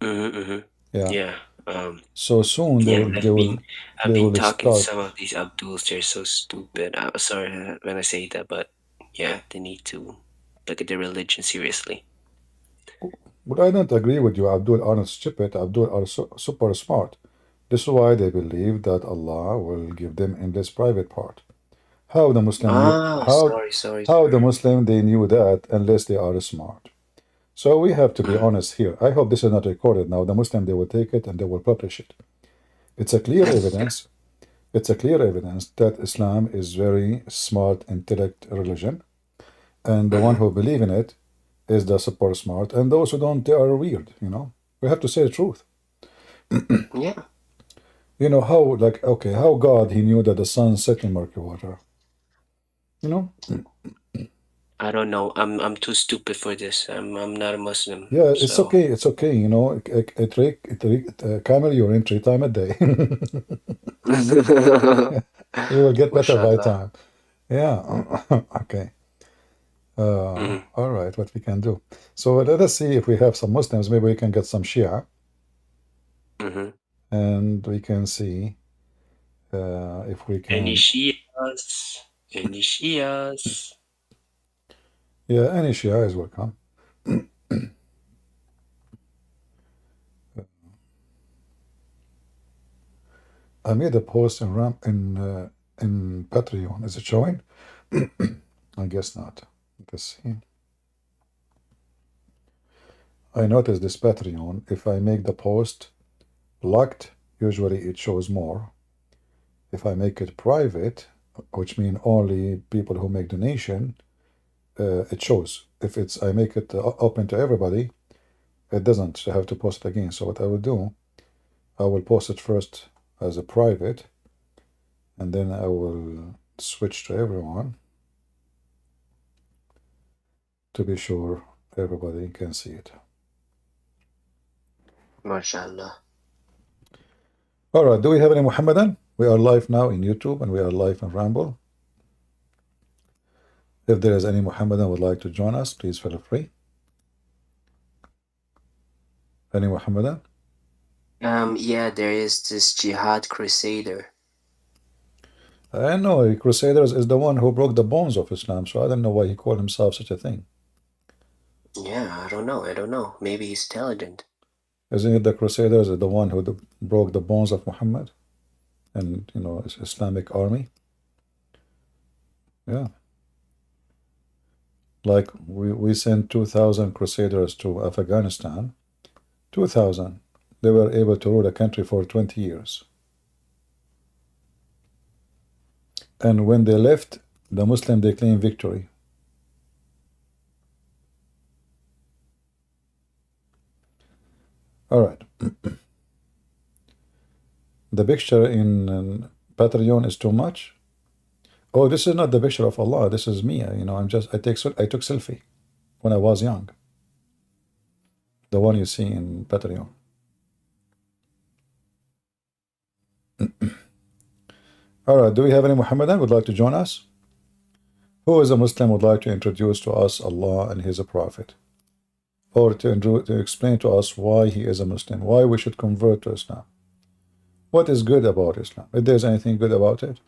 Mm-hmm, mm-hmm. Yeah. Yeah. So soon Yeah. I've they been will talking to start. some of these Abduls. They're so stupid. I'm sorry when I say that, but yeah, they need to look at their religion seriously. But I don't agree with you. Abdul are not stupid. Abdul are super smart. This is why they believe that Allah will give them endless private part. How the Muslim knew Oh, sorry, sorry, how the sorry. Muslim they knew that unless they are smart. So we have to be Mm. honest here. I hope this is not recorded now. The Muslim they will take it and they will publish it. It's a clear evidence. It's a clear evidence that Islam is very smart, intellect religion, and the one Mm-hmm. who believe in it is the super smart, and those who don't, they are weird. We have to say the truth. Yeah. You know how, like, okay, how God he knew that the sun set in murky water. You know, I don't know. I'm too stupid for this. I'm not a Muslim, yeah, it's so okay. It's okay. Camel urine 3 times a day. You will get better by mashallah. time. Yeah. Okay. Mm-hmm. All right. What we can do? So let us see if we have some Muslims. Maybe we can get some Shia, Mm-hmm. and we can see if we Any can. Shias? Any Shias? Yeah, any Shia is welcome. I made a post in in Patreon. Is it showing? I guess not. Let's see. I noticed this Patreon. If I make the post locked, usually it shows more. If I make it private, which means only people who make donation, it shows. If it's I make it open to everybody, it doesn't. So I have to post it again. So what I will do, I will post it first as a private, and then I will switch to everyone to be sure everybody can see it. Mashallah. All right. Do we have any Muhammadan? We are live now in YouTube and we are live in Ramble. If there is any Muhammadan would like to join us, please feel free. Any Muhammadan? Yeah, there is this jihad crusader. I know Crusaders is the one who broke the bones of Islam, so I don't know why he called himself such a thing. Yeah, I don't know. I don't know. Maybe he's intelligent. Isn't it the Crusaders are the one who broke the bones of Muhammad and his Islamic army? Yeah, like we sent 2,000 Crusaders to Afghanistan. 2,000. They were able to rule the country for 20 years. And when they left, the Muslim they claimed victory. All right. The picture in Patreon is too much. Oh, this is not the picture of Allah. This is me. I took selfie when I was young. The one you see in Patreon. All right. Do we have any Muhammadan would like to join us? Who is a Muslim would like to introduce to us Allah and His Prophet, or to explain to us why he is a Muslim, why we should convert to Islam? What is good about Islam? If there's anything good about it,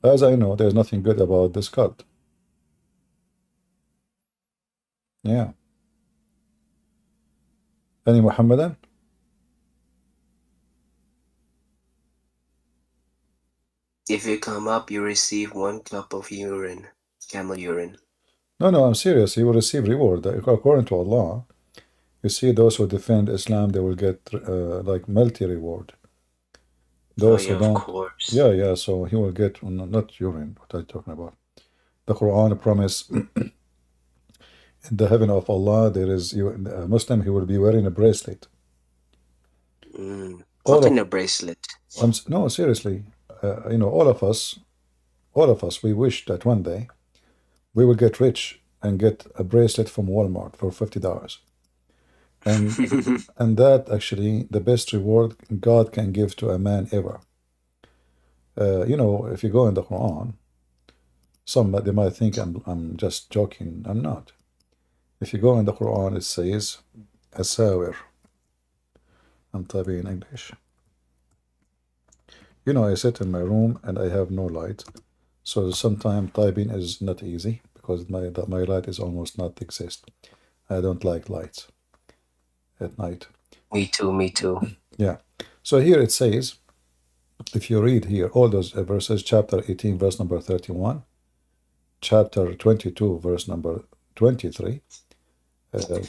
as I know, there's nothing good about this cult. Yeah. Any Muhammadan? If you come up, you receive 1 cup of urine, camel urine. No, no, I'm serious. He will receive reward. According to Allah, you see those who defend Islam, they will get like multi-reward. Oh Those who yeah, of don't, course. yeah, yeah, so he will get, not urine, what are you talking about? The Quran promise in the heaven of Allah, there is a Muslim, he will be wearing a bracelet. What All kind of, of bracelet? no, seriously, all of us, we wish that one day we will get rich and get a bracelet from Walmart for $50. And and that actually the best reward God can give to a man ever. If you go in the Quran, some they might think I'm just joking. I'm not. If you go in the Quran, it says asawir. I'm typing in English. You know, I sit in my room and I have no light, so sometimes typing is not easy because my light is almost not exist. I don't like lights at night. Me too, me too. Yeah. So here it says, if you read here all those verses, chapter 18, verse number 31, chapter 22, verse number 23,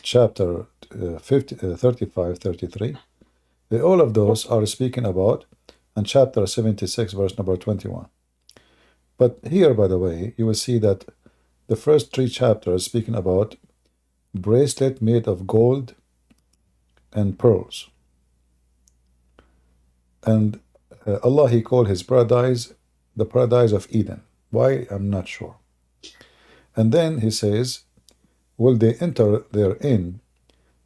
chapter 35, 33, all of those are speaking about, and chapter 76, verse number 21. But here, by the way, you will see that the first three chapters speaking about bracelet made of gold and pearls. And Allah, He called His paradise the paradise of Eden. Why? I'm not sure. And then He says, will they enter therein,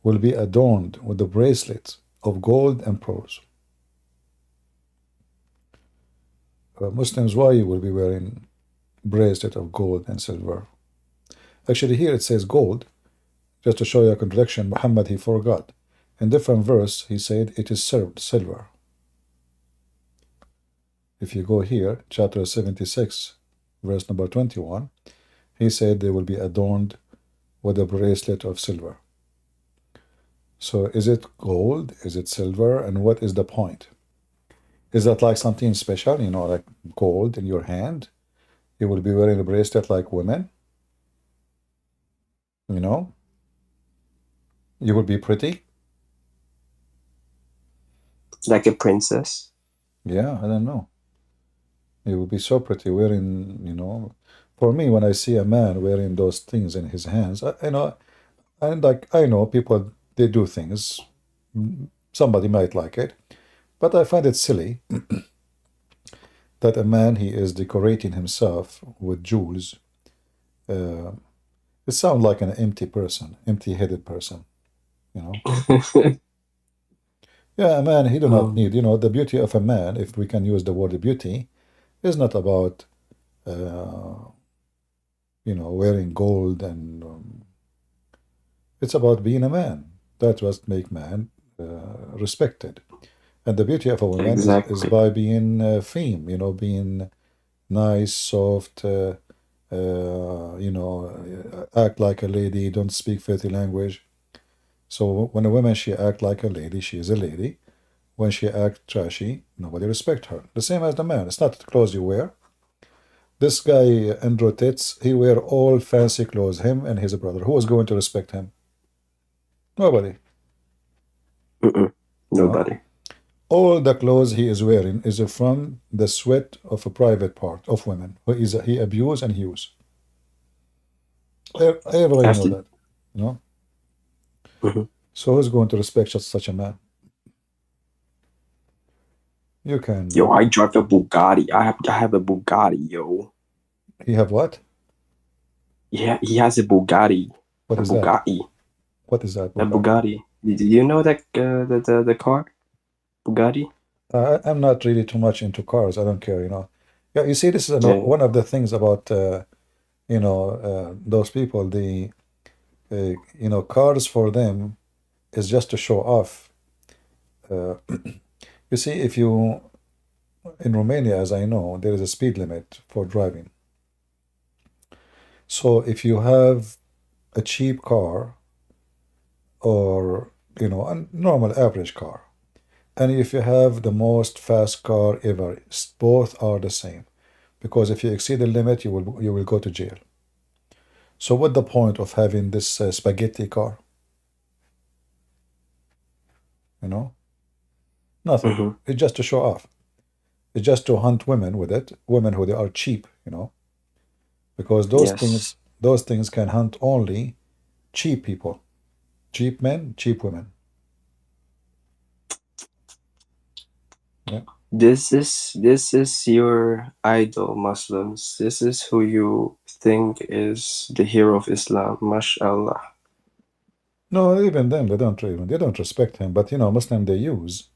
will be adorned with the bracelets of gold and pearls. Muslims, why you will be wearing bracelet of gold and silver? Actually, here it says gold, just to show you a contradiction. Muhammad, he forgot. In different verse, he said it is silver. If you go here, chapter 76, verse number 21, he said they will be adorned with a bracelet of silver. So is it gold? Is it silver? And what is the point? Is that like something special, you know, like gold in your hand? You will be wearing a bracelet like women? You know? You will be pretty? Like a princess? Yeah, I don't know. You will be so pretty wearing, you know. For me, when I see a man wearing those things in his hands, I know, and like I know people, they do things. Somebody might like it, but I find it silly that a man, he is decorating himself with jewels. It sounds like an empty person, empty-headed person, you know. Yeah, a man, he do not need, you know, the beauty of a man, if we can use the word beauty, is not about, you know, wearing gold and it's about being a man. That was make man respected. And the beauty of a woman is Exactly. by being femme, you know, being nice, soft, you know, act like a lady, don't speak filthy language. So when a woman, she act like a lady, she is a lady. When she act trashy, nobody respect her. The same as the man. It's not the clothes you wear. This guy, Andrew Tits, he wear all fancy clothes, him and his brother. Who is going to respect him? Nobody. Mm-mm. You know? Nobody. All the clothes he is wearing is from the sweat of a private part of women who is he abuse and he use. Everybody know After, that, you know. mhm. So who's going to respect such a man? You Yo, can. I drive a Bugatti. I have a Bugatti, yo. He have what? Yeah, he has a Bugatti. What A is that? Bugatti. What is that A Bugatti? Bugatti. Do you know that the car? Bugatti? I'm not really too much into cars. I don't care, you know. Yeah, you see, this is Yeah. one of the things about you know those people. You know, cars for them is just to show off. Uh, you see, if you in Romania, as I know, there is a speed limit for driving. So if you have a cheap car or you know a normal average car, and if you have the most fast car ever, both are the same. Because if you exceed the limit, you will go to jail. So what the point of having this spaghetti car? You know, nothing. Mm-hmm. It's just to show off. It's just to hunt women with it. Women who they are cheap, you know, because Yes. those things can hunt only cheap people, cheap men, cheap women. Yeah. This is your idol, Muslims. This is who you think is the hero of Islam, mashallah. No, even them they don't respect him. But you know, Muslim they use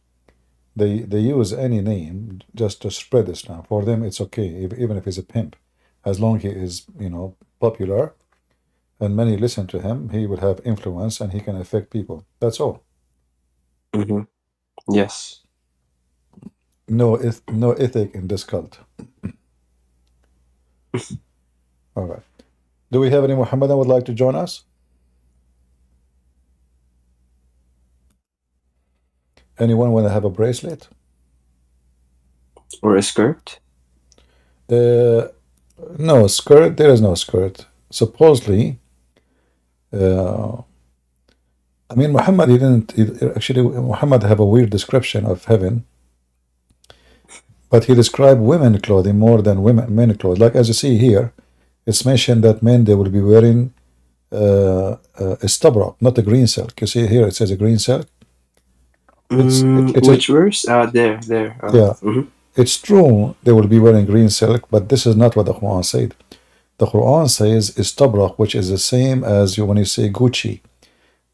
any name just to spread Islam. For them, it's okay, even if he's a pimp, as long he is you know popular and many listen to him, he will have influence and he can affect people. That's all. Mm-hmm. Yes. No ethic in this cult. All right. Do we have any Muhammadan would like to join us? Anyone want to have a bracelet? Or a skirt? Uh, no skirt. There is no skirt. Supposedly, uh, I mean, Muhammad, actually, Muhammad have a weird description of heaven, but he described women clothing more than men clothes. Like as you see here, it's mentioned that men, they will be wearing a stabrak, not a green silk. You see here, it says a green silk. It's a, Which verse? There. yeah, it's true they will be wearing green silk, but this is not what the Quran said. The Quran says istabrak, which is the same as when you say Gucci.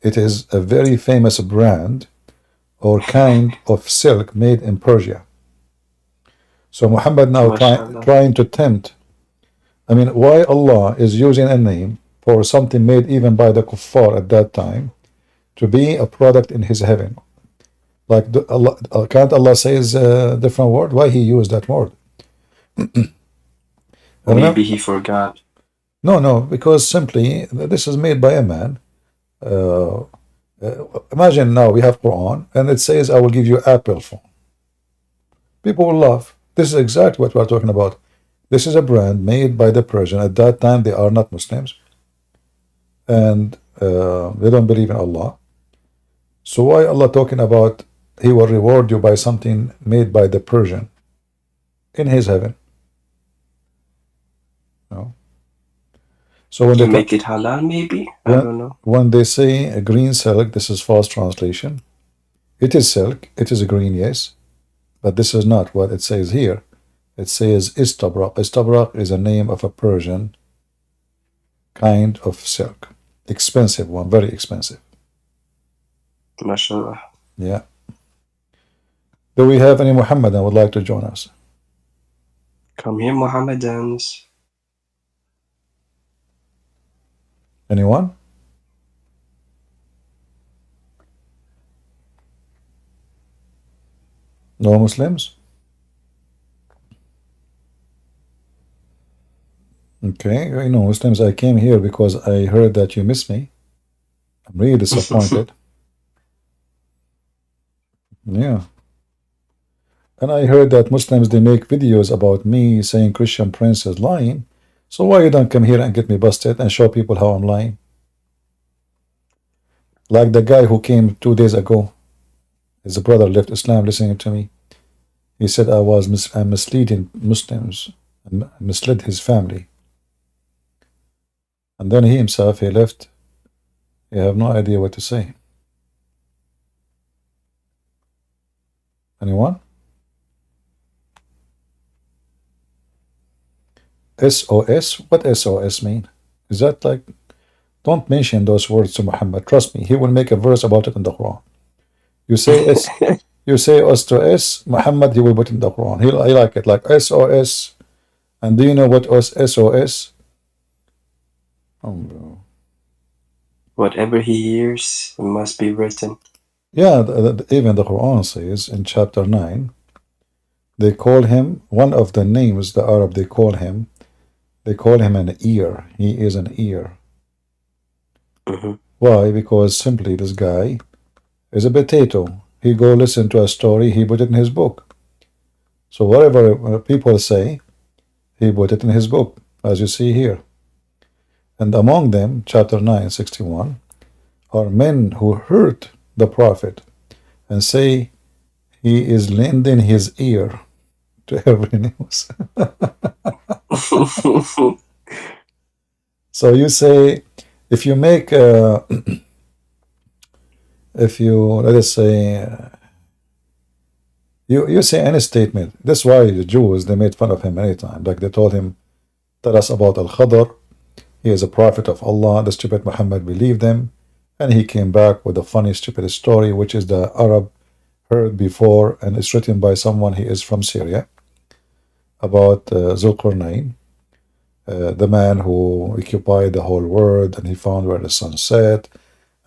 It is a very famous brand or kind of silk made in Persia. So Muhammad now MashaAllah. trying to tempt. I mean, why Allah is using a name for something made even by the kuffar at that time to be a product in His heaven? Like Allah, can't Allah says a different word? Why He used that word? Maybe he forgot. No, because simply this is made by a man. Uh, Imagine now we have Quran and it says, "I will give you Apple phone." People will laugh. This is exactly what we are talking about. This is a brand made by the Persian. At that time, they are not Muslims, and they don't believe in Allah. So why Allah talking about He will reward you by something made by the Persian in His heaven? No. So when To they make it halal, maybe? I don't know. when they say a green silk, this is false translation. It is silk. It is a green, yes, but this is not what it says here. It says istabrak. Istabrak is a name of a Persian kind of silk. Expensive one, very expensive. MashaAllah. Yeah. Do we have any Muhammadan would like to join us? Come here, Mohammedans. Anyone? No Muslims? Okay, Muslims, I came here because I heard that you miss me. I'm really disappointed. Yeah. And I heard that Muslims, they make videos about me saying Christian Prince is lying. So why you don't come here and get me busted and show people how I'm lying? Like the guy who came 2 days ago. His brother left Islam listening to me. He said I'm misleading Muslims and misled his family. And then he himself, he left. He have no idea what to say. Anyone? SOS? What SOS mean? Is that like, don't mention those words to Muhammad. Trust me, he will make a verse about it in the Quran. You say S, you say S to S, Muhammad, he will put in the Quran. He like it, like SOS. And do you know what SOS? Oh no. Whatever he hears must be written. Yeah, even the Quran says in chapter 9, they call him, one of the names the Arab, they call him an ear. He is an ear. Why? Because simply this guy is a potato. He go listen to a story, he put it in his book. So whatever people say, he put it in his book, as you see here. And among them, chapter 9, 61, are men who hurt the Prophet and say he is lending his ear to every news. So you say, if you make, if you, let us say, you say any statement. That's why the Jews, they made fun of him many times. Like they told him, tell us about Al-Khadr. He is a prophet of Allah. The stupid Muhammad believed him. And he came back with a funny, stupid story, which is the Arab heard before, and it's written by someone, he is from Syria, about Zulqarnain, the man who occupied the whole world, and he found where the sun set,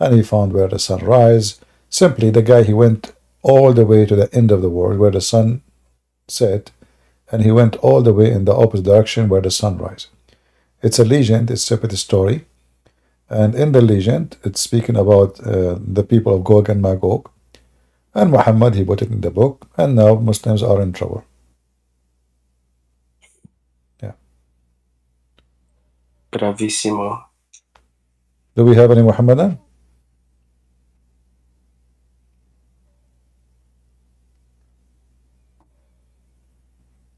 and he found where the sun rise. Simply, the guy, he went all the way to the end of the world where the sun set, and he went all the way in the opposite direction where the sun rises. It's a legend, it's a separate story. And in the legend, it's speaking about the people of Gog and Magog. And Muhammad, he put it in the book, and now Muslims are in trouble. Yeah. Bravissimo. Do we have any Muhammadan?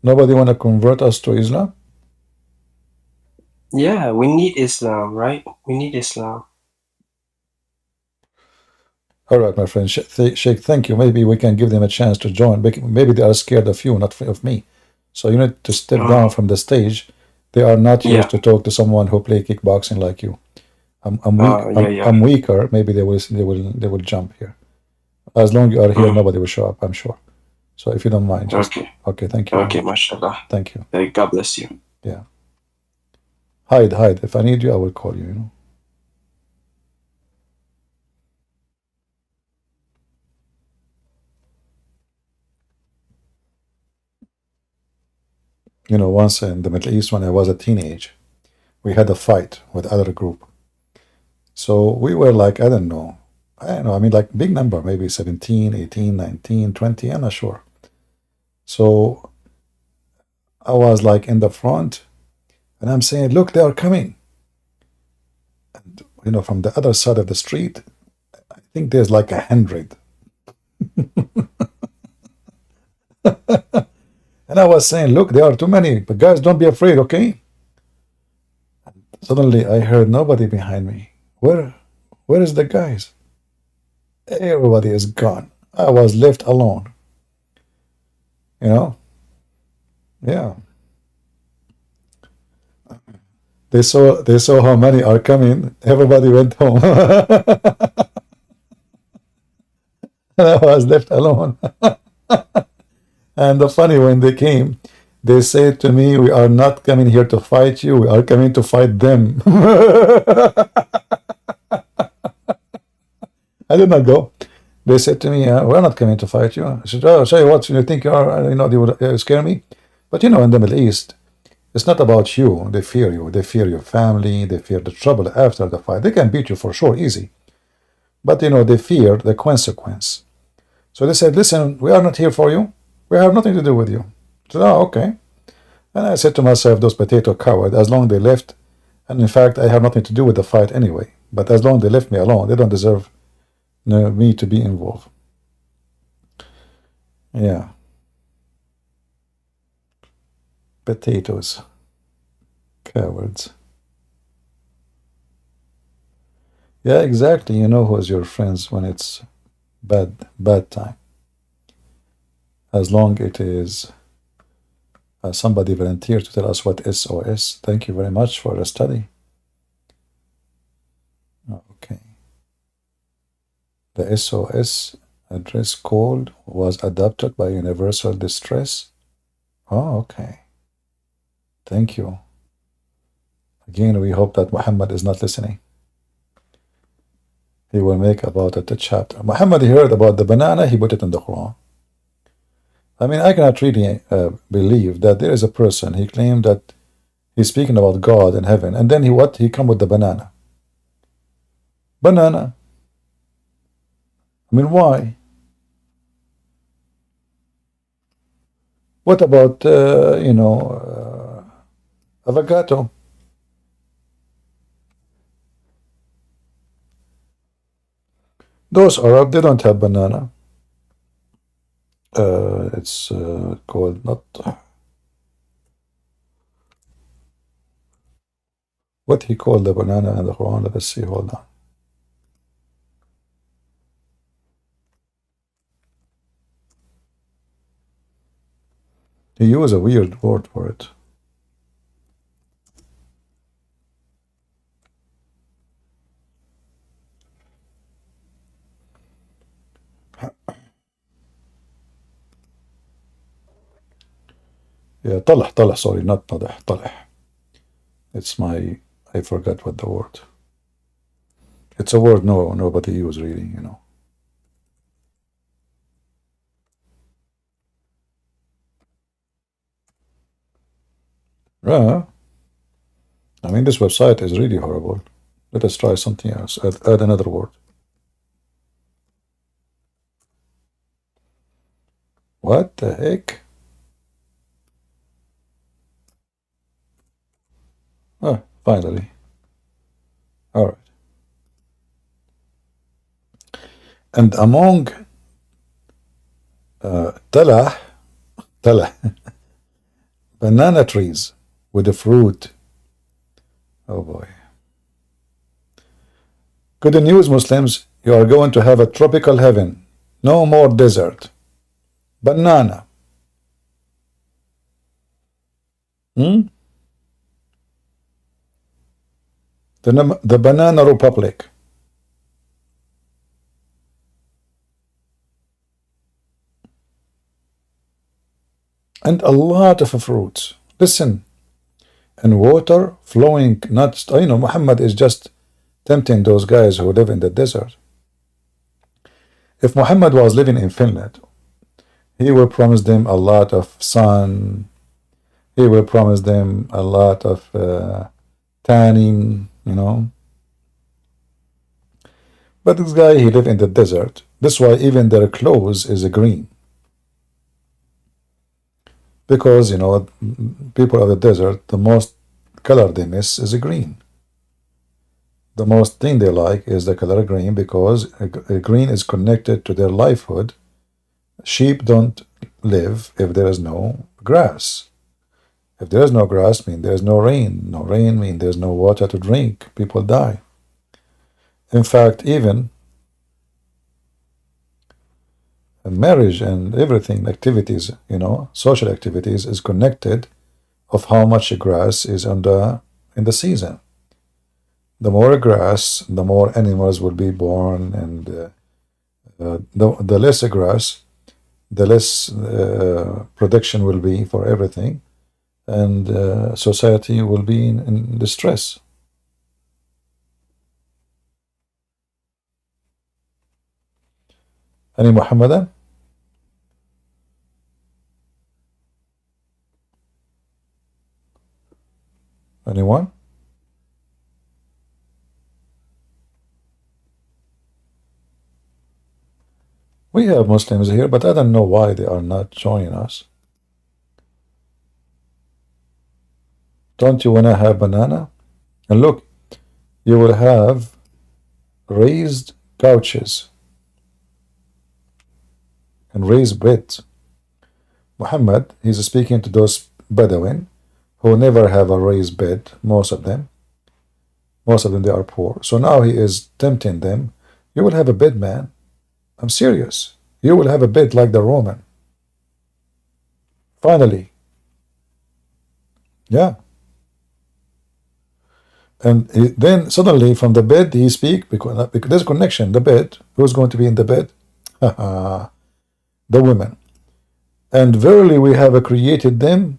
Nobody want to convert us to Islam? Yeah, we need Islam, right? We need Islam. All right, my friend Sheikh, thank you. Maybe we can give them a chance to join. Maybe they are scared of you, not of me. So you need to step down from the stage. They are not Yeah. used to talk to someone who play kickboxing like you. I'm weak. Yeah. I'm weaker. Maybe they will jump here. As long as you are here, nobody will show up, I'm sure. So if you don't mind, just okay. Thank you. Okay, mashallah. Thank you. God bless you. Yeah. Hide. If I need you, I will call you. You know. You know, once in the Middle East when I was a teenage, we had a fight with other group. So we were like, I don't know, I mean like big number, maybe 17, 18, 19, 20, I'm not sure. So I was like in the front and I'm saying, look, they are coming. And, you know, from the other side of the street, I think there's like 100. And I was saying, look, there are too many, but guys, don't be afraid, okay? And suddenly I heard nobody behind me. Where is the guys? Everybody is gone. I was left alone. You know? Yeah. They saw how many are coming. Everybody went home. And I was left alone. And the funny, when they came, they said to me, we are not coming here to fight you, we are coming to fight them. I did not go. They said to me, we're not coming to fight you. I said, oh, say what, you think you are, you know, they would scare me? But you know, in the Middle East, it's not about you. They fear you. They fear your family. They fear the trouble after the fight. They can beat you for sure, easy. But you know, they fear the consequence. So they said, listen, we are not here for you. We have nothing to do with you. I said, oh, okay. And I said to myself, those potato cowards, as long as they left, and in fact, I have nothing to do with the fight anyway. But as long as they left me alone, they don't deserve me to be involved. Yeah. Potatoes. Cowards. Yeah, exactly. You know who's your friends when it's bad time. As long it is somebody volunteered to tell us what SOS. Thank you very much for the study. Okay. The SOS address code was adopted by Universal Distress. Oh, okay. Thank you. Again, we hope that Muhammad is not listening. He will make about it a chapter. Muhammad heard about the banana, he put it in the Quran. I mean, I cannot really believe that there is a person, he claimed that he's speaking about God and heaven, and then he come with the banana. Banana. I mean, why? What about, avocado? Those Arab, they don't have banana. It's called not. What he called the banana in the Quran? Let us see. Hold on. He used a weird word for it. Yeah, طلح, sorry, not طلح, طلح. It's I forgot what the word. It's a word nobody use really, you know. I mean, this website is really horrible. Let us try something else. Add another word. What the heck? Oh, finally. All right. And among talah, banana trees with the fruit. Oh boy. Good news, Muslims. You are going to have a tropical heaven. No more desert. Banana. Hmm? The Banana Republic. And a lot of fruits. Listen. And water flowing, not, Muhammad is just tempting those guys who live in the desert. If Muhammad was living in Finland, he will promise them a lot of sun. He will promise them a lot of tanning, But this guy, he lived in the desert. That's why even their clothes is green. Because, people of the desert, the most color they miss is green. The most thing they like is the color green because green is connected to their livelihood. Sheep don't live if there is no grass. If there is no grass, mean there's no rain. No rain mean there's no water to drink. People die. In fact, even marriage and everything, activities, social activities is connected of how much grass is in the season. The more grass, the more animals will be born, and the less grass, the less production will be for everything, and society will be in distress. Any Muhammadan? Anyone? We have Muslims here, but I don't know why they are not joining us. Don't you want to have banana? And look, you will have raised couches and raised beds. Muhammad, he's speaking to those Bedouin who never have a raised bed, most of them. Most of them, they are poor. So now he is tempting them. You will have a bed, man. I'm serious. You will have a bed like the Roman. Finally. Yeah. And then suddenly from the bed he speak, because there's a connection. The bed, who's going to be in the bed? The women. And verily we have created them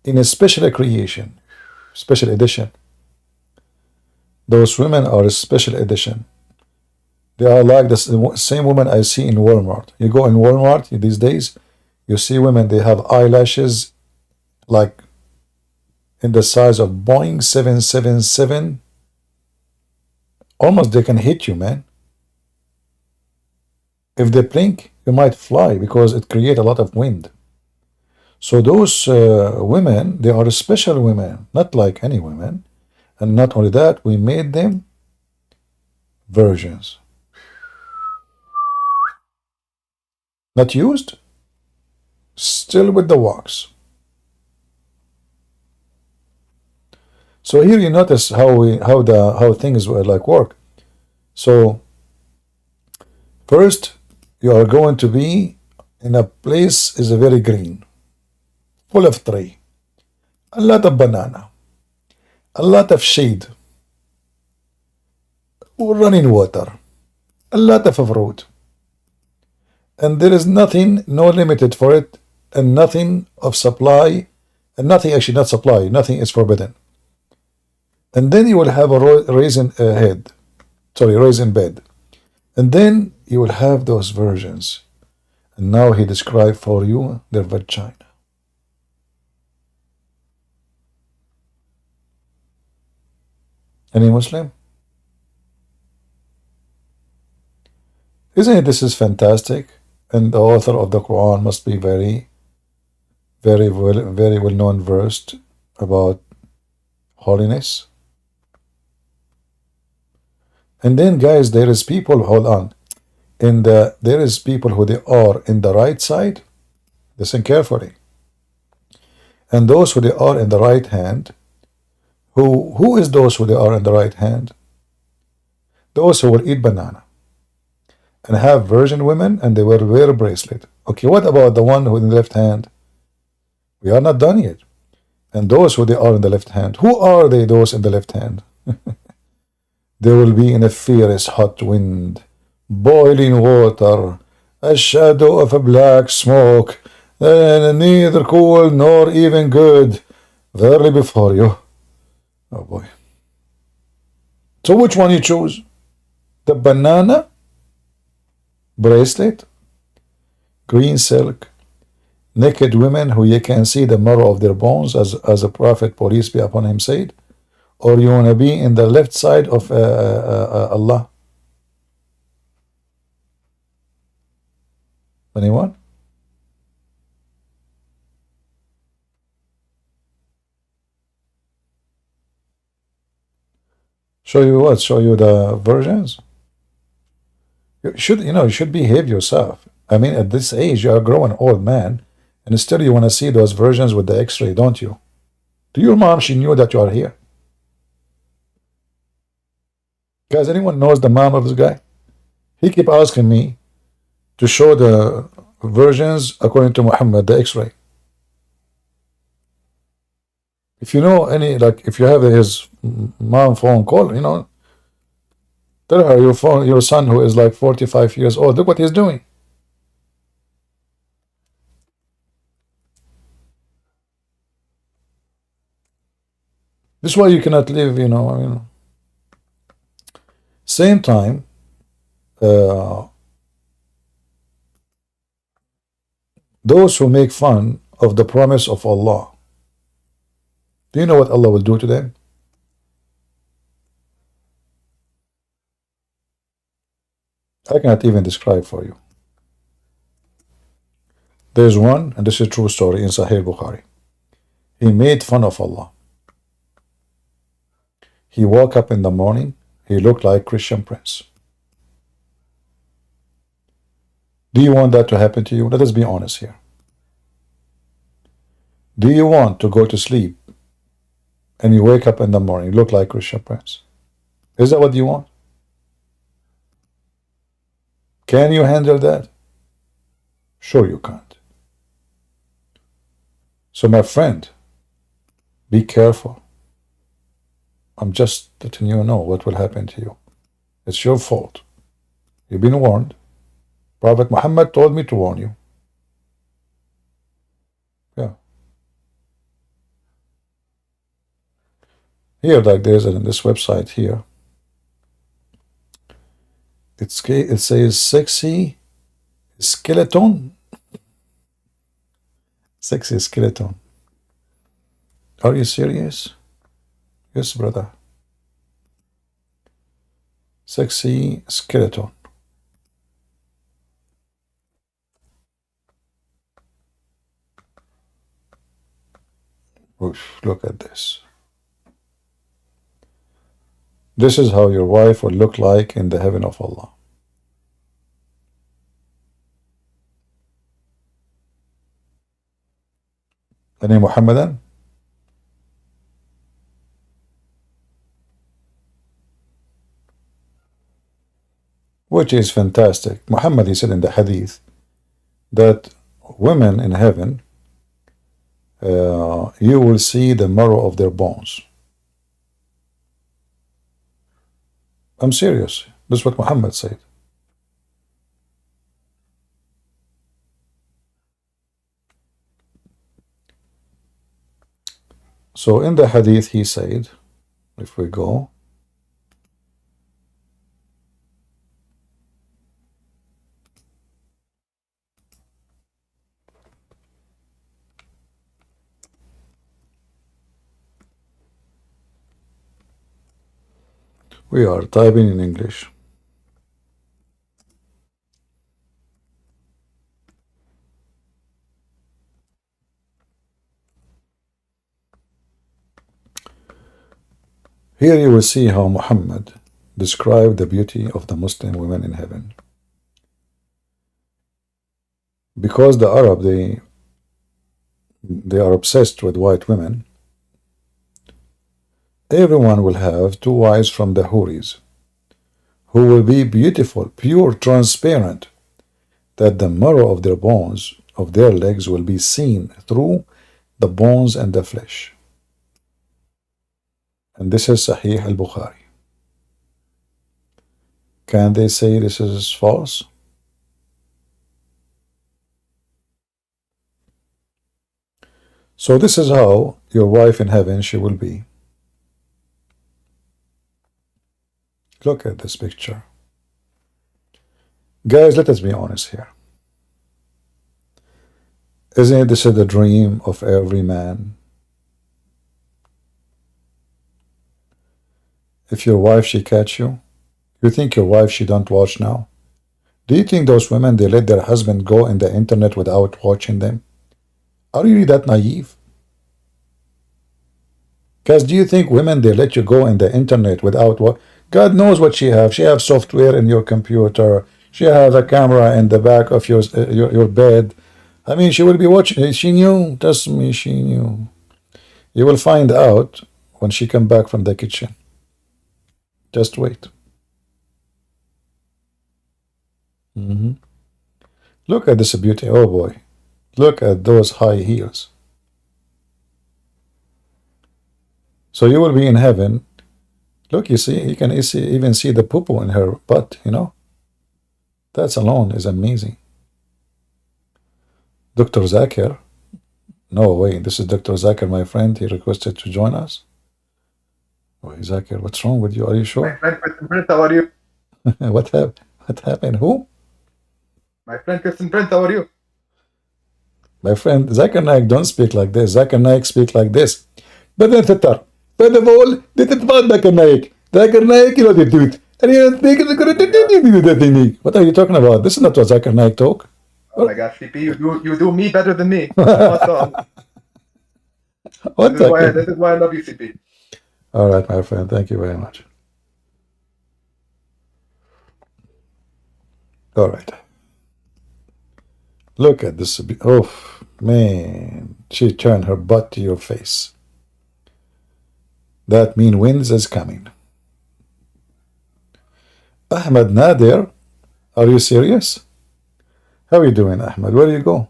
in a special creation, special edition. Those women are a special edition. They are like the same woman I see in Walmart. You go in Walmart these days, you see women, they have eyelashes like in the size of Boeing 777. Almost they can hit you, man. If they blink, you might fly because it creates a lot of wind. So those women, they are special women, not like any women. And not only that, we made them virgins. Not used, still with the wax. So here you notice how things like work. So first you are going to be in a place is very green, full of tree, a lot of banana, a lot of shade, running water, a lot of fruit, and there is nothing, no limited for it, and nothing of supply, and nothing actually not supply, nothing is forbidden. And then you will have a raisin bed, and then you will have those virgins. And now he described for you their vagina. Any Muslim? Isn't it this is fantastic? And the author of the Quran must be very well known versed about holiness. And then guys, there is people, hold on. There is people who they are in the right side. Listen carefully. And those who they are in the right hand, who is those who they are in the right hand? Those who will eat banana and have virgin women and they will wear a bracelet. Okay, what about the one who in the left hand? We are not done yet. And those who they are in the left hand, who are they, those in the left hand? They will be in a fierce hot wind, boiling water, a shadow of a black smoke, and neither cool nor even good, verily before you. Oh boy. So which one you choose? The banana bracelet, green silk, naked women who you can see the marrow of their bones, as a prophet, peace be upon him, said, or you want to be in the left side of Allah? Anyone? Show you what? Show you the versions? You should behave yourself. I mean, at this age, you are a grown old man, and still you want to see those versions with the X-ray, don't you? To your mom, she knew that you are here. Guys, anyone knows the mom of this guy? He keep asking me to show the versions according to Muhammad, the X-ray. If you know any, like, if you have his mom phone call, tell her your son who is like 45 years old, look what he's doing. This is why you cannot live. Same time, those who make fun of the promise of Allah, do you know what Allah will do to them? I cannot even describe for you. There's one, and this is a true story in Sahih Bukhari. He made fun of Allah. He woke up in the morning, he looked like Christian Prince. Do you want that to happen to you? Let us be honest here. Do you want to go to sleep and you wake up in the morning, look like Christian Prince? Is that what you want? Can you handle that? Sure you can't. So my friend, be careful. I'm just letting you know what will happen to you. It's your fault. You've been warned. Prophet Muhammad told me to warn you. Yeah. Here, like there's in this website here. It says sexy skeleton. Sexy skeleton. Are you serious? Yes, brother. Sexy skeleton. Oof, look at this. This is how your wife will look like in the heaven of Allah. Any Muhammadan? Which is fantastic. Muhammad, he said in the hadith that women in heaven, you will see the marrow of their bones. I'm serious. That's what Muhammad said. So in the hadith he said, if we go, We are typing in English. Here you will see how Muhammad described the beauty of the Muslim women in heaven. Because the Arab, they are obsessed with white women, everyone will have two wives from the Houris, who will be beautiful, pure, transparent, that the marrow of their bones, of their legs, will be seen through the bones and the flesh. And this is Sahih al-Bukhari. Can they say this is false? So this is how your wife in heaven she will be. Look at this picture. Guys, let us be honest here. Isn't this the dream of every man? If your wife she catch you, you think your wife she don't watch now? Do you think those women they let their husband go in the internet without watching them? Are you really that naive? Guys, do you think women they let you go in the internet without what? God knows what she have. She have software in your computer. She have a camera in the back of your bed. I mean, she will be watching. She knew. Trust me, she knew. You will find out when she come back from the kitchen. Just wait. Look at this beauty. Oh boy. Look at those high heels. So you will be in heaven. Look, you see, you can even see the poo-poo in her butt, you know. That alone is amazing. Dr. Zakir. No way, this is Dr. Zakir, my friend. He requested to join us. Wait, Zakir, what's wrong with you? Are you sure? My friend Kristen Prince, how are you? What happened? Who? My friend Kristen Prince, how are you? My friend Zakir Naik don't speak like this. Zakir Naik speak like this. بدنا تتر بدنا بقول دي تتفاد ذاكر نايك you know they do it and what are you talking about? This is not what Zakir Naik talk. Oh my gosh, CP, you do me better than me. Awesome. What this is why I love you, CP. All right, my friend, thank you very much. All right, look at this. Oh man, she turned her butt to your face. That means winds is coming. Ahmed Nader, are you serious? How are you doing, Ahmed? Where do you go?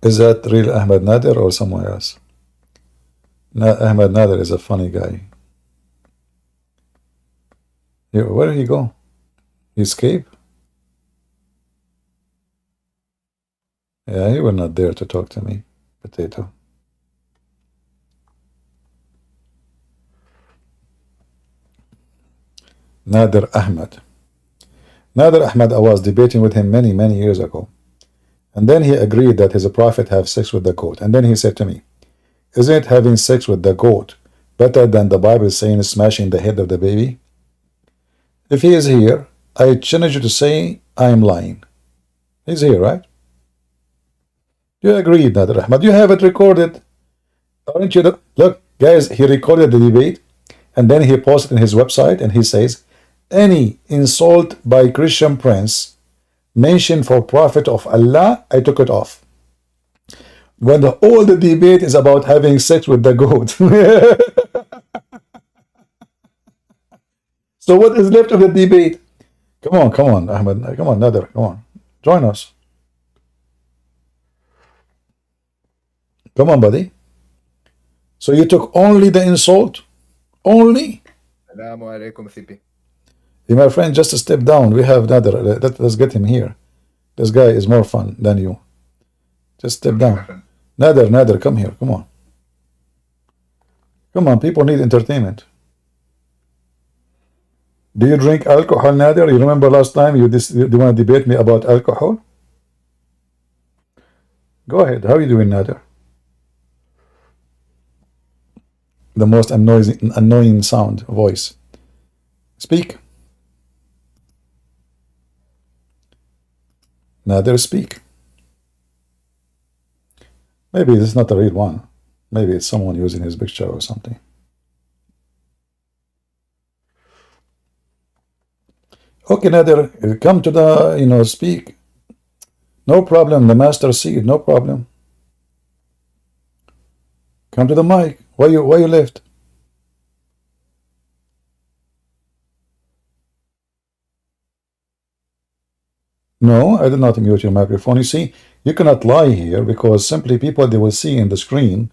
Is that real Ahmed Nader or someone else? Ahmed Nader is a funny guy. Where did he go? He escaped? Yeah, he was not there to talk to me. Potato. Nader Ahmed. Nader Ahmed, I was debating with him many, many years ago. And then he agreed that his prophet have sex with the goat. And then he said to me, isn't having sex with the goat better than the Bible saying smashing the head of the baby? If he is here, I challenge you to say I am lying. He's here, right? You agreed, Nader Ahmed. You have it recorded. Aren't you? Look, guys, he recorded the debate and then he posted in his website and he says, any insult by Christian prince mentioned for prophet of Allah, I took it off. When all the debate is about having sex with the goat. So what is left of the debate? Come on, Ahmed. Come on, Nader. Come on. Join us. Come on, buddy. So you took only the insult? Only? Assalamu alaikum, CP. Hey, my friend, just a step down. We have Nader. Let's get him here. This guy is more fun than you. Just step down. Nader, come here. Come on. Come on, people need entertainment. Do you drink alcohol, Nader? You remember last time you want to debate me about alcohol? Go ahead. How are you doing, Nader? the most annoying sound voice. Speak. Nader, speak. Maybe this is not a real one. Maybe it's someone using his picture or something. Okay, Nader, come to the, speak. No problem, the master seed, no problem. Come to the mic. Why you left? No, I did not mute your microphone. You see, you cannot lie here because simply people, they will see in the screen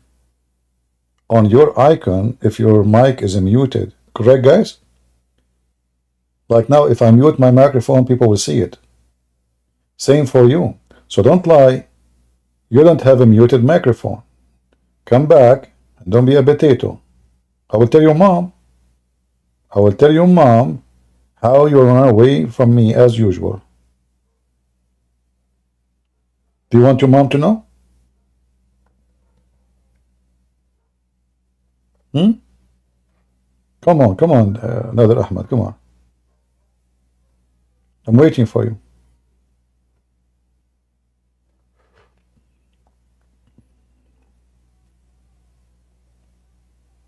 on your icon if your mic is muted. Correct, guys? Like now, if I mute my microphone, people will see it. Same for you. So don't lie. You don't have a muted microphone. Come back and don't be a potato. I will tell your mom. I will tell your mom how you run away from me as usual. Do you want your mom to know? Come on, Nader Ahmed, come on. I'm waiting for you.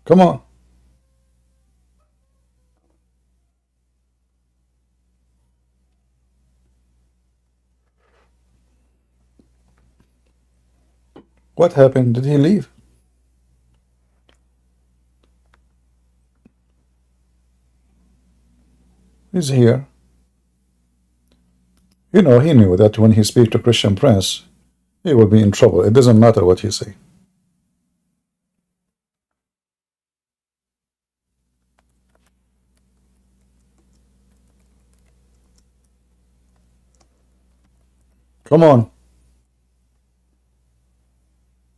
Come on. What happened? Did he leave? He's here. He knew that when he speaks to Christian Prince, he will be in trouble. It doesn't matter what he say. Come on.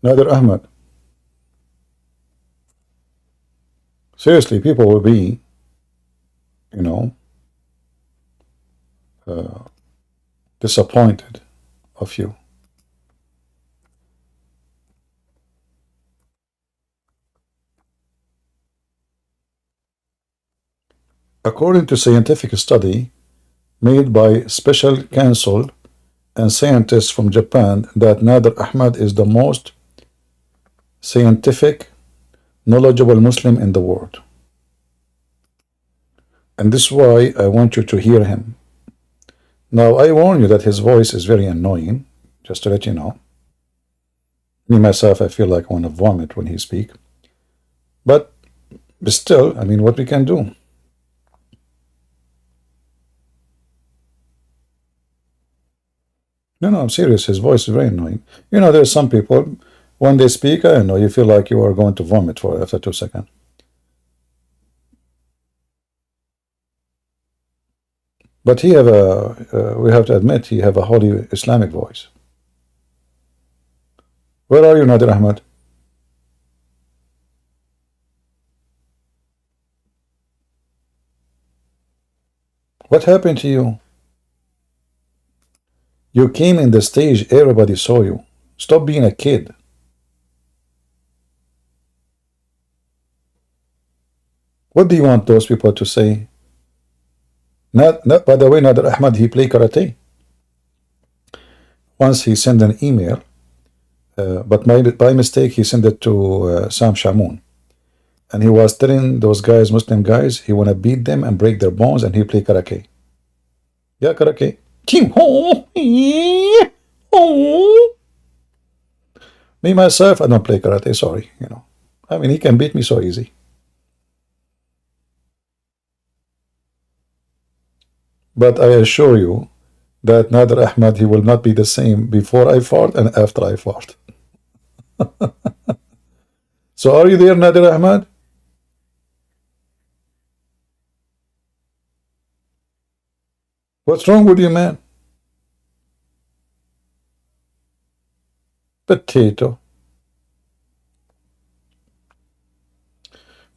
Nader Ahmed. Seriously, people will be, disappointed of you. According to scientific study made by special counsel and scientists from Japan, that Nader Ahmed is the most scientific, knowledgeable Muslim in the world. And this is why I want you to hear him. Now, I warn you that his voice is very annoying, just to let you know. Me, myself, I feel like I want to vomit when he speaks. But still, I mean, what we can do? No, I'm serious. His voice is very annoying. There's some people, when they speak, I know, you feel like you are going to vomit after 2 seconds. But he have we have to admit, he have a holy Islamic voice. Where are you, Nader Ahmed? What happened to you? You came in the stage, everybody saw you. Stop being a kid. What do you want those people to say? Not by the way, Nader Ahmed, he played karate. Once he sent an email, but by mistake he sent it to Sam Shamoun. And he was telling those guys, Muslim guys, he want to beat them and break their bones, and he play karate. Yeah, karate. Me, myself, I don't play karate, sorry. I mean, he can beat me so easy. But I assure you that Nader Ahmed, he will not be the same before I fart and after I fart. So are you there, Nader Ahmed? What's wrong with you, man? Potato.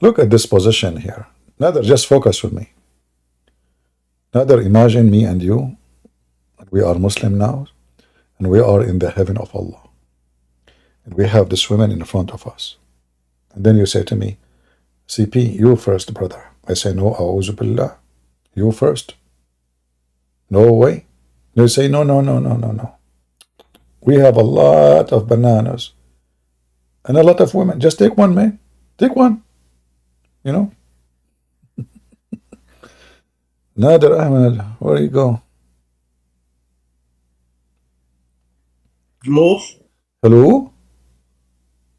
Look at this position here. Nader, just focus with me. Nader, imagine me and you. We are Muslim now, and we are in the heaven of Allah. And we have this woman in front of us. And then you say to me, CP, you first, brother. I say no, a'udhu billah. You first. No way. They say no, no, no, no, no, no. We have a lot of bananas and a lot of women. Just take one, man. Take one. You know? Nader Ahmed, where you go? Hello? Hello?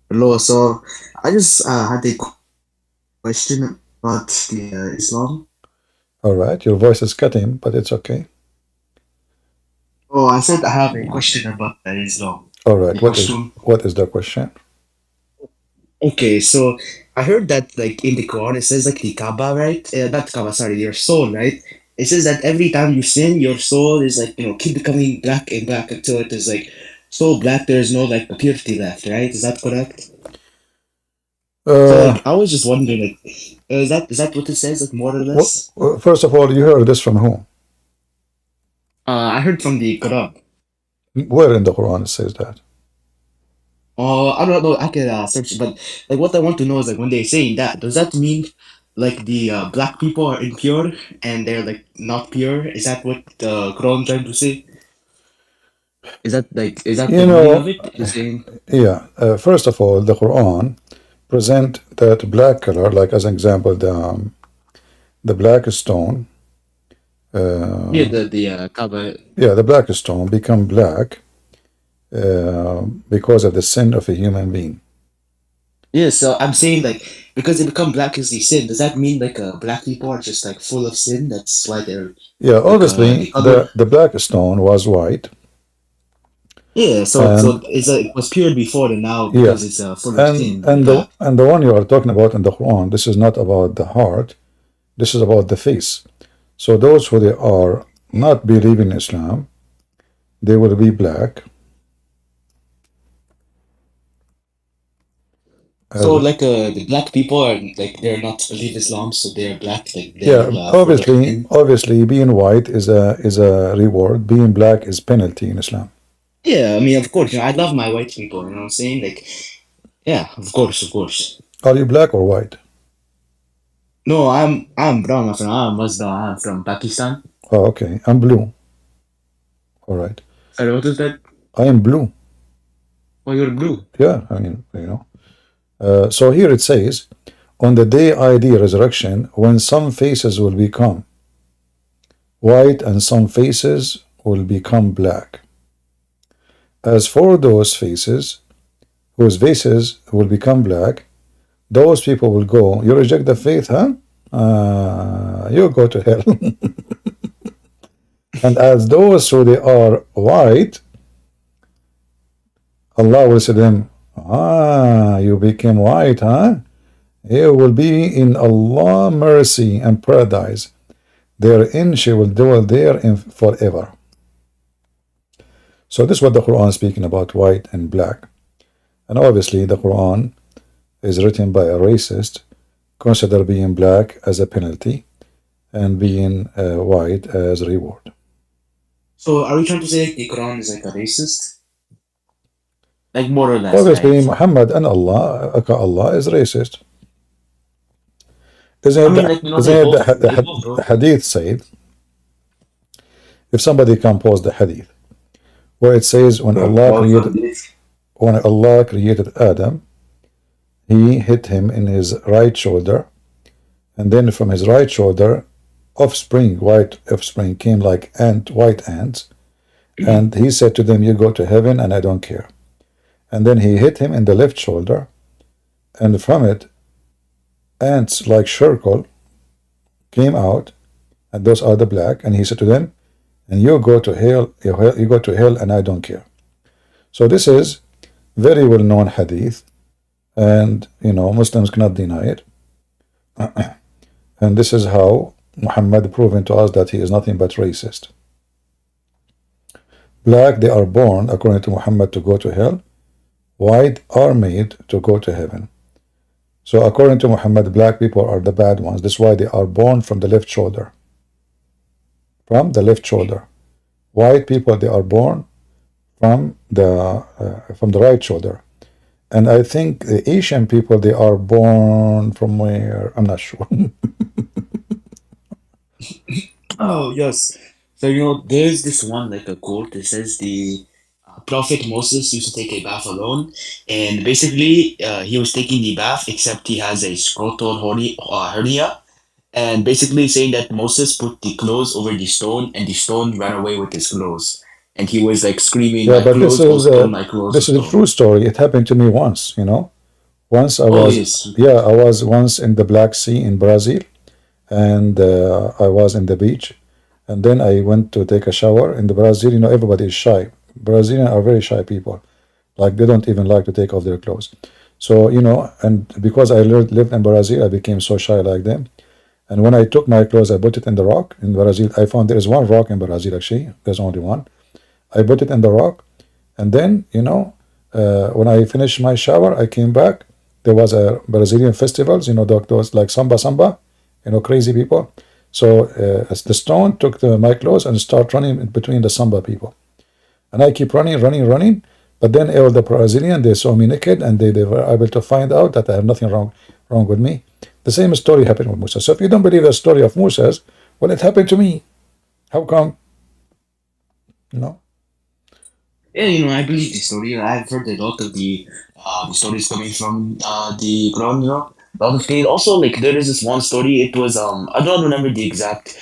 Hello, so I just had a question about the Islam. All right, your voice is cutting, but it's okay. Oh, I said I have a question about Islam. All right, The question. what is the question? Okay, so I heard that like in the Quran it says like the Kaaba, right? Not Kaaba, sorry, your soul, right? It says that every time you sin, your soul is like, keep becoming black and black until it is like so black there's no like purity left, right? Is that correct? So Uh, like I was just wondering like is that what it says, like more or less? First of all, you heard this from who? I heard from the Quran. Where in the Quran it says that? I don't know. I can search, but like what I want to know is like when they're saying that, does that mean like the black people are impure and they're like not pure? Is that what the Quran trying to say? Is that You the meaning of know, it? Is saying yeah. First of all, the Quran present that black color, like as an example, the black stone. yeah the Kaaba. Yeah, the black stone become black because of the sin of a human being. Yeah, so I'm saying like because they become black as they sin, does that mean like black people are just like full of sin? That's why they're Yeah, like obviously the color. the black stone was white, Yeah, so and it was pure before and now yeah, because it's full of sin, and black. the one you are talking about in the Quran, this is not about the heart. This is about the face. So those who they are not believing in Islam, they will be black. So As like the black people are like they're not believe Islam, so they're black, like they're yeah, full of sin. obviously, being white is a reward. Being black is penalty in Islam. Yeah, I mean of course, I love my white people, you know what I'm saying? Like, yeah, of course, of course. Are you black or white? No, I'm brown, my friend. I'm Muslim. I'm from Pakistan. Oh, okay. I'm blue. All right. Sorry, what is that? I am blue. Oh, you're blue. Yeah, I mean, you know. So here it says, on the day ID resurrection, when some faces will become white and some faces will become black. As for those faces, whose faces will become black, those people will go, you reject the faith, huh? You go to hell. And as those who they are white, Allah will say to them, you became white, huh? You will be in Allah mercy and paradise. Therein she will dwell there forever. So this is what the Quran is speaking about, white and black. And obviously the Quran is written by a racist, consider being black as a penalty and being white as a reward. So are we trying to say like, the Quran is like a racist? Like more or less, Obviously right? Muhammad and Allah is racist. I mean, like they both The wrote. hadith said, if someby compose the hadith, where it says when Allah created Adam, he hit him in his right shoulder, and then from his right shoulder, white offspring came like white ants, and he said to them, you go to heaven and I don't care. And then he hit him in the left shoulder, and from it, ants like charcoal came out, and those are the black, and he said to them, and you go to hell, you go to hell and I don't care. So this is very well known hadith, and Muslims cannot deny it. And this is how Muhammad proven to us that he is nothing but racist. Black, they are born according to Muhammad to go to hell. White are made to go to heaven. So according to Muhammad, black people are the bad ones. That's why they are born from the left shoulder. From the left shoulder. White people, they are born from the right shoulder. And I think the Asian people, they are born from where? I'm not sure. Oh, yes. So, there's this one, like a quote that says the Prophet Moses used to take a bath alone, and basically, he was taking the bath, except he has a scrotal hernia, and basically saying that Moses put the clothes over the stone, and the stone ran away with his clothes. And he was like screaming, Yeah, "My but clothes, oh stone, my clothes, oh this is a stone." true story. It happened to me once, you know. Once I Oh, was, yes. yeah, I was once in the Black Sea in Brazil, and I was in the beach, and then I went to take a shower. In the Brazil, you know, everybody is shy. Brazilians are very shy people. Like they don't even like to take off their clothes. So, you know, and because I lived in Brazil, I became so shy like them. And when I took my clothes, I put it in the rock in Brazil. I found there is one rock in Brazil actually. There's only one. I put it in the rock, and then when I finished my shower, I came back. There was a Brazilian festivals, you know, those like samba, you know, crazy people. So as the stone took my clothes and start running in between the samba people, and I keep running. But then all the Brazilian, they saw me naked, and they were able to find out that I have nothing wrong with me. The same story happened with Musa. So if you don't believe the story of Musa, well, it happened to me. How come? You know? Yeah, I believe the story. I've heard a lot of the stories coming from the Quran. A lot of things. Also, like there is this one story. It was I don't remember the exact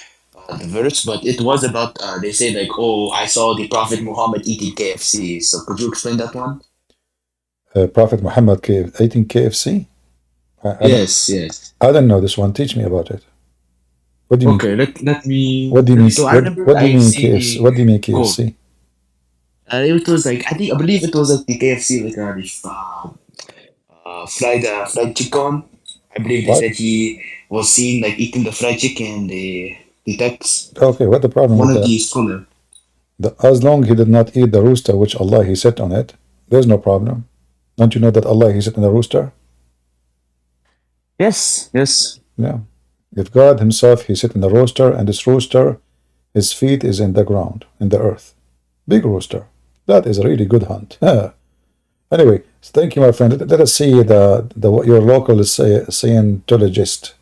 the verse, but it was about they say like, oh, I saw the Prophet Muhammad eating KFC. So could you explain that one? Prophet Muhammad eating KFC. Yes, yes. I don't know this one. Teach me about it. What do you mean? Okay, let me What do you let me. mean? So I remember What do you I've mean seen KFC? a What do you mean go. KFC? It was like I believe it was like the KFC like fried chicken. I believe they What? said he was seen like eating the fried chicken. The text Okay, what the problem one with of that? the scholar. As long he did not eat the rooster which Allah He set on it, there's no problem. Don't you know that Allah He set on the rooster? Yes, yes. Yeah. If God Himself He set in the rooster, and this rooster, his feet is in the ground, in the earth. Big rooster. That is a really good hunt. Anyway, thank you, my friend. Let us see your local Scientologist.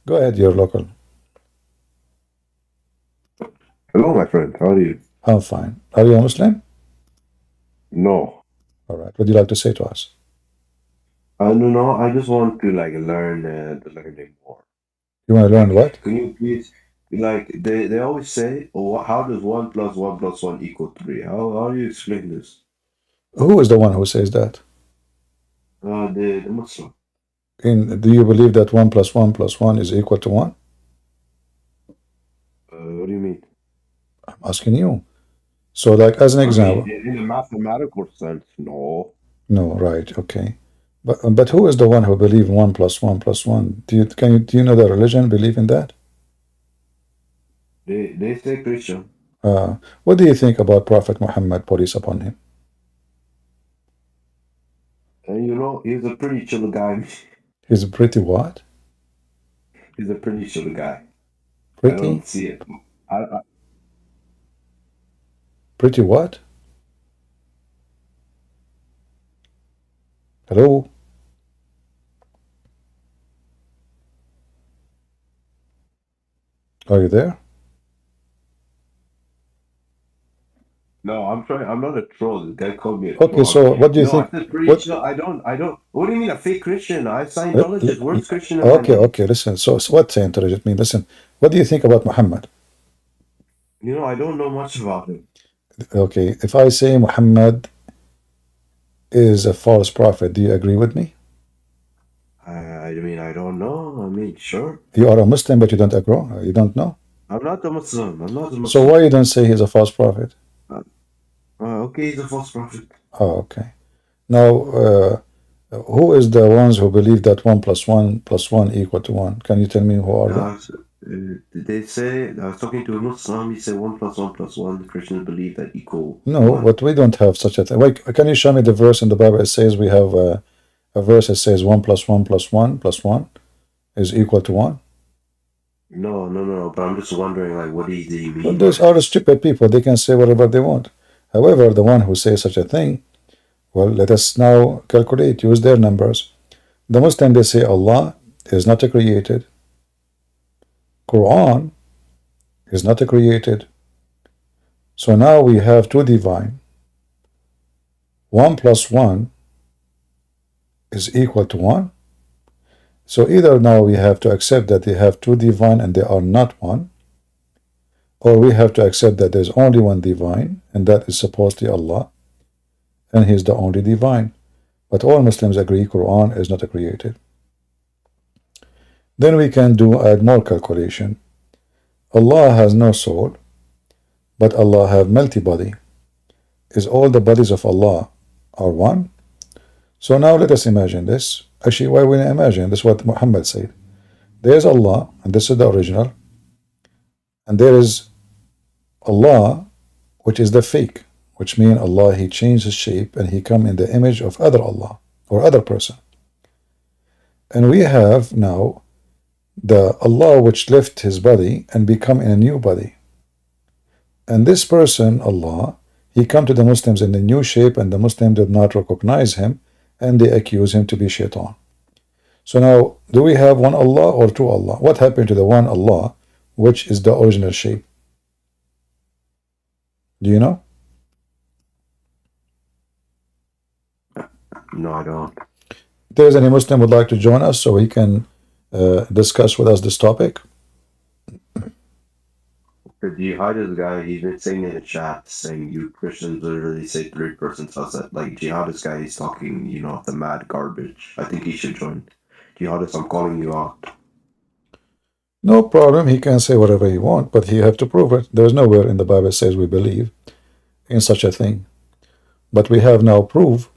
Go ahead, your local. Hello, my friend. How are you? I'm fine. Are you a Muslim? No. All right. What do you like to say to us? No. I just want to learn it more. You want to learn what? Can you please they always say, oh, how does 1 + 1 + 1 equal 3? How do you explain this? Who is the one who says that? The Muslim. Do you believe that 1 + 1 + 1 is equal to 1? What do you mean? I'm asking you. So, like, as an I mean, example. in a mathematical sense, no. No, right, okay. But who is the one who believes 1 + 1 + 1? Do you know the religion believe in that? They say Christian. What do you think about Prophet Muhammad, peace upon him? And he's a pretty chill guy. He's pretty what? He's a pretty chill guy. I Pretty? don't see it. I Pretty what? Hello? Are you there? No, I'm trying. I'm not a troll. The guy called me a Okay, troll. so what do you No, I think? said pretty What? chill. I don't. What do you mean a fake Christian? I Scientologist. Where's Christian in my Okay, name? okay, listen. So what Scientology mean? Listen, what do you think about Muhammad? I don't know much about him. Okay, if I say Muhammad is a false prophet, do you agree with me? I mean, I don't know. I mean, sure. You are a Muslim, but you don't agree? You don't know? I'm not a Muslim. I'm not a Muslim. So why you don't say he's a false prophet? Okay, he's a false prophet. Oh, okay. Now, who is the ones who believe that 1 + 1 + 1 equal to 1? Can you tell me who are they? They say, I was talking to a Muslim, he said 1 + 1 + 1. The Christians believe that equal. No, but we don't have such a thing. Wait, can you show me the verse in the Bible? It says we have a verse that says 1 + 1 + 1 + 1 is equal to 1. No. But I'm just wondering, what do you mean? But those are stupid people. They can say whatever they want. However, the one who says such a thing, Well, let us now calculate, use their numbers. The Muslim, they say Allah is not a created. Quran is not a created. So now we have two divine. 1 plus 1 is equal to 1. So either now we have to accept that they have two divine and they are not one, or we have to accept that there's only one divine, and that is supposedly Allah, and He is the only divine. But all Muslims agree Quran is not a created. Then we can add more calculation. Allah has no soul, but Allah have multi-body. Is all the bodies of Allah are one? So now let us imagine this. Actually, why we imagine? This is what Muhammad said. There is Allah, and this is the original, and there is Allah, which is the fake, which means Allah, He changed His shape and He come in the image of other Allah or other person. And we have now the Allah which left His body and become in a new body. And this person, Allah, He come to the Muslims in a new shape, and the Muslims did not recognize Him, and they accuse Him to be shaitan. So now, do we have one Allah or two Allah? What happened to the one Allah, which is the original shape? Do you know? No, I don't. If there's any Muslim would like to join us so he can discuss with us this topic. The jihadist guy, he's been saying in the chat, saying you Christians literally say third person sunset. Like jihadist guy, he's talking, the mad garbage. I think he should join. Jihadist, I'm calling you out. No problem. He can say whatever he wants, but he have to prove it. There's nowhere in the Bible says we believe in such a thing. But we have now proof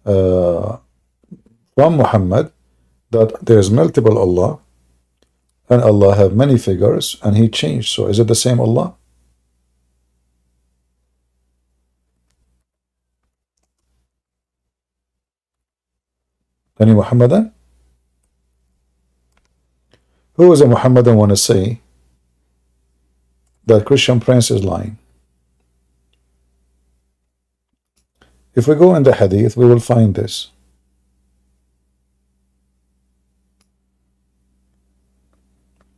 from Muhammad that there is multiple Allah, and Allah have many figures, and He changed. So is it the same Allah? Any Muhammadan? Who is a Muhammadan want to say that Christian Prince is lying? If we go in the Hadith, we will find this.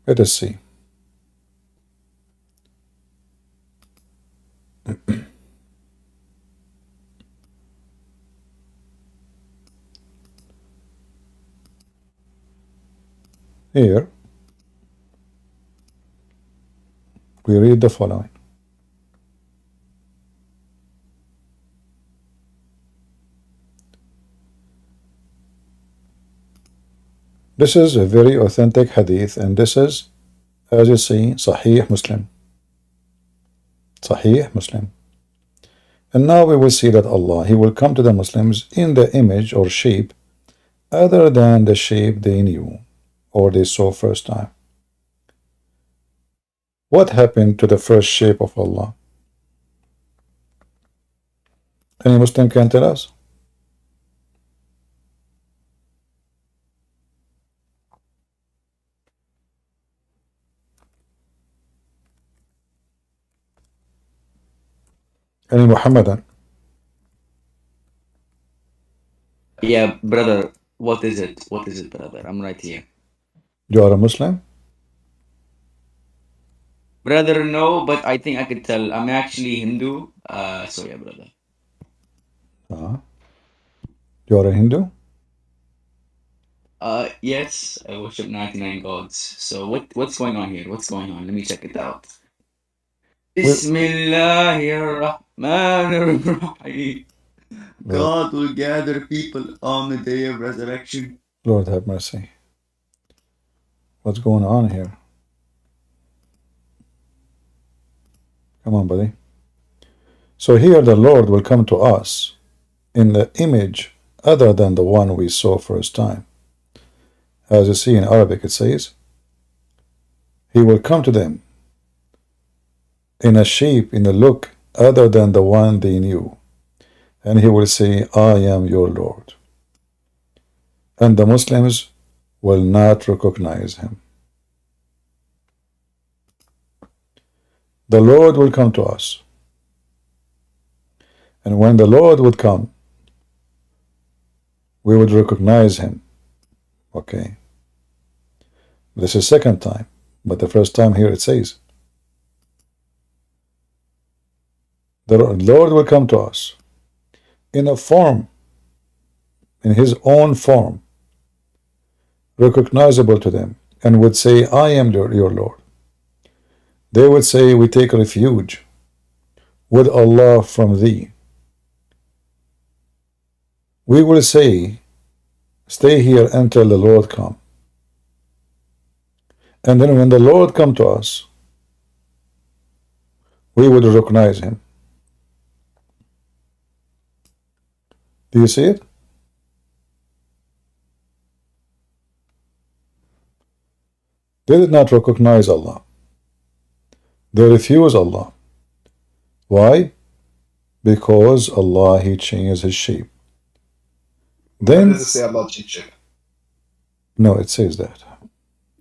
Let us see. Here, we read the following. This is a very authentic hadith, and this is, as you see, Sahih Muslim. Sahih Muslim. And now we will see that Allah, He will come to the Muslims in the image or shape other than the shape they knew or they saw first time. What happened to the first shape of Allah? Any Muslim can tell us? Any Muhammadan? Yeah, brother. What is it? What is it, brother? I'm right here. You are a Muslim? Brother, no, but I think I could tell. I'm actually Hindu. So yeah, brother. You are a Hindu? Yes, I worship 99 gods. So what's going on here? What's going on? Let me check it out. Bismillahirrahmanirrahim. God will gather people on the day of resurrection. Lord have mercy. What's going on here? Come on, buddy. So here the Lord will come to us in the image other than the one we saw first time. As you see in Arabic, it says, He will come to them in a shape, in a look other than the one they knew. And He will say, I am your Lord. And the Muslims will not recognize Him. The Lord will come to us. And when the Lord would come, we would recognize him. Okay. This is second time, but the first time here it says, the Lord will come to us in a form, in his own form, recognizable to them, and would say, I am your Lord. They would say, we take refuge with Allah from thee. We will say, stay here until the Lord come. And then when the Lord come to us, we would recognize him. Do you see it? They did not recognize Allah. They refuse Allah. Why? Because Allah, he changed his shape. Then, Where does it say Allah changed shape? no, it says that.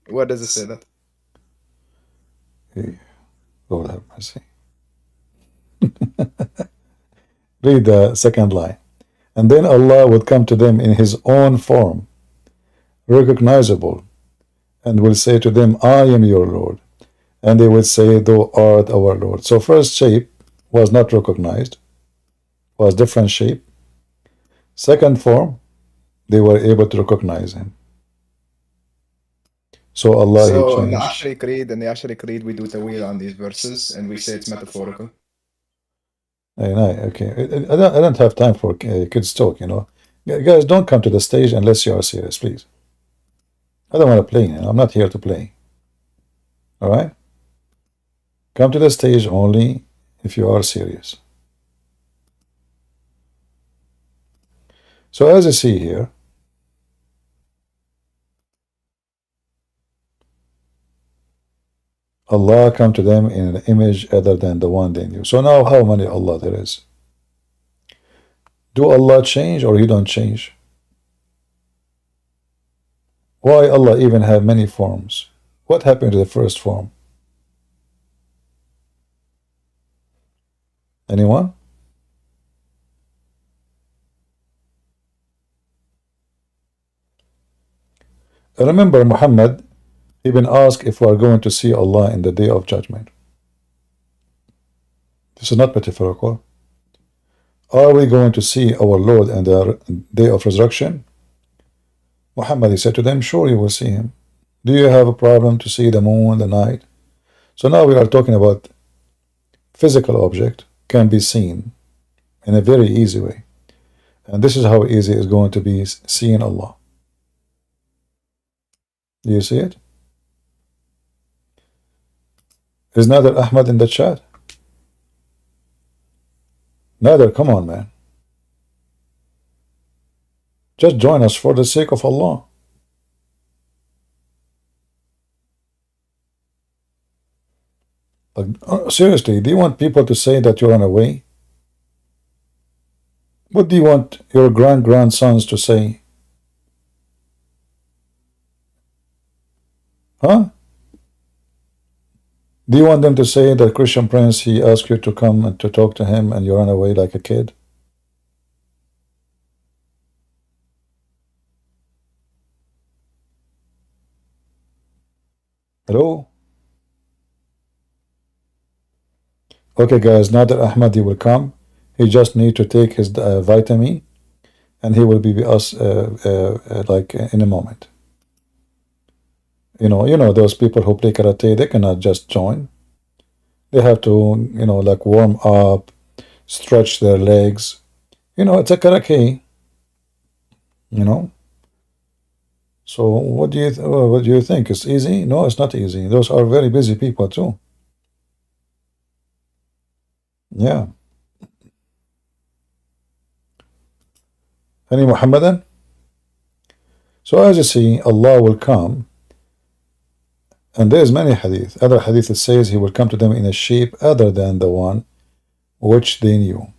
Where does it say that? Lord have mercy. Read the second line. And then Allah would come to them in his own form, recognizable, and will say to them, I am your Lord. And they would say, thou art our Lord. So first shape was not recognized, was different shape. Second form, they were able to recognize him. So Allah, So in he the changed. Ashari Creed, we do tawil on these verses, and we say it's metaphorical. Okay. I don't have time for kids talk, you know. Guys, don't come to the stage unless you are serious, please. I don't want to play. I'm not here to play. All right? Come to the stage only if you are serious. So as you see here, Allah come to them in an image other than the one they knew. So now how many Allah there is? Do Allah change or he don't change? Why Allah even have many forms? What happened to the first form? Anyone? Remember Muhammad, he been asked if we are going to see Allah in the day of judgment. This is not metaphorical. Are we going to see our Lord in the day of resurrection? Muhammad, he said to them, sure you will see him. Do you have a problem to see the moon, the night? So now we are talking about physical object can be seen in a very easy way. And this is how easy it's going to be seeing Allah. Do you see it? Is Nader Ahmad in the chat? Nader, come on, man. Just join us for the sake of Allah. Seriously, do you want people to say that you run away? What do you want your grandsons to say? Huh? Do you want them to say that Christian Prince, he asked you to come and to talk to him and you run away like a kid? Hello? Okay, guys, Nader Ahmad, he will come. He just need to take his vitamin, and he will be with us like in a moment. You know those people who play karate, they cannot just join. They have to, like warm up, stretch their legs. It's a karate. So what do you think? It's easy? No, it's not easy. Those are very busy people too. Yeah. Any Muhammadan? So as you see, Allah will come, and there's many hadith. Other hadith that says he will come to them in a shape other than the one which they knew.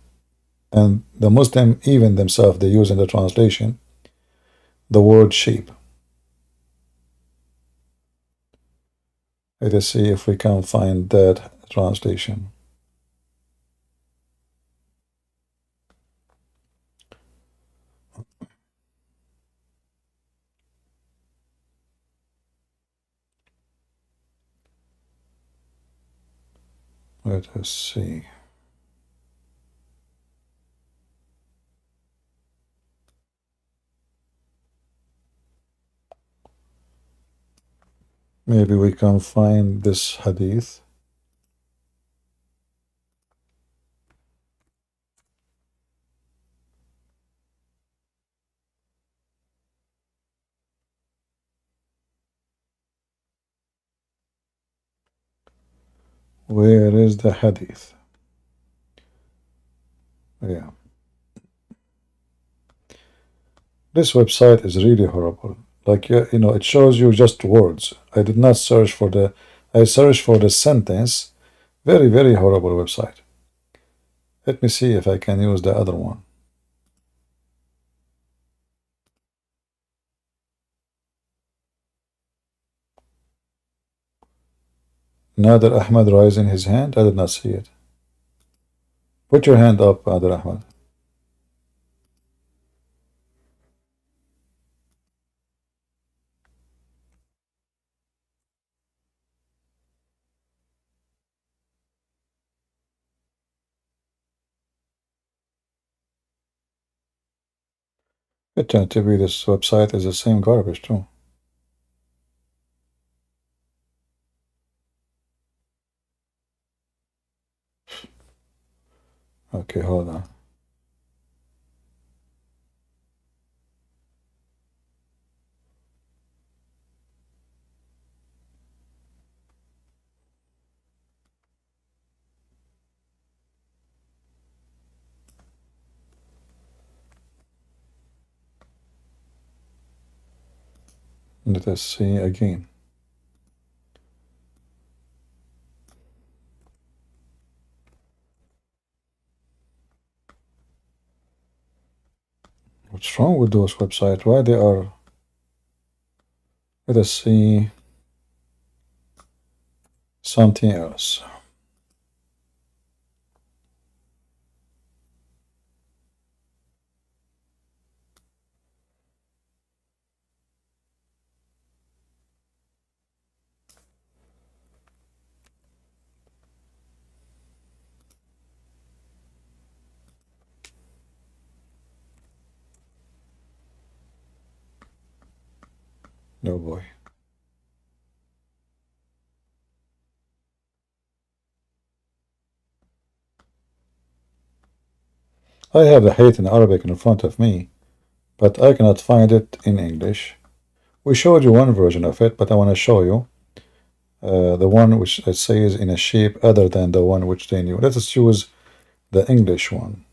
And the Muslim, even themselves, they use in the translation the word shape. Let us see if we can find that translation. Let us see. Maybe we can find this hadith. Where is the hadith? Yeah. This website is really horrible. Like, you know, it shows you just words. I did not search for the, I searched for the sentence. Very, very horrible website. Let me see if I can use the other one. Nader Ahmed raising his hand. I did not see it. Put your hand up, Nader Ahmed. It turned to be this website is the same garbage too. Okay, hold on. Let us see again. What's wrong with those websites? Why they are? Let us see something else. Oh boy. I have the hate in Arabic in front of me, but I cannot find it in English. We showed you one version of it, but I want to show you the one which it says in a shape other than the one which they knew. Let us choose the English one.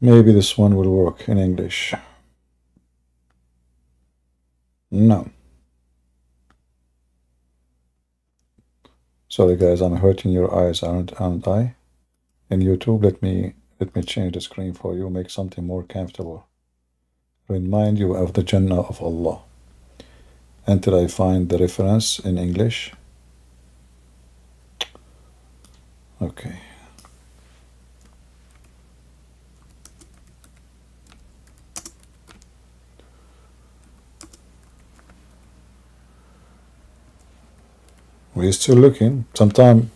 Maybe this one will work in English. No. Sorry guys, I'm hurting your eyes, aren't I? In YouTube, let me change the screen for you, make something more comfortable. Remind you of the Jannah of Allah. Until I find the reference in English. Okay. We're still looking. Sometime,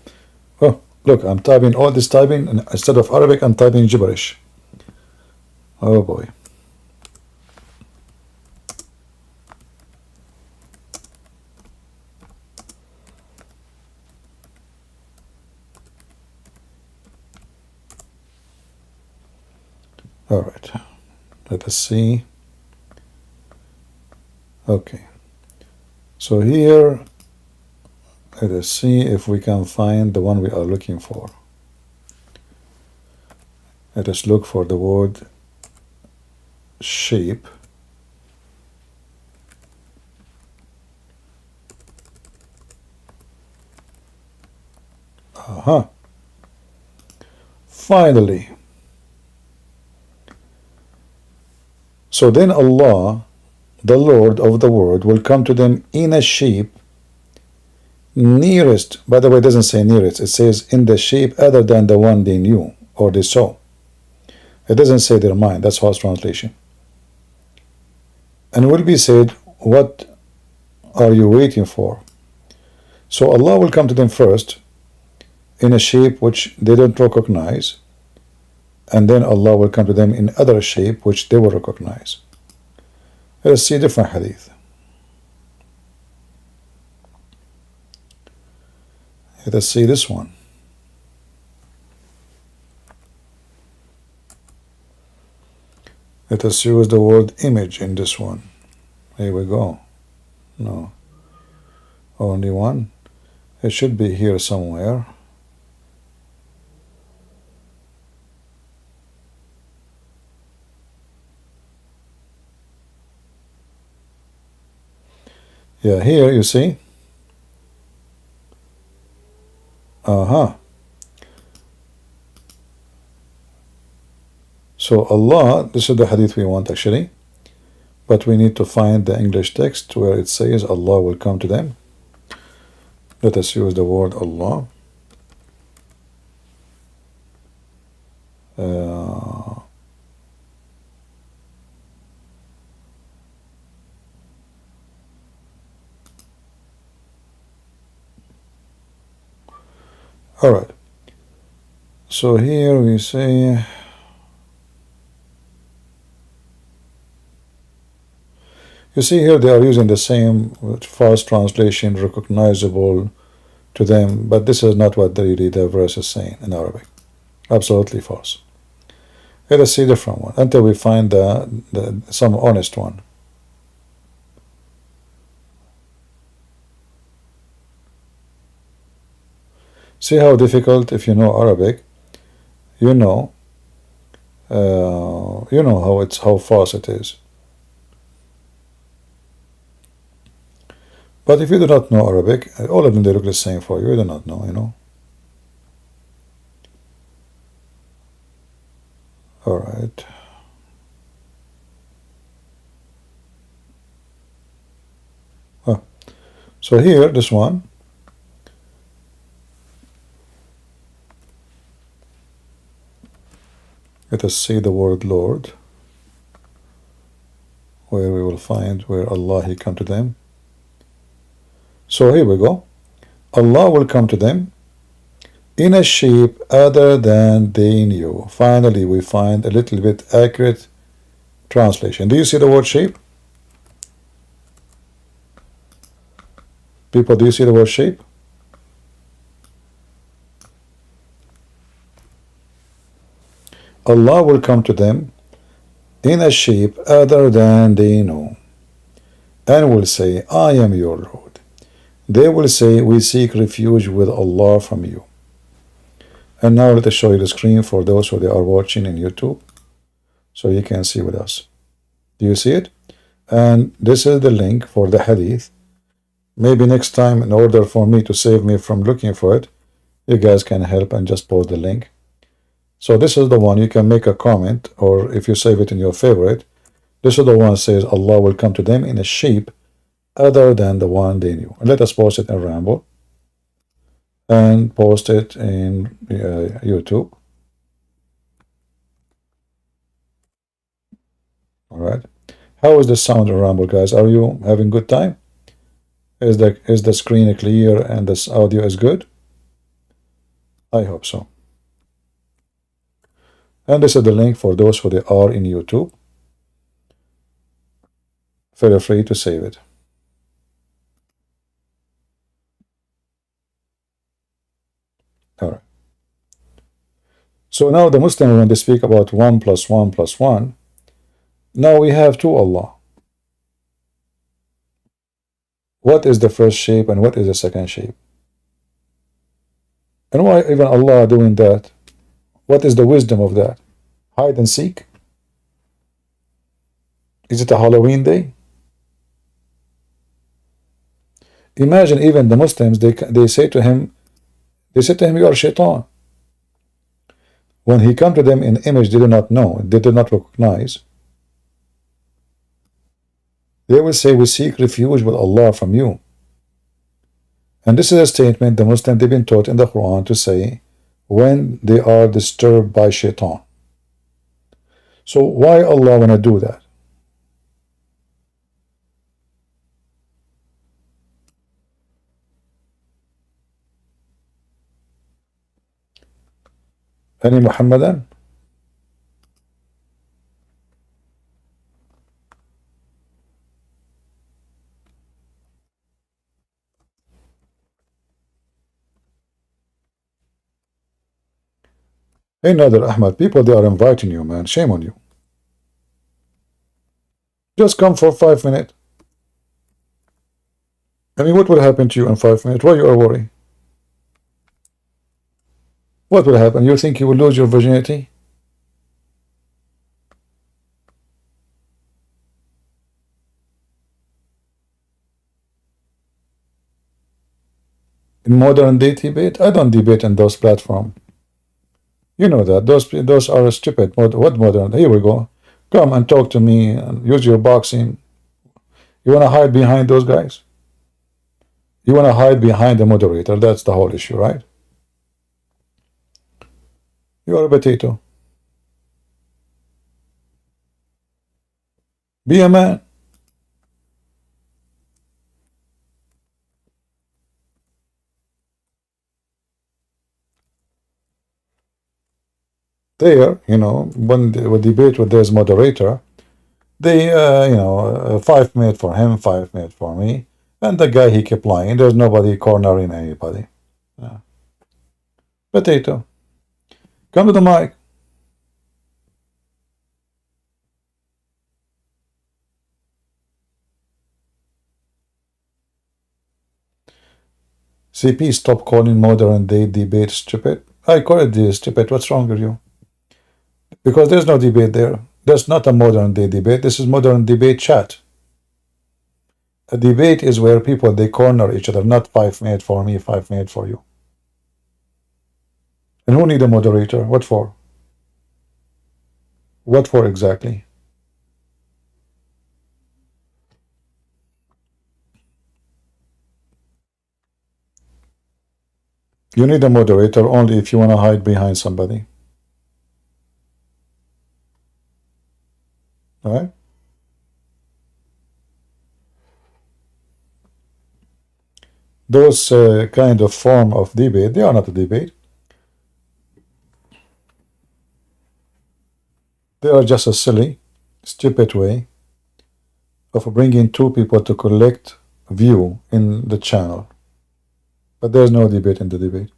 oh, look, I'm typing all this typing, and instead of Arabic, I'm typing gibberish. Oh boy. All right. Let us see. Okay. So here, let us see if we can find the one we are looking for. Let us look for the word shape. Aha. Finally. So then Allah, the Lord of the world, will come to them in a shape Nearest, by the way, it doesn't say nearest. It says in the shape other than the one they knew or they saw. It doesn't say their mind. That's false translation. And will be said, what are you waiting for? So Allah will come to them first in a shape which they don't recognize, and then Allah will come to them in other shape which they will recognize. Let's see different hadith. Let's see this one. Let us use the word image in this one. Here we go. No. Only one. It should be here somewhere. Yeah, here you see. So Allah, this is the hadith we want actually, but we need to find the English text where it says Allah will come to them. Let us use the word Allah. All right. So here we say, you see here they are using the same false translation, recognizable to them, but this is not what really the verse is saying in Arabic. Absolutely false. Let us see a different one until we find some honest one. See how difficult, if you know Arabic, you know how false it is. But if you do not know Arabic, all of them they look the same for you. You do not know, you know. All right. So here, this one. Let us see the word Lord, where we will find where Allah He come to them. So here we go. Allah will come to them in a shape other than they knew. Finally, we find a little bit accurate translation. Do you see the word shape? People, do you see the word shape? Allah will come to them in a shape other than they know, and will say, I am your Lord. They will say, we seek refuge with Allah from you. And now let us show you the screen for those who they are watching in YouTube, so you can see with us. Do you see it? And this is the link for the hadith. Maybe next time, in order for me to save me from looking for it, you guys can help and just post the link. So this is the one. You can make a comment, or if you save it in your favorite, this is the one that says Allah will come to them in a shape other than the one they knew. And let us post it in Ramble and post it in YouTube. All right. How is the sound in Ramble, guys? Are you having good time? Is the screen clear and this audio is good? I hope so. And this is the link for those who they are in YouTube. Feel free to save it. All right. So now the Muslim, when they speak about 1 + 1 + 1, now we have two Allah. What is the first shape and what is the second shape? And why even Allah doing that? What is the wisdom of that? Hide and seek? Is it a Halloween day? Imagine even the Muslims, they say to him, you are shaitan. When he come to them in image they do not know, they do not recognize, they will say, we seek refuge with Allah from you. And this is a statement the Muslims they've been taught in the Quran to say when they are disturbed by shaitan. So why Allah wanna do that? Any Muhammadan? Hey Nader Ahmad, people they are inviting you, man. Shame on you. Just come for 5 minutes. I mean, what will happen to you in 5 minutes? Why you are worried? What will happen? You think you will lose your virginity? In modern day debate, I don't debate in those platforms. You know that those are stupid. What modern? Here we go. Come and talk to me and use your boxing. You want to hide behind those guys? You want to hide behind the moderator. That's the whole issue, right? You are a potato. Be a man. There, you know, when they would debate with this moderator, they, 5 minutes for him, 5 minutes for me, and the guy he kept lying. There's nobody cornering anybody. Yeah. Potato. Come to the mic. CP, stop calling modern day debate stupid. I call it stupid. What's wrong with you? Because there's no debate there. That's not a modern day debate. This is modern debate chat. A debate is where people they corner each other, not 5 minutes for me, 5 minutes for you. And who need a moderator? What for? What for exactly? You need a moderator only if you want to hide behind somebody. All right? Those kind of form of debate, they are not a debate. They are just a silly, stupid way of bringing two people to collect view in the channel. But there's no debate in the debate.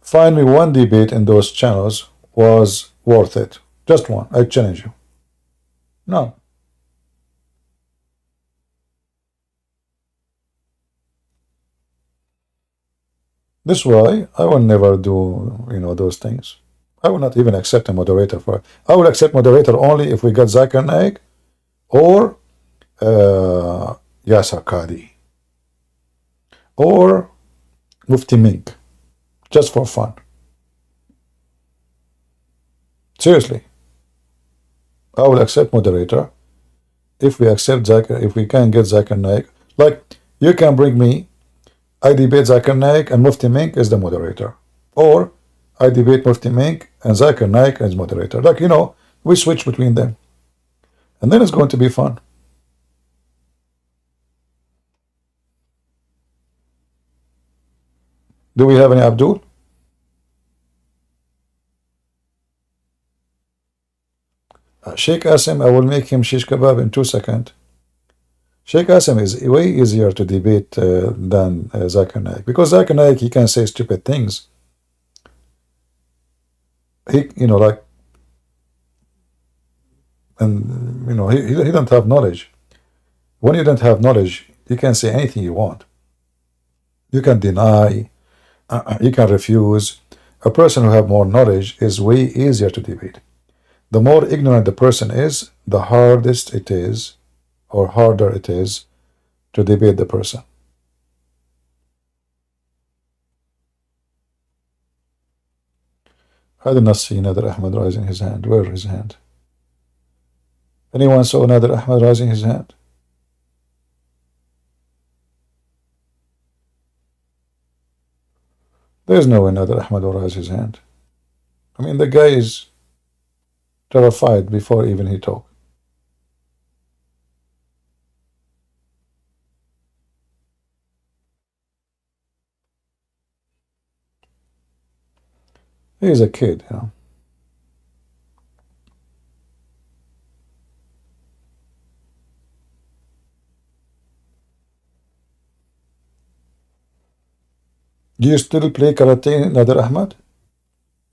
Find me one debate in those channels was worth it. Just one. I challenge you. No. This is why I will never do, those things. I will not even accept a moderator for it. I will accept moderator only if we get Zakir Naik or Yasser Qadi or Mufti Mink, just for fun. Seriously, I will accept moderator if we accept Zakir, if we can get Zakir Naik. Like, you can bring me, I debate Zakir Naik and Mufti Mink is the moderator. Or I debate Mufti Mink and Zakir Naik as moderator. Like, we switch between them. And then it's going to be fun. Do we have any Abdul? Sheikh Asim, I will make him shish kebab in 2 seconds. Sheikh Asim is way easier to debate than Zakir Naik. Because Zakir Naik, he can say stupid things. He, and, he don't have knowledge. When you don't have knowledge, you can say anything you want. You can deny, you can refuse. A person who have more knowledge is way easier to debate. The more ignorant the person is, the hardest it is, or harder it is, to debate the person. I did not see Nader Ahmed raising his hand. Where is his hand? Anyone saw Nader Ahmed raising his hand? There's no way Nader Ahmed will raise his hand. I mean, the guy is terrified before even he talk. He's a kid, you know. Do you still play karate, Nader Ahmed?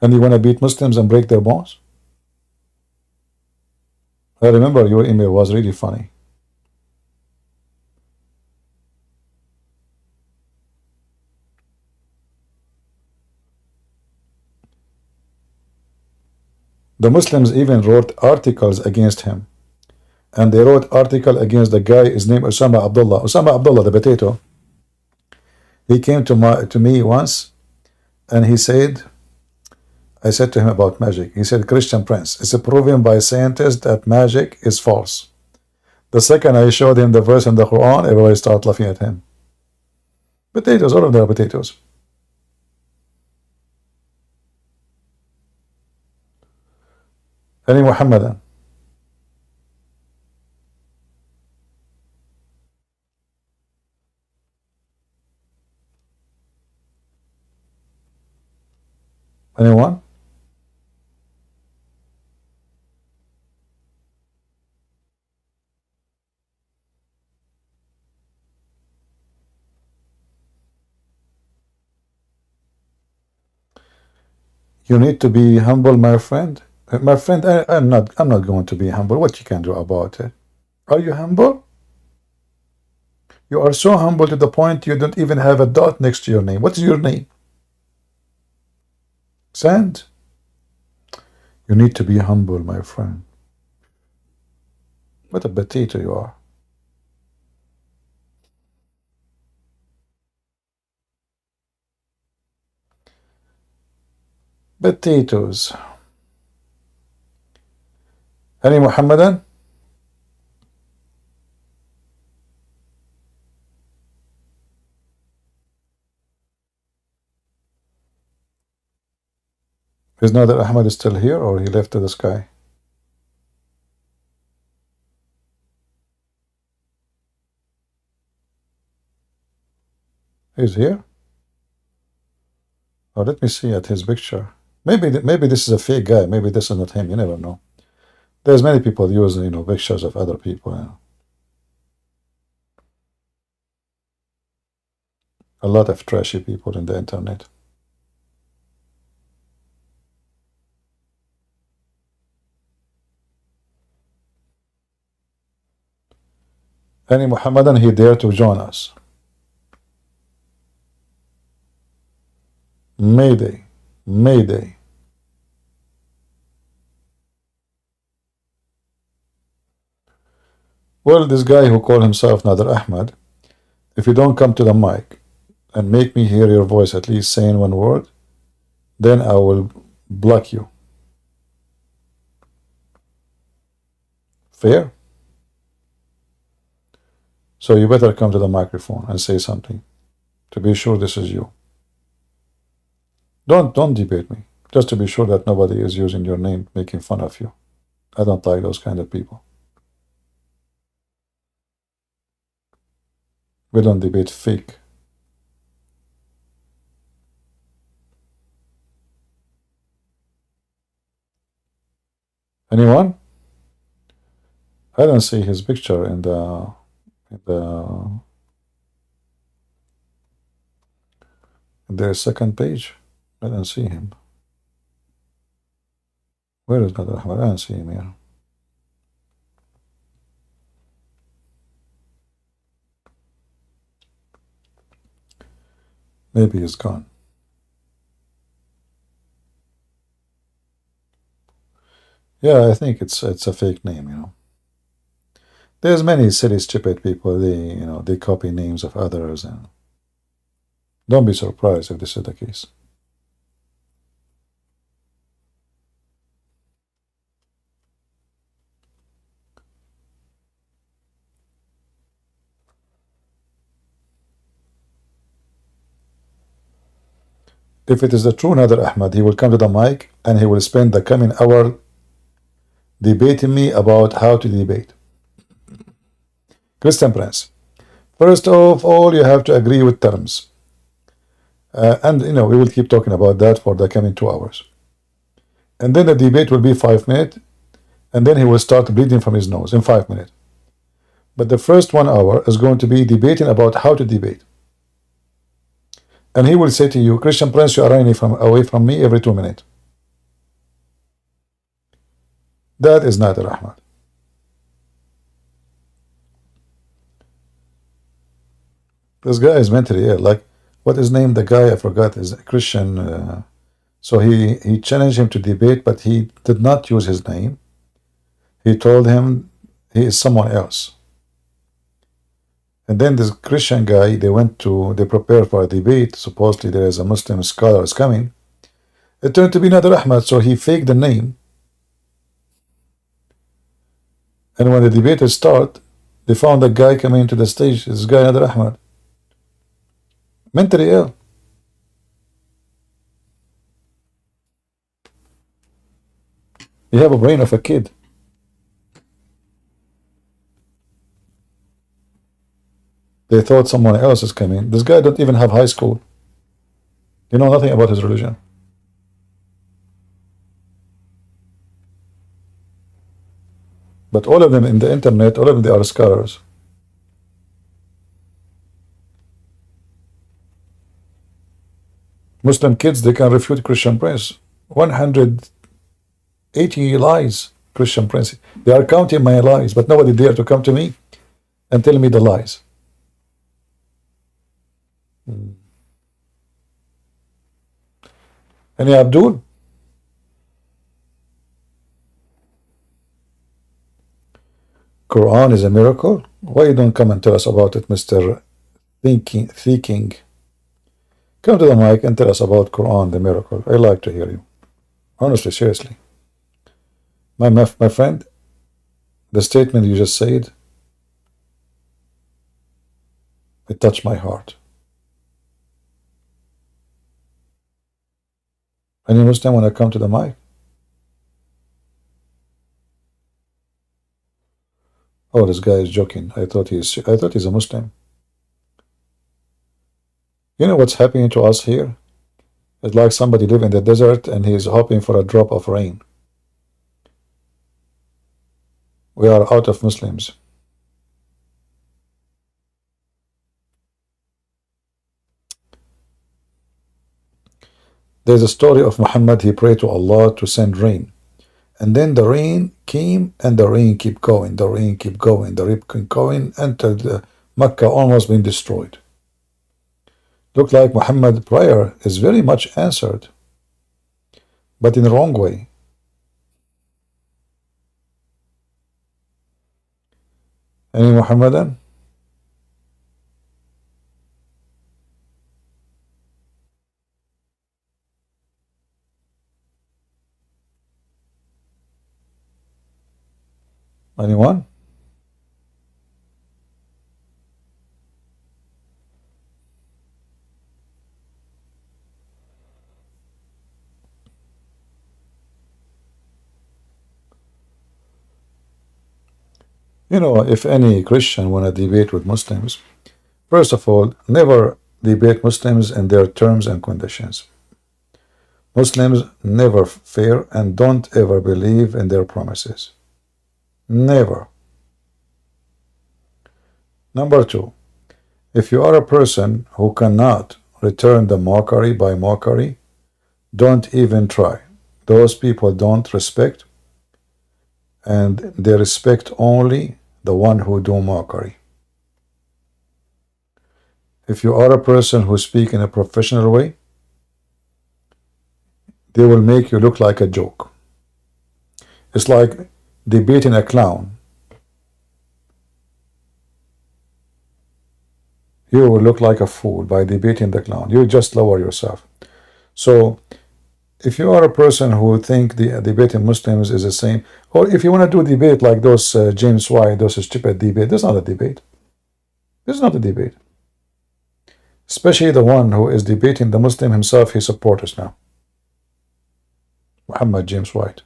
And you want to beat Muslims and break their bones? I remember your email was really funny. The Muslims even wrote articles against him. And they wrote article against the guy, his name Osama Abdullah. Osama Abdullah, the potato. He came to me once and he said, I said to him about magic. He said, Christian Prince, it's proven by scientists that magic is false. The second I showed him the verse in the Quran, everybody started laughing at him. Potatoes, all of them are potatoes. Any Muhammadan? Anyone? You need to be humble, my friend. My friend, I'm not going to be humble. What you can do about it? Are you humble? You are so humble to the point you don't even have a dot next to your name. What's your name? Sand? You need to be humble, my friend. What a potato you are. Potatoes. Any Muhammadan? Is Nader Ahmed still here or he left to the sky? He's here? Oh, let me see at his picture. Maybe this is a fake guy. Maybe this is not him. You never know. There's many people using, pictures of other people. A lot of trashy people in the internet. Any Muhammadan, he dare to join us. Mayday. Mayday. Well, this guy who called himself Nader Ahmed, if you don't come to the mic and make me hear your voice at least saying one word, then I will block you. Fair? So you better come to the microphone and say something to be sure this is you. Don't debate me, just to be sure that nobody is using your name making fun of you. I don't like those kind of people. We don't debate fake. Anyone? I don't see his picture in the second page. I don't see him. Where is Nader Ahmed? I don't see him here. Maybe he's gone. Yeah, I think it's a fake name, There's many silly, stupid people. They copy names of others, and don't be surprised if this is the case. If it is the true Nader Ahmad, he will come to the mic and he will spend the coming hour debating me about how to debate. Christian Prince, first of all, you have to agree with terms. And we will keep talking about that for the coming 2 hours. And then the debate will be 5 minutes, and then he will start bleeding from his nose in 5 minutes. But the first 1 hour is going to be debating about how to debate. And he will say to you, Christian Prince, you are running away from me every 2 minutes. That is Nader Ahmad. This guy is mentally ill. Like, what is named the guy? I forgot. Is Christian. So he challenged him to debate, but he did not use his name. He told him he is someone else. And then this Christian guy, they prepared for a debate. Supposedly there is a Muslim scholar is coming. It turned to be Nader Ahmad, so he faked the name. And when the debate started, they found a guy coming to the stage. This guy Nader Ahmad. Mentally ill. You have a brain of a kid. They thought someone else is coming. This guy don't even have high school. You know nothing about his religion. But all of them in the internet, all of them, they are scholars. Muslim kids, they can refute Christian Prince. 180 lies, Christian Prince. They are counting my lies, but nobody dare to come to me and tell me the lies. Any Abdul? Quran is a miracle? Why you don't come and tell us about it, Mr. Thinking? Come to the mic and tell us about Quran, the miracle. I like to hear you. Honestly, seriously. My friend, the statement you just said, it touched my heart. Any Muslim when I come to the mic? Oh, this guy is joking. I thought he's a Muslim. You know what's happening to us here? It's like somebody live in the desert and he's hoping for a drop of rain. We are out of Muslims. There's a story of Muhammad. He prayed to Allah to send rain. And then the rain came and the rain kept going. The rain kept going. The rain kept going until Mecca almost been destroyed. Look like Muhammad's prayer is very much answered, but in the wrong way. Any Muhammadan? Anyone? You know, if any Christian want to debate with Muslims, first of all, never debate Muslims in their terms and conditions. Muslims never fear and don't ever believe in their promises. Never. Number two, if you are a person who cannot return the mockery by mockery, don't even try. Those people don't respect, and they respect only the one who do mockery. If you are a person who speak in a professional way, they will make you look like a joke. It's like debating a clown. You will look like a fool by debating the clown. You just lower yourself. So if you are a person who think the debating Muslims is the same, or if you want to do debate like those James White, those stupid debate, that's not a debate. This is not a debate. Especially the one who is debating the Muslim himself, he supports us now. Muhammad James White.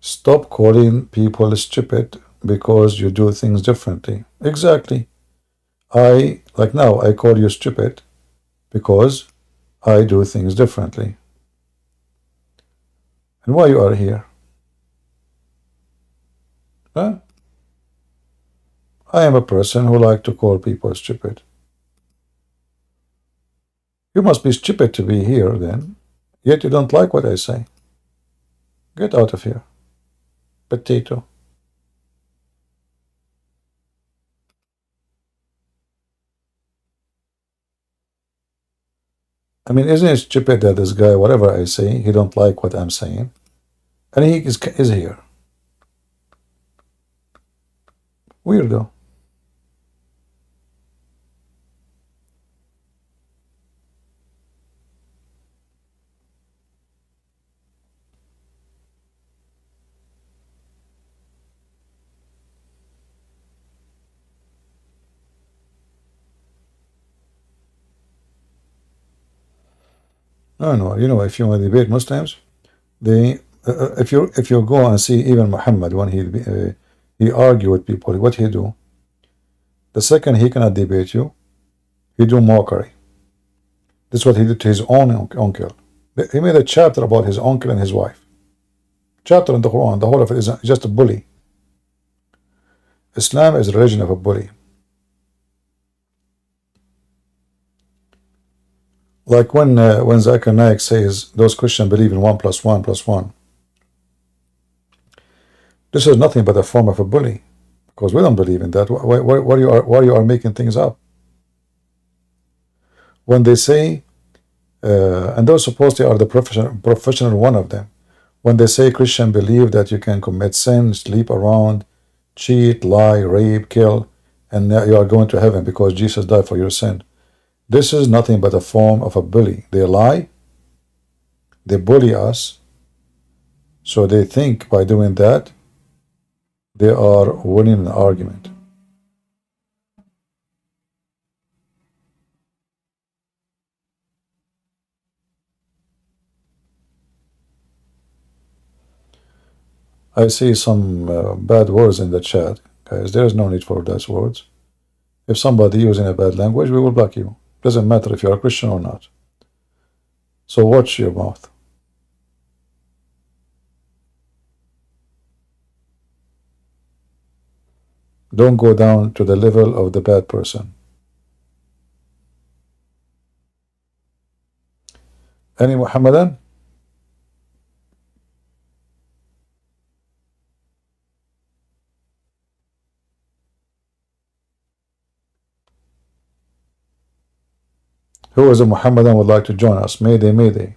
Stop calling people stupid because you do things differently. Exactly. Like now, I call you stupid because I do things differently. And why you are here? Huh? I am a person who like to call people stupid. You must be stupid to be here then, yet you don't like what I say. Get out of here. Potato. I mean, isn't it stupid that this guy, whatever I say, he don't like what I'm saying, and he is here. Weirdo. No. You know, if you want to debate Muslims, they if you go and see even Muhammad when he argue with people, what he do? The second he cannot debate you, he do mockery. This is what he did to his own uncle. He made a chapter about his uncle and his wife. Chapter in the Quran, the whole of it is just a bully. Islam is a religion of a bully. Like when Zakir Naik says those Christians believe in 1 + 1 + 1. This is nothing but a form of a bully, because we don't believe in that. Why you are making things up? When they say, and those supposedly are the professional one of them, when they say Christians believe that you can commit sin, sleep around, cheat, lie, rape, kill, and you are going to heaven because Jesus died for your sin. This is nothing but a form of a bully. They lie, they bully us, so they think by doing that they are winning an argument. I see some bad words in the chat. Guys, there is no need for those words. If somebody using a bad language, we will block you. Doesn't matter if you're a Christian or not. So watch your mouth. Don't go down to the level of the bad person. Any Muhammadan? Who is a Muhammadan would like to join us? Mayday, mayday.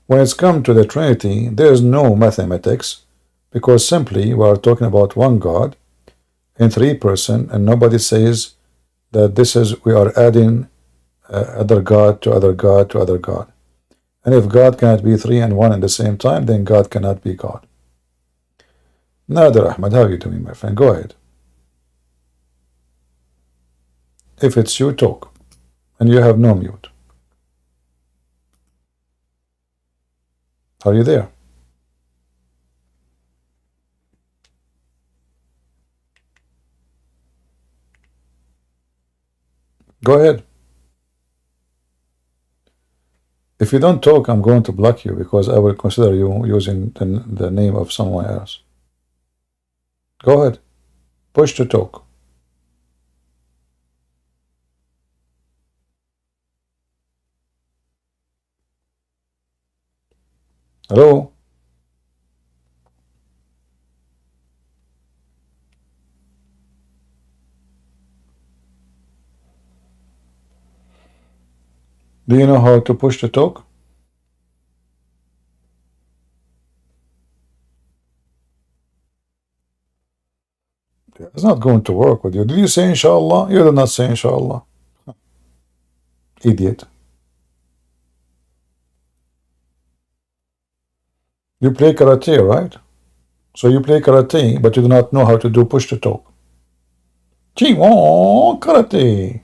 When it's come to the Trinity, there is no mathematics, because simply we are talking about one God in 3 persons, and nobody says that this is we are adding other God to other God to other God. And if God cannot be 3 and 1 at the same time, then God cannot be God. Nader Ahmed, how are you doing, my friend? Go ahead. If it's you, talk. And you have no mute. Are you there? Go ahead. If you don't talk, I'm going to block you because I will consider you using the name of someone else. Go ahead. Push to talk. Hello? Do you know how to push the talk? It's not going to work with you. Did you say inshallah? You did not say inshallah. Idiot. You play karate, right? So you play karate, but you do not know how to do push to talk. Gee, karate.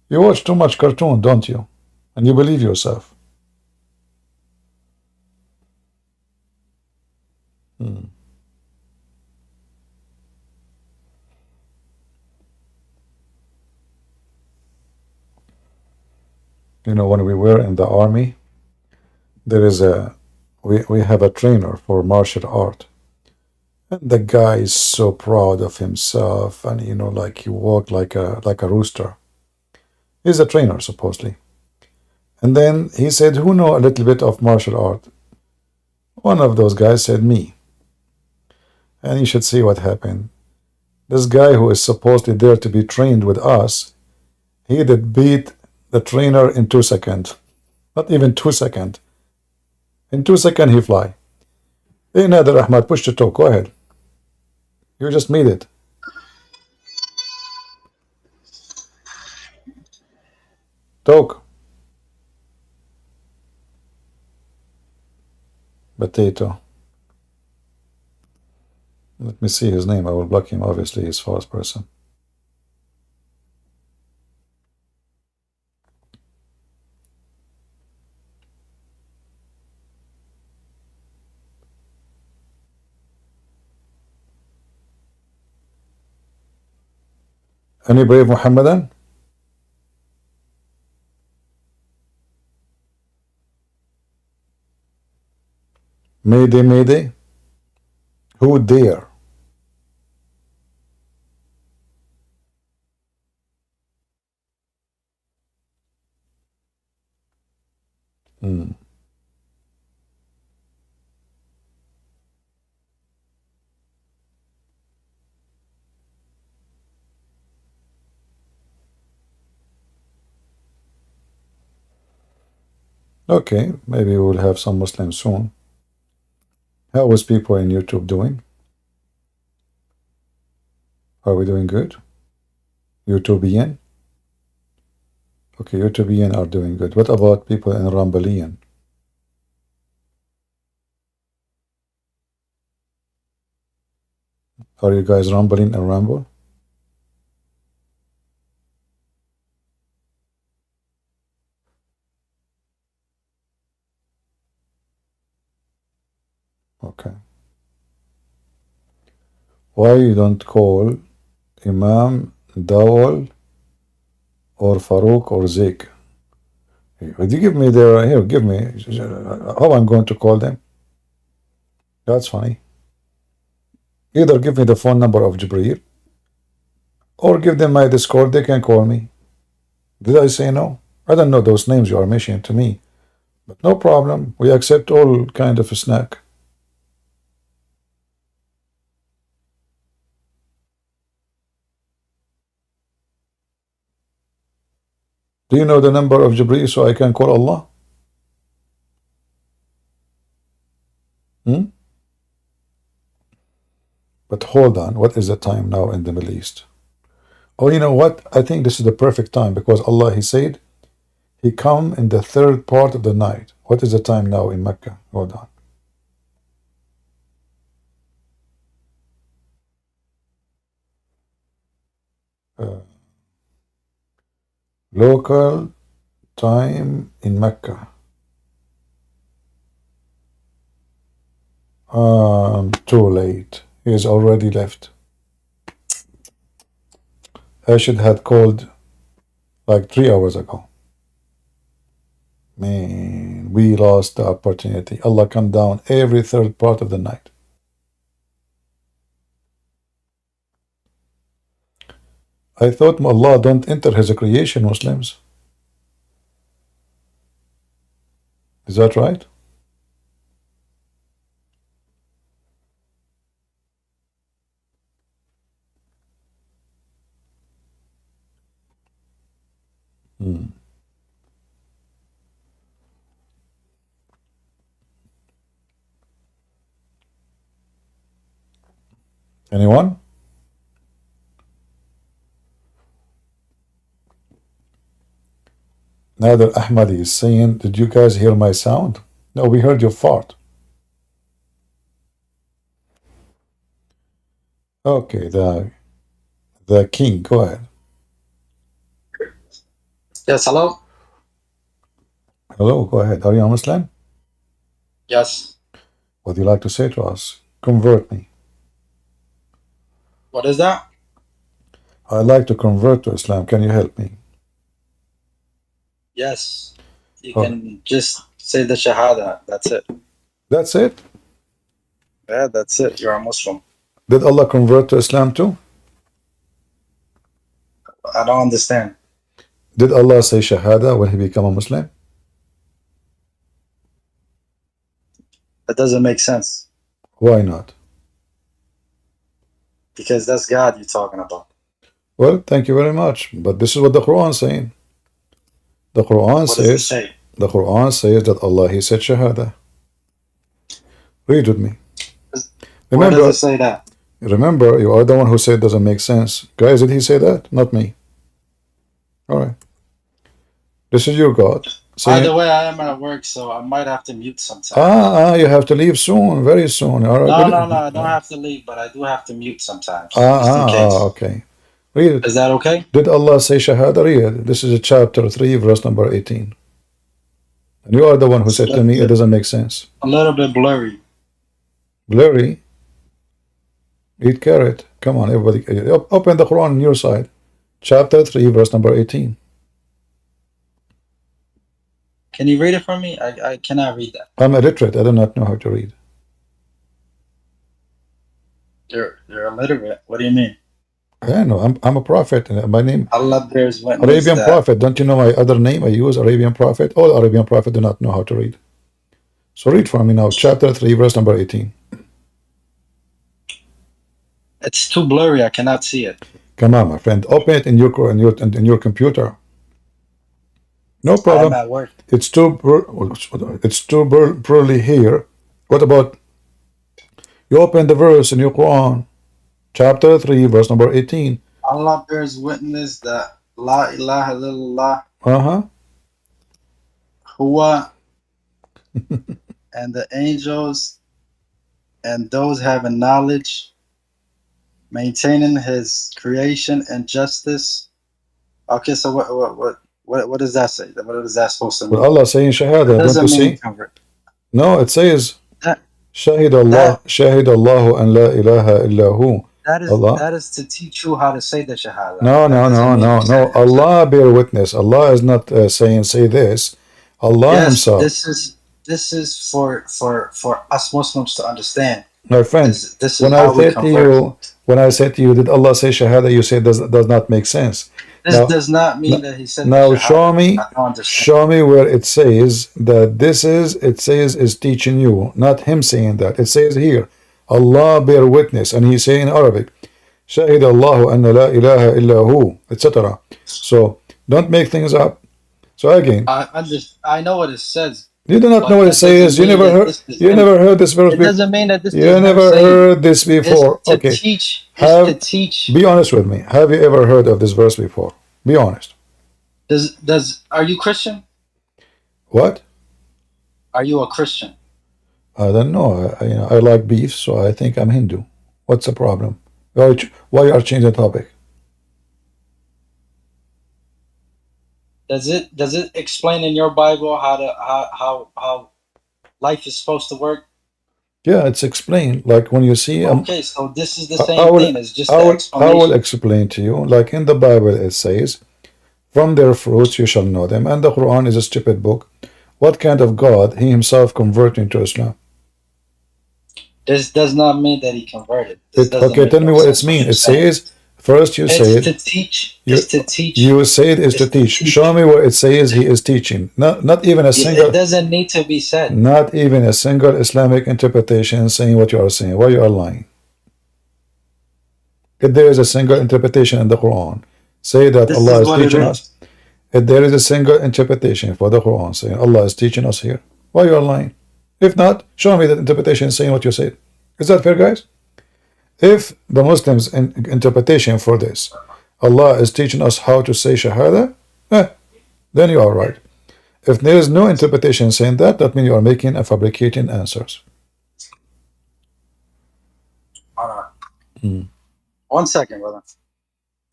You watch too much cartoon, don't you? And you believe yourself. You know, when we were in the army, there is we have a trainer for martial art. And the guy is so proud of himself, and you know, like he walked like a rooster. He's a trainer, supposedly. And then he said, who know a little bit of martial art? One of those guys said, me. And you should see what happened. This guy who is supposedly there to be trained with us, he did beat the trainer in 2 seconds. Not even 2 seconds. In 2 seconds he fly. Hey Nader Ahmad, push the talk, go ahead. You just made it. Talk. Potato. Let me see his name. I will block him. Obviously, he's a false person. Any brave Muhammadan? Mayday, mayday. Who dare? Okay, maybe we will have some Muslims soon. How is people in YouTube doing? Are we doing good? YouTubian? Okay, YouTubian are doing good. What about people in Rambalian? Are you guys rumbling and ramble? Okay. Why you don't call Imam Dawal or Farouk or Zik? Would you give me their, here, give me, how I'm going to call them? That's funny. Either give me the phone number of Jibreel or give them my Discord, they can call me. Did I say no? I don't know those names you are mentioning to me, but no problem. We accept all kind of a snack. Do you know the number of Jibreel so I can call Allah? But hold on, what is the time now in the Middle East? Oh, you know what? I think this is the perfect time because Allah, He said, He come in the third part of the night. What is the time now in Mecca? Hold on. Local time in Mecca. Too late. He is already left. Aishah had called like 3 hours ago. Man, we lost the opportunity. Allah come down every third part of the night. I thought Allah don't enter His creation, Muslims. Is that right? Anyone? Nader Ahmadi is saying, did you guys hear my sound? No, we heard your fart. Okay, the king, go ahead. Yes, hello? Hello, go ahead. Are you a Muslim? Yes. What do you like to say to us? Convert me. What is that? I'd like to convert to Islam. Can you help me? Yes. You Oh, can just say the Shahada. That's it. that's it? Yeah, that's it. You're a Muslim. Did Allah convert to Islam too? I don't understand. Did Allah say Shahada when he became a Muslim? That doesn't make sense Why not? because that's God you're talking about. Well, thank you very much. But this is what the Quran is saying. The Quran What does it says, say? the Quran says that Allah, he said Shahada. Read with me. Where does Remember, it say that? remember, you are the one who said it doesn't make sense. Guys, did he say that? Not me. All right. This is your God By the saying, way, I am at work, so I might have to mute sometimes. you have to leave soon, very soon. All right, No, good. no, no. I don't have to leave, but I do have to mute sometimes, just in case. Okay. Read it. Is that okay? Did Allah say Shahada? Read it. This is chapter 3, verse number 18. And you are the one who It's a said to me it doesn't make sense. little bit blurry. Blurry. Eat carrot. Come on, everybody. Open the Quran on your side. Chapter 3, verse number 18. Can you read it for me? I cannot read that. I'm illiterate. I do not know how to read. You're illiterate. What do you mean? I know. I'm a prophet. My name, Allah bears witness Arabian that. prophet. Don't you know my other name? I use Arabian prophet. All Arabian prophet do not know how to read. So read for me now. Chapter 3, verse number 18. It's too blurry. I cannot see it. Come on, my friend. Open it in your computer. No I'm problem. at work. It's too poorly here. What about you open the verse in your Quran, chapter 3, verse number 18. Allah bears witness that La ilaha illallah Uh-huh. huwa and the angels and those having knowledge, maintaining his creation and justice. Okay, so what does that say? What is that supposed to But mean? Allah saying It Shahada, don't you doesn't mean see? convert. No, it says That Shahid Allah, Shahid Allahu an la ilaha illahu. Allah. that is to teach you how to say the Shahada. No, That no, doesn't no, mean no, you say no. it yourself. Allah bear witness. Allah is not saying say this. Allah Yes, Himself. this is for us Muslims to understand. My friend, This when is I how we said to convert. you, did Allah say Shahada? You say does not make sense. This Now, does not mean that he said the now Shahada. I don't understand. show me where it says that it says is teaching you, not him saying that. It says here, Allah bear witness, and he say in Arabic, Shahid Allahu anna la ilaha illa hu, etc. So don't make things up. So again, I know what it says, you do not but know what it that doesn't says. You mean never that heard. this is You him. never heard this verse It before. doesn't mean that this You is him never saying. heard this It's before. to Okay, teach. It's to teach. be honest with me. Have you ever heard of this verse before? Be honest. Are you Christian? What? Are you a Christian? I don't know. I like beef, so I think I'm Hindu. What's the problem? Why you are changing the topic? Does it explain in your Bible how life is supposed to work? Yeah, it's explained. Like when you see Okay, so this is the I same will, thing. It's just I the will, I will explanation. explain to you. Like in the Bible, it says, "From their fruits you shall know them." And the Quran is a stupid book. What kind of God he himself converting to Islam? This does not mean that he converted. This doesn't Okay, make tell me no what it sense means. you're It saying. says first you say It's it. to teach. You, It's to teach. you say it is It's to teach. teach. Show me where it says he is teaching. Not even a It single. doesn't need to be said. Not even a single Islamic interpretation saying what you are saying. Why you are lying? If there is a single interpretation in the Quran, say that This Allah is is what it teaching is. us. If there is a single interpretation for the Quran saying Allah is teaching us here, why you are lying? If not, show me the interpretation saying what you said. Is that fair, guys? If the Muslims' interpretation for this, Allah is teaching us how to say Shahada, then you are right. If there is no interpretation saying that, that means you are making and fabricating answers. 1 second, brother.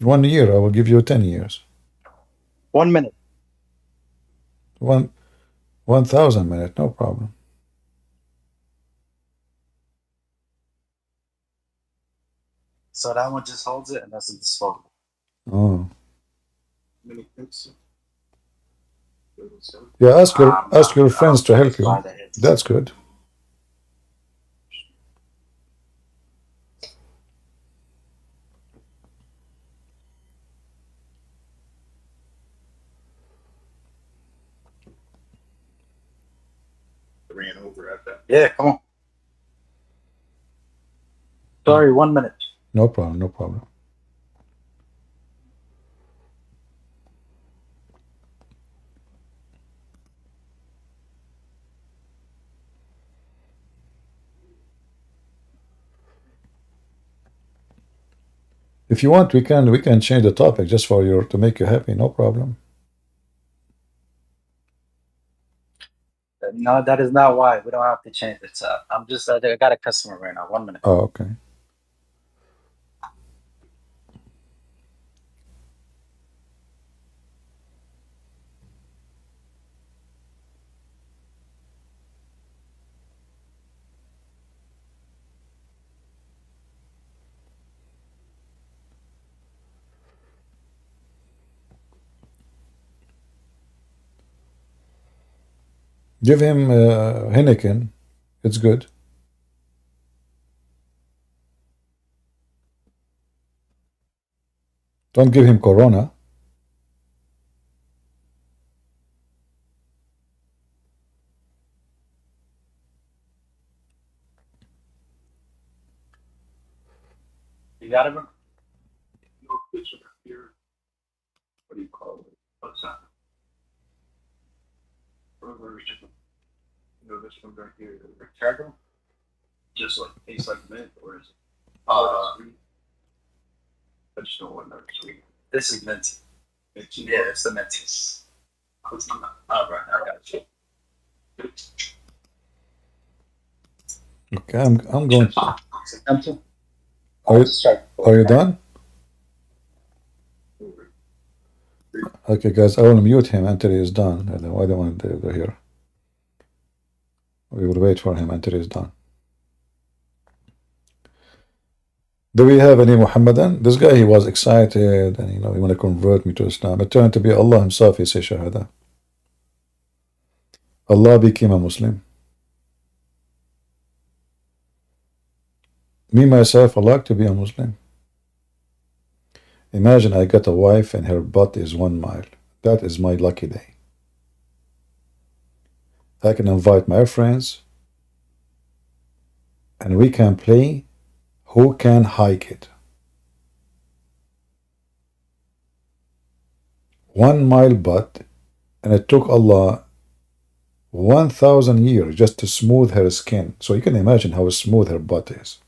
1 year, I will give you 10 years. 1 minute. 1,000 minutes, no problem. So that one just holds it, and that's a disposable. Oh. Yeah, ask your friends to help you. That's good. Ran over at that. Yeah, come on. Sorry, 1 minute. No problem, no problem. If you want, we can change the topic just for you to make you happy. No problem. No, that is not why. We don't have to change it. I'm just, I got a customer right now. 1 minute. Oh, okay. Give him Heineken. It's good. Don't give him Corona. You got it, bro? No picture here. What do you call it? What's that? You know, this one right here. Rechargeable? Just like tastes like mint, or is it? I just don't want that sweet. This is mint. It's Yeah, it's the mint. All right, I got you. Okay, I'm going. Empty? Are you done? Okay, guys, I will mute him until he is done. I don't want to go here. We will wait for him until he's done. Do we have any Muhammadan? This guy, he was excited and he want to convert me to Islam. It turned to be Allah himself. He said Shahada. Allah became a Muslim. Me, myself, I like to be a Muslim. Imagine I got a wife and her butt is 1 mile. That is my lucky day. I can invite my friends and we can play who can hike it. 1 mile butt, and it took Allah 1,000 years just to smooth her skin. So you can imagine how smooth her butt is.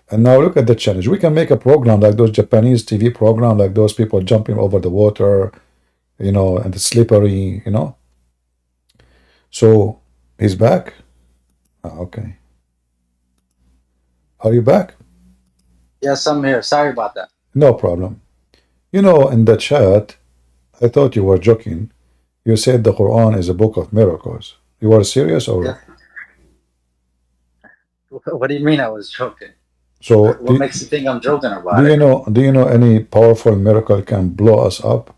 And now look at the challenge. We can make a program like those Japanese TV program, like those people jumping over the water, and it's slippery, So he's back? Okay. Are you back? Yes, I'm here. Sorry about that. No problem. In the chat, I thought you were joking. You said the Quran is a book of miracles. You were serious or? Yeah. What do you mean I was joking? So what makes you think I'm joking about do it? Do you know any powerful miracle can blow us up?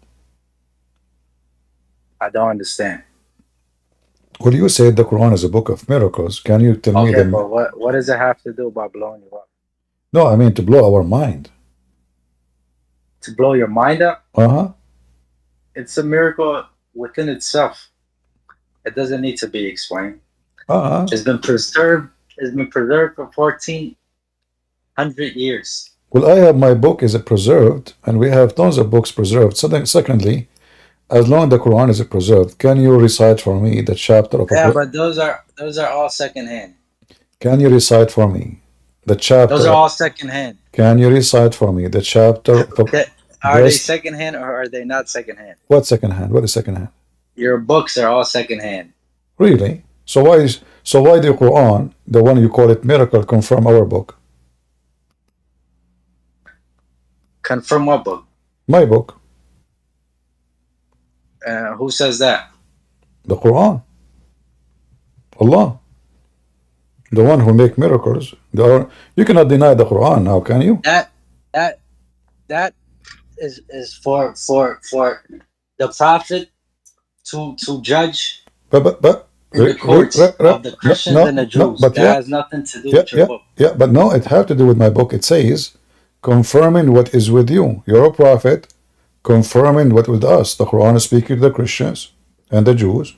I don't understand. Well, you said the Quran is a book of miracles. Can you tell me Okay, but what does it have to do about blowing you up? No, I mean to blow our mind. To blow your mind up? Uh-huh. It's a miracle within itself. It doesn't need to be explained. Uh-huh. It's been preserved. It's been preserved for 1,400 years. Well, I have my book is preserved, and we have tons of books preserved. Secondly, as long as the Quran is preserved, can you recite for me the chapter of? Yeah, but those are all secondhand. Can you recite for me The Those chapter. are all secondhand. Can you recite for me the chapter? Are they secondhand or are they not secondhand? What secondhand? What is secondhand? Your books are all secondhand. Really? So why the Quran, the one you call it miracle, confirm our book? Confirm what book? My book. Who says that? The Quran. Allah. The one who make miracles. You cannot deny the Quran now, can you? That is for the prophet to judge But in the courts of the Christians and the Jews. That has nothing to do with your book. Yeah, but no, it has to do with my book. It says, confirming what is with you. You're a prophet, confirming what with us. The Quran is speaking to the Christians and the Jews.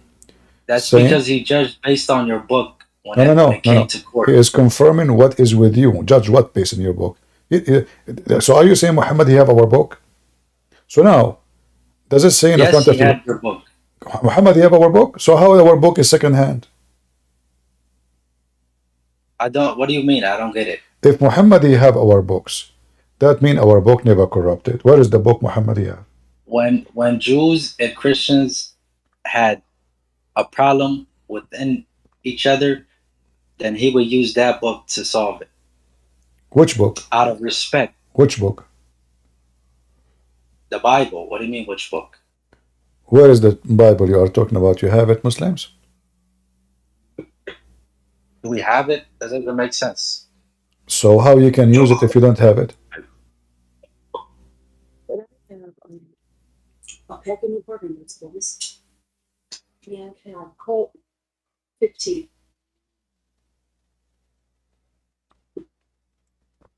That's because he judged based on your book when it came to court. He is confirming what is with you. Judge what based on your book? So are you saying, Muhammad, you have our book? So now, does it say in the front of you? Yes, he had your book. Muhammad, you have our book? So how our book is second-hand? What do you mean? I don't get it. If Muhammad, you have our books, that means our book never corrupted. Where is the book Muhammad you have? When Jews and Christians had a problem within each other, then he would use that book to solve it. Which book? Out of respect. Which book? The Bible. What do you mean, which book? Where is the Bible you are talking about? You have it, Muslims? Do we have it? Does it make sense? So how you can use it if you don't have it? I'll pack a new program, please. And Colt 15.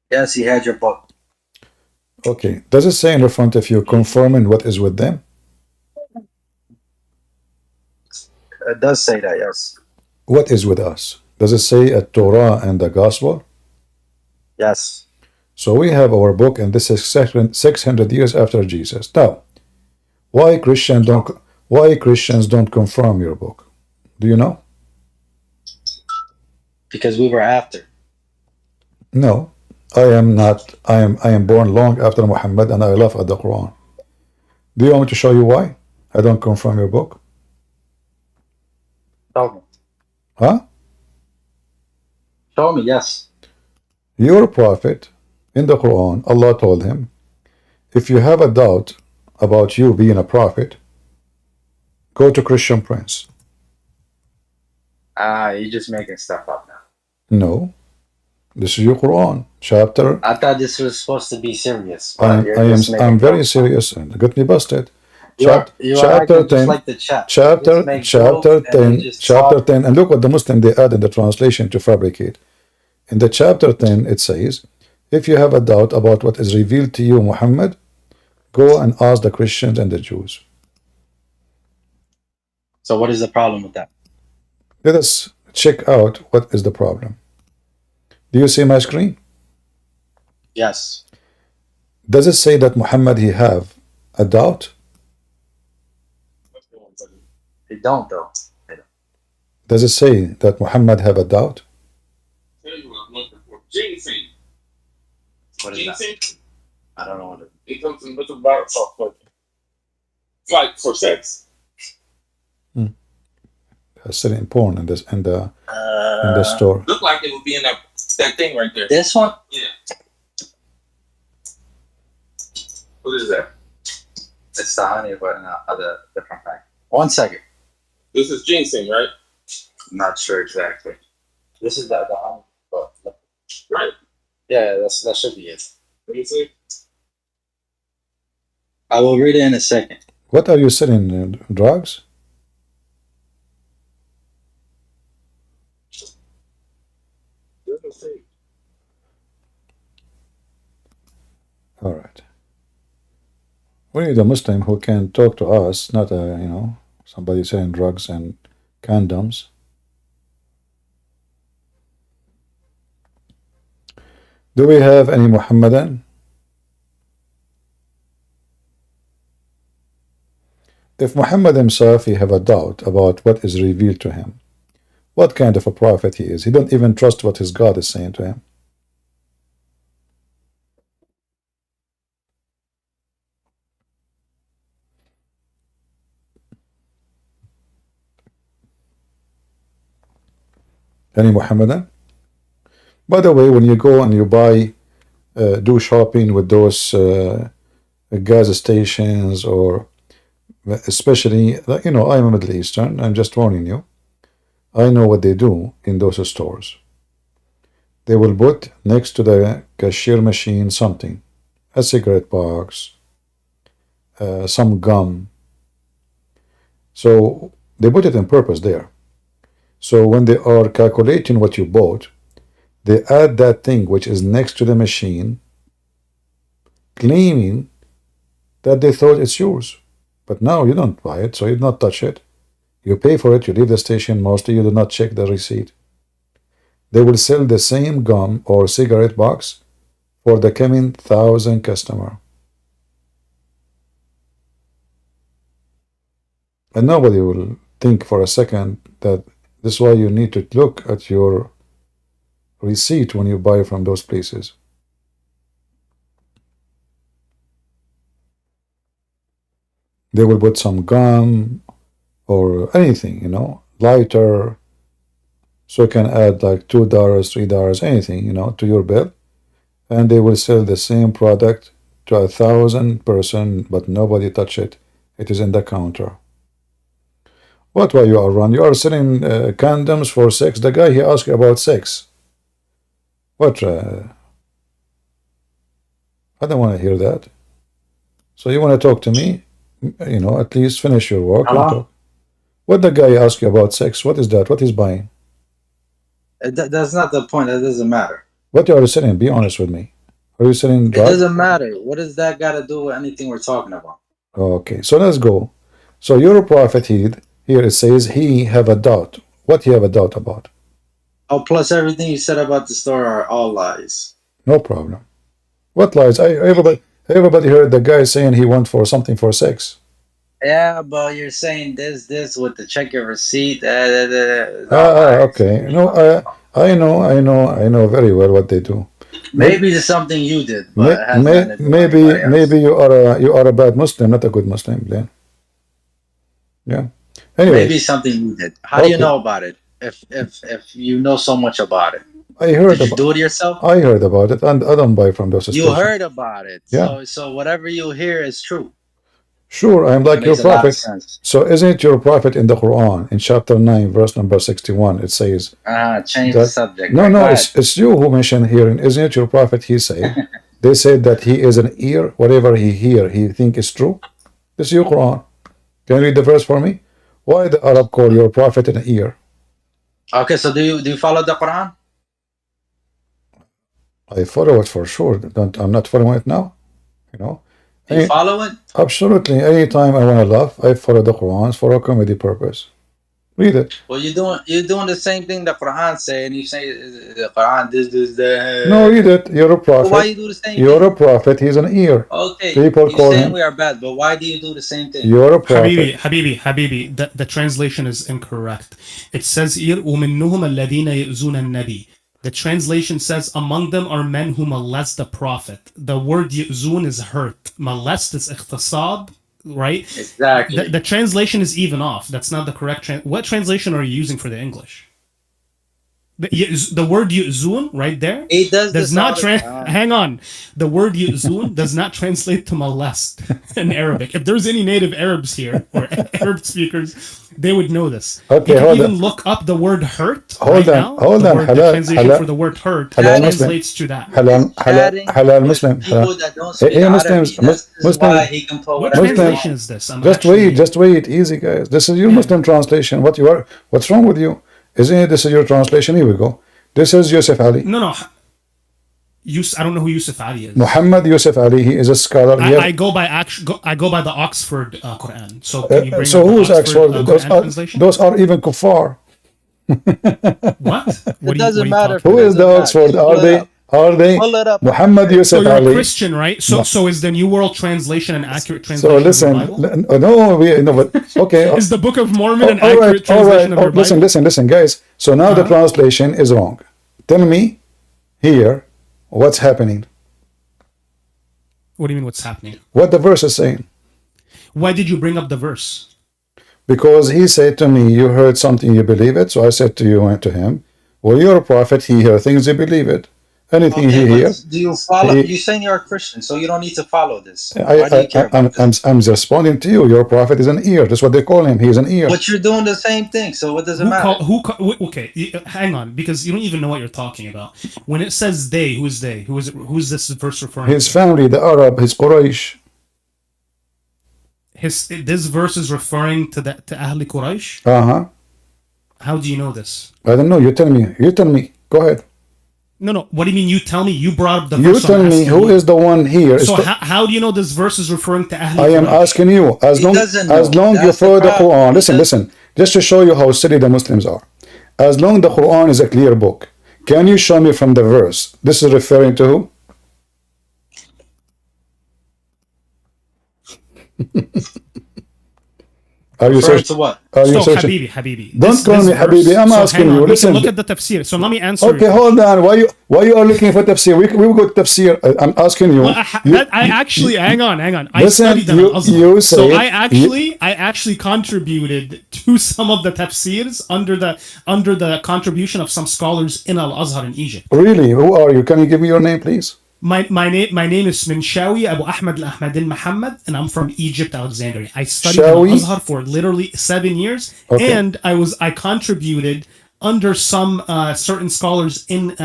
Yes, he had your book. Okay. Does it say in the front of you, confirming what is with them? It does say that, yes. What is with us? Does it say a Torah and the Gospel? Yes. So we have our book, and this is 600 years after Jesus. Now, why Christians don't confirm your book? Do you know? Because we were after. No, I am not. I am born long after Muhammad, and I laugh at the Quran. Do you want me to show you why I don't confirm your book? Show me. Huh? Show me, yes. Your prophet, in the Quran, Allah told him, if you have a doubt about you being a prophet, go to Christian Prince. You're just making stuff up now. No. This is your Quran, chapter. I thought this was supposed to be serious. I'm very serious and get me busted. Chapter 10, like the chat. Chapter 10, and look what the Muslim they add in the translation to fabricate. In the chapter 10, it says, if you have a doubt about what is revealed to you, Muhammad, go and ask the Christians and the Jews. So what is the problem with that? Let us check out what is the problem. Do you see my screen? Yes. Does it say that Muhammad he have a doubt? They don't, though. Does it say that Muhammad have a doubt? Ginseng. What is that? I don't know what it is. It comes in little bottles of like, it's like for sex. Selling porn in the store. Look like it would be in that thing right there. This one? Yeah. What is that? It's the honey, but in a different pack. 1 second. This is ginseng, right? I'm not sure exactly. This is the honey, but Right. yeah, that should be it. Ginseng. I will read it in a second. What are you selling? Drugs? All right. We need a Muslim who can talk to us, not somebody selling drugs and condoms. Do we have any Muhammadan? If Muhammad himself he have a doubt about what is revealed to him, what kind of a prophet he is, he don't even trust what his God is saying to him. Any Muhammadan? By the way, when you go and you buy, do shopping with those gas stations, or especially, you know, I'm a Middle Eastern, I'm just warning you. I know what they do in those stores. They will put next to the cashier machine something, a cigarette box, some gum. So they put it on purpose there. So when they are calculating what you bought, they add that thing which is next to the machine, claiming that they thought it's yours. But now you don't buy it, so you do not touch it. You pay for it, you leave the station, mostly you do not check the receipt. They will sell the same gum or cigarette box for the coming 1,000 customer. And nobody will think for a second that this is why you need to look at your receipt when you buy from those places. They will put some gum or anything, you know, lighter, so you can add like $2, $3, anything, you know, to your bill, and they will sell the same product to 1,000 person, but nobody touch it. It is in the counter. What way you are run? You are selling condoms for sex. The guy, he asked you about sex. What? I don't want to hear that. So you want to talk to me? You know, at least finish your work and talk. What the guy asked you about sex? What is that? What is buying? That's not the point. That doesn't matter. What you are selling? Be honest with me. Are you selling It drugs? doesn't matter. What does that got to do with anything we're talking about? Okay, so let's go. So your prophet here it says he have a doubt. What he have a doubt about? Oh, plus everything you said about the story are all lies. No problem. What lies? Everybody heard the guy saying he went for something for sex. Yeah, but you're saying this with the check your receipt. Okay. No, I know very well what they do. Maybe it's something you did, but it has nothing to do with anybody else. Maybe you are a bad Muslim, not a good Muslim, Blaine. Yeah. Anyway, maybe something you did. How do you know about it? If you know so much about it, I heard. Did you do it yourself? I heard about it, and I don't buy from those stations. You heard about it. Yeah. So whatever you hear is true. Sure, I am like your prophet. Sense. So isn't it your prophet in the Quran, in chapter 9, verse number 61, it says... change the subject. No, it's you who mentioned here, and isn't it your prophet, he said, they said that he is an ear, whatever he hear, he think is true. This is your Quran. Can you read the verse for me? Why the Arab call your prophet an ear? Okay, so do you follow the Quran? I follow it for sure. I'm not following it now, you know. You follow it? Absolutely. Anytime I want to laugh, I follow the Quran for a comedy purpose. Read it. Well, you're doing the same thing the Quran say, and you say the Quran this that. No, read it. You're a prophet. But why you do the same You're thing? a prophet. He's an ear. Okay. People you call saying him. We are bad, but why do you do the same thing? You're a prophet. Habibi. The translation is incorrect. It says here, وَمِنُّهُمَ الَّذِينَ يُؤْذُونَ النَّبِيَّ. The translation says, among them are men who molest the prophet. The word yu'zun is hurt. Molest is ikhtisab, right? Exactly. The translation is even off. That's not the correct what translation are you using for the English? The word yu'zun right there it does not hang on. The word yu'zun does not translate to molest in Arabic. If there's any native Arabs here or Arab speakers, they would know this. Okay, you can even look up the word hurt. Hold on. The translation for the word hurt translates to that. Halal Muslim. People that don't speak Arabic, that's why he can put what translation is this? Just wait, easy guys. This is your Muslim translation. What's wrong with you? Isn't it? This is your translation. Here we go. This is Yusuf Ali. No. I don't know who Yusuf Ali is. Muhammad Yusuf Ali. He is a scholar. I go by the Oxford Quran. So can you bring so up who's the Oxford? Those are even kuffar. What? It doesn't matter. Who is the Oxford? Are they? Pull it up. Muhammad Yusuf Ali. So you're Ali. a Christian, right? So is the New World Translation an accurate translation? So listen. Of the Bible? No, but okay. Is the Book of Mormon an accurate translation of your Bible? Listen, guys. So now the translation is wrong. Tell me here what's happening. What do you mean what's happening? What the verse is saying. Why did you bring up the verse? Because he said to me, you heard something, you believe it. So I said to him, Well, you're a prophet. He hears things, you believe it. Anything Okay, he but hears, do you follow? he, You saying you're a Christian, so you don't need to follow this. Why do you care about this? I'm responding to you. Your prophet is an ear. That's what they call him. He's an ear. But you're doing the same thing, so what does it matter? Okay, hang on, because you don't even know what you're talking about. When it says they, who's they? Who's this verse referring His to? family, the Arab, his Quraysh. This verse is referring to Ahli Quraysh? Uh-huh. How do you know this? I don't know. You tell me. You tell me. Go ahead. No. What do you mean you tell me? You brought up the You verse. tell me who is the one here. So how do you know this verse is referring to Ahli I am Quraysh? asking you. As long you follow the Quran. Listen. Just to show you how silly the Muslims are. As long the Quran is a clear book, can you show me from the verse? This is referring to who? Are you referring to what? Are you So, searching? Habibi. Don't call me Habibi. I'm asking you. Listen. Look at the tafsir. So let me answer. Okay, hold on. Why you are looking for tafsir? We will go to tafsir. I'm asking you. Well, I actually hang on. I Listen, studied them in Azhar. you say So I actually contributed to some of the tafsirs under the contribution of some scholars in Al Azhar in Egypt. Really? Who are you? Can you give me your name, please? My name is Minshawi Abu Ahmad Al Ahmadin Muhammad, and I'm from Egypt, Alexandria. I studied Shawi? in Al Azhar for literally 7 years, Okay. and I contributed under some certain scholars in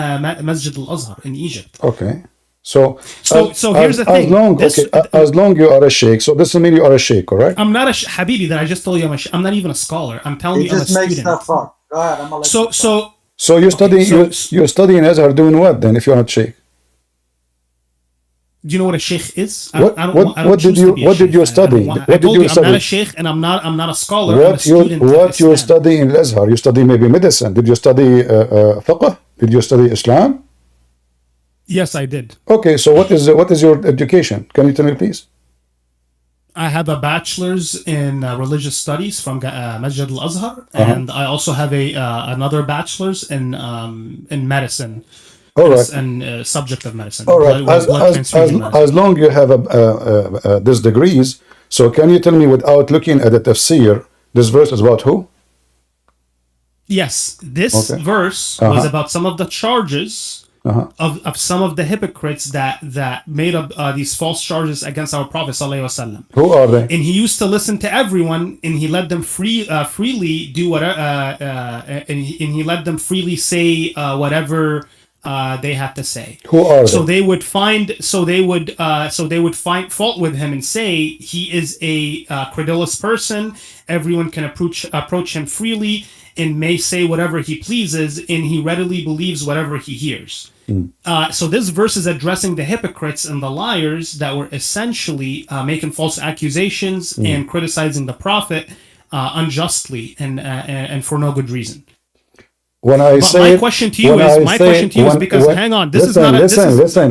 Masjid Al Azhar in Egypt. Okay. So Here's the thing. As long you are a sheikh, so this means you are a sheikh, correct? I'm not a Habibi. That I just told you I'm not even a scholar. I'm telling you I'm a just makes student. stuff up. Go ahead, I'm gonna let you talk. So you're studying Azhar doing what then? If you're not sheikh, Do you know what a sheikh is? what did you study? What did you study? I'm not a sheikh, and I'm not a scholar. I'm a student of What you Islam. study in Azhar? You study maybe medicine. Did you study fiqh? Did you study Islam? Yes, I did. Okay, so what is your education? Can you tell me, please? I have a bachelor's in religious studies from Masjid Al Azhar, and I also have another bachelor's in medicine. All right. And subject of medicine. All right. As long you have these degrees, so can you tell me without looking at the tafsir, this verse is about who? Yes, this verse was about some of the charges of some of the hypocrites that made up these false charges against our Prophet ﷺ. Who are they? And he used to listen to everyone, and he let them freely do whatever, and he let them freely say whatever they had to say. Who are they? So they would find fault with him and say he is a credulous person. Everyone can approach him freely and may say whatever he pleases, and he readily believes whatever he hears. So this verse is addressing the hypocrites and the liars that were essentially making false accusations and criticizing the Prophet unjustly and for no good reason. When I say my question to you is because hang on, this is not a, listen.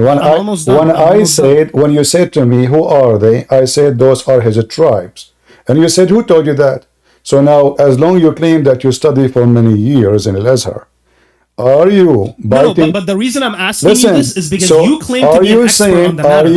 When you said to me, who are they? I said those are his tribes, and you said, who told you that? So now, as long you claim that you study for many years in Al Azhar, are you biting? No, but the reason I'm asking you this is because you claim to be an expert on the matter,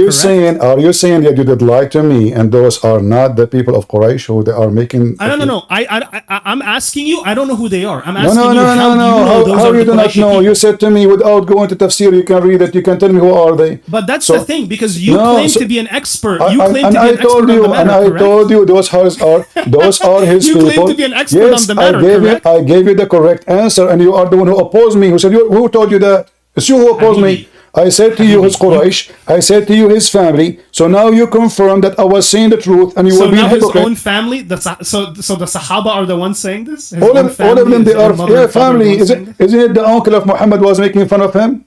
Are you saying that you did lie to me, and those are not the people of Quraysh who they are making? No. I'm asking you. I don't know who they are. I'm asking you how you do not know? You said to me without going to tafsir, you can read it. You can tell me who are they. But that's the thing, because you claim to be an expert. You claim to be an expert on the matter. And I told you those are his you people. You claim to be an expert on the matter. I gave you the correct answer, and you are the one who opposed me, who said, who told you that? It's you who opposed me. I said to you his Quraysh, I said to you his family, so now you confirm that I was saying the truth, and you will be a hypocrite. So now his own family, so the Sahaba are the ones saying this? All of them, they are family. Isn't it the uncle of Muhammad was making fun of him?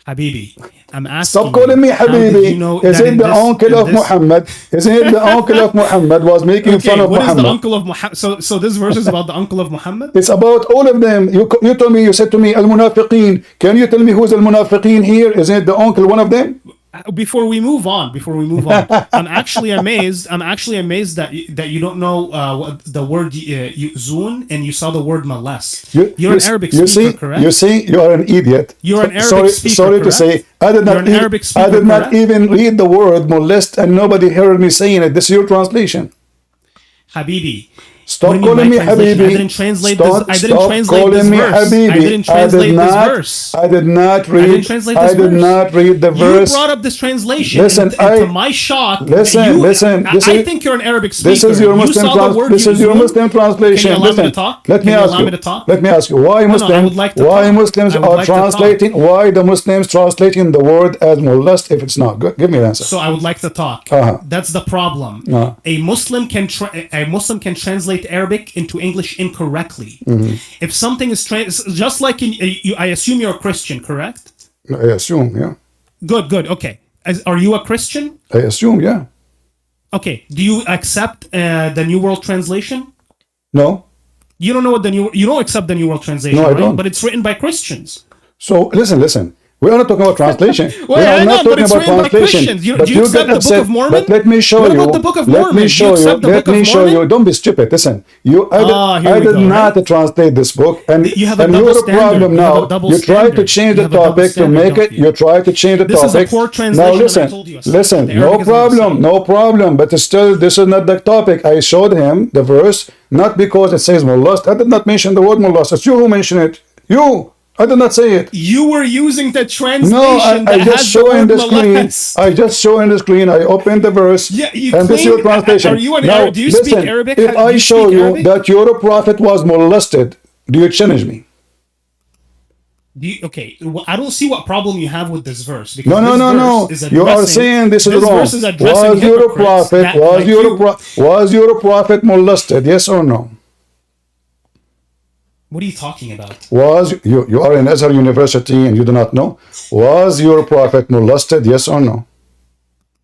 Habibi, I'm asking. Stop calling me Habibi. Is it the uncle of Muhammad? Isn't it the uncle of Muhammad was making fun of Muhammad? What is the uncle of Muhammad? So this verse is about the uncle of Muhammad? It's about all of them. You told me, you said to me, Al-Munafiqeen. Can you tell me who's Al-Munafiqeen here? Isn't it the uncle, one of them? Before we move on, I'm actually amazed that you don't know the word yu'zun, and you saw the word molest. You're an Arabic speaker, correct? You see, you are an idiot. You're an Arabic speaker, sorry correct? to say, I did not even read the word molest, and nobody heard me saying it. This is your translation. Habibi, Stop What do you mean calling me my translation? I Habibi. didn't translate this. Stop, I didn't stop translate calling this me verse. Habibi. I didn't translate this verse. I did not read. I didn't translate this I did verse. not read the verse. You brought up this translation. Listen, and to my shock, listen. This I is, think you're an Arabic speaker. this is your Muslim. This is your Muslim translation. Can you allow Listen, me to talk? let me Can you ask allow you. me to talk? Let me ask you. Why No, Muslims? I would like to why talk. Muslims I would are like to talk. translating? Why the Muslims translating the word as molest if it's not? Give me an answer. So I would like to talk. That's the problem. A Muslim can translate Arabic into English incorrectly. If something is just like I assume you're a Christian, correct? I assume, yeah. Good. Okay. Are you a Christian? I assume, yeah. Okay. Do you accept the New World Translation? No. You don't know what you don't accept the New World Translation, No, I right? don't. But it's written by Christians. So listen. We are not talking about translation. Well, we are I know, not but talking it's about written by translation. Christians. But Do you accept get the Book upset. of Mormon? But let me show What you. about the Book of Let Mormon? me Do show you you. accept the Let Book of me show Mormon? you. Don't be stupid. Listen. I did not translate this book, and You have a and double you're a standard. problem You have now. a double You try to standard. change You the have a double topic to standard, make don't it. you? You try to change the This is a topic. poor translation Now that I listen. told you. Listen. The No Arabic is not the problem. same. No problem. But still, this is not the topic. I showed him the verse not because it says molest. I did not mention the word molest. It's you who mentioned it. You. I did not say it. You were using the translation No, I that just has show the in word the screen. molest. I just show in the screen. I open the verse. Yeah, you and this is your claim- translation. are you an now, Arab? Do you speak listen, Arabic? if Do I you show speak you Arabic? that your prophet was molested, do you challenge me? Okay, well, I don't see what problem you have with this verse. Because No. this verse is You are addressing- saying this is this wrong. verse is addressing Was your hypocrites prophet? that, like you- Was your prophet molested? Yes or no? What are you talking about? Was you are in Azhar University and you do not know? Was your prophet molested? Yes or no?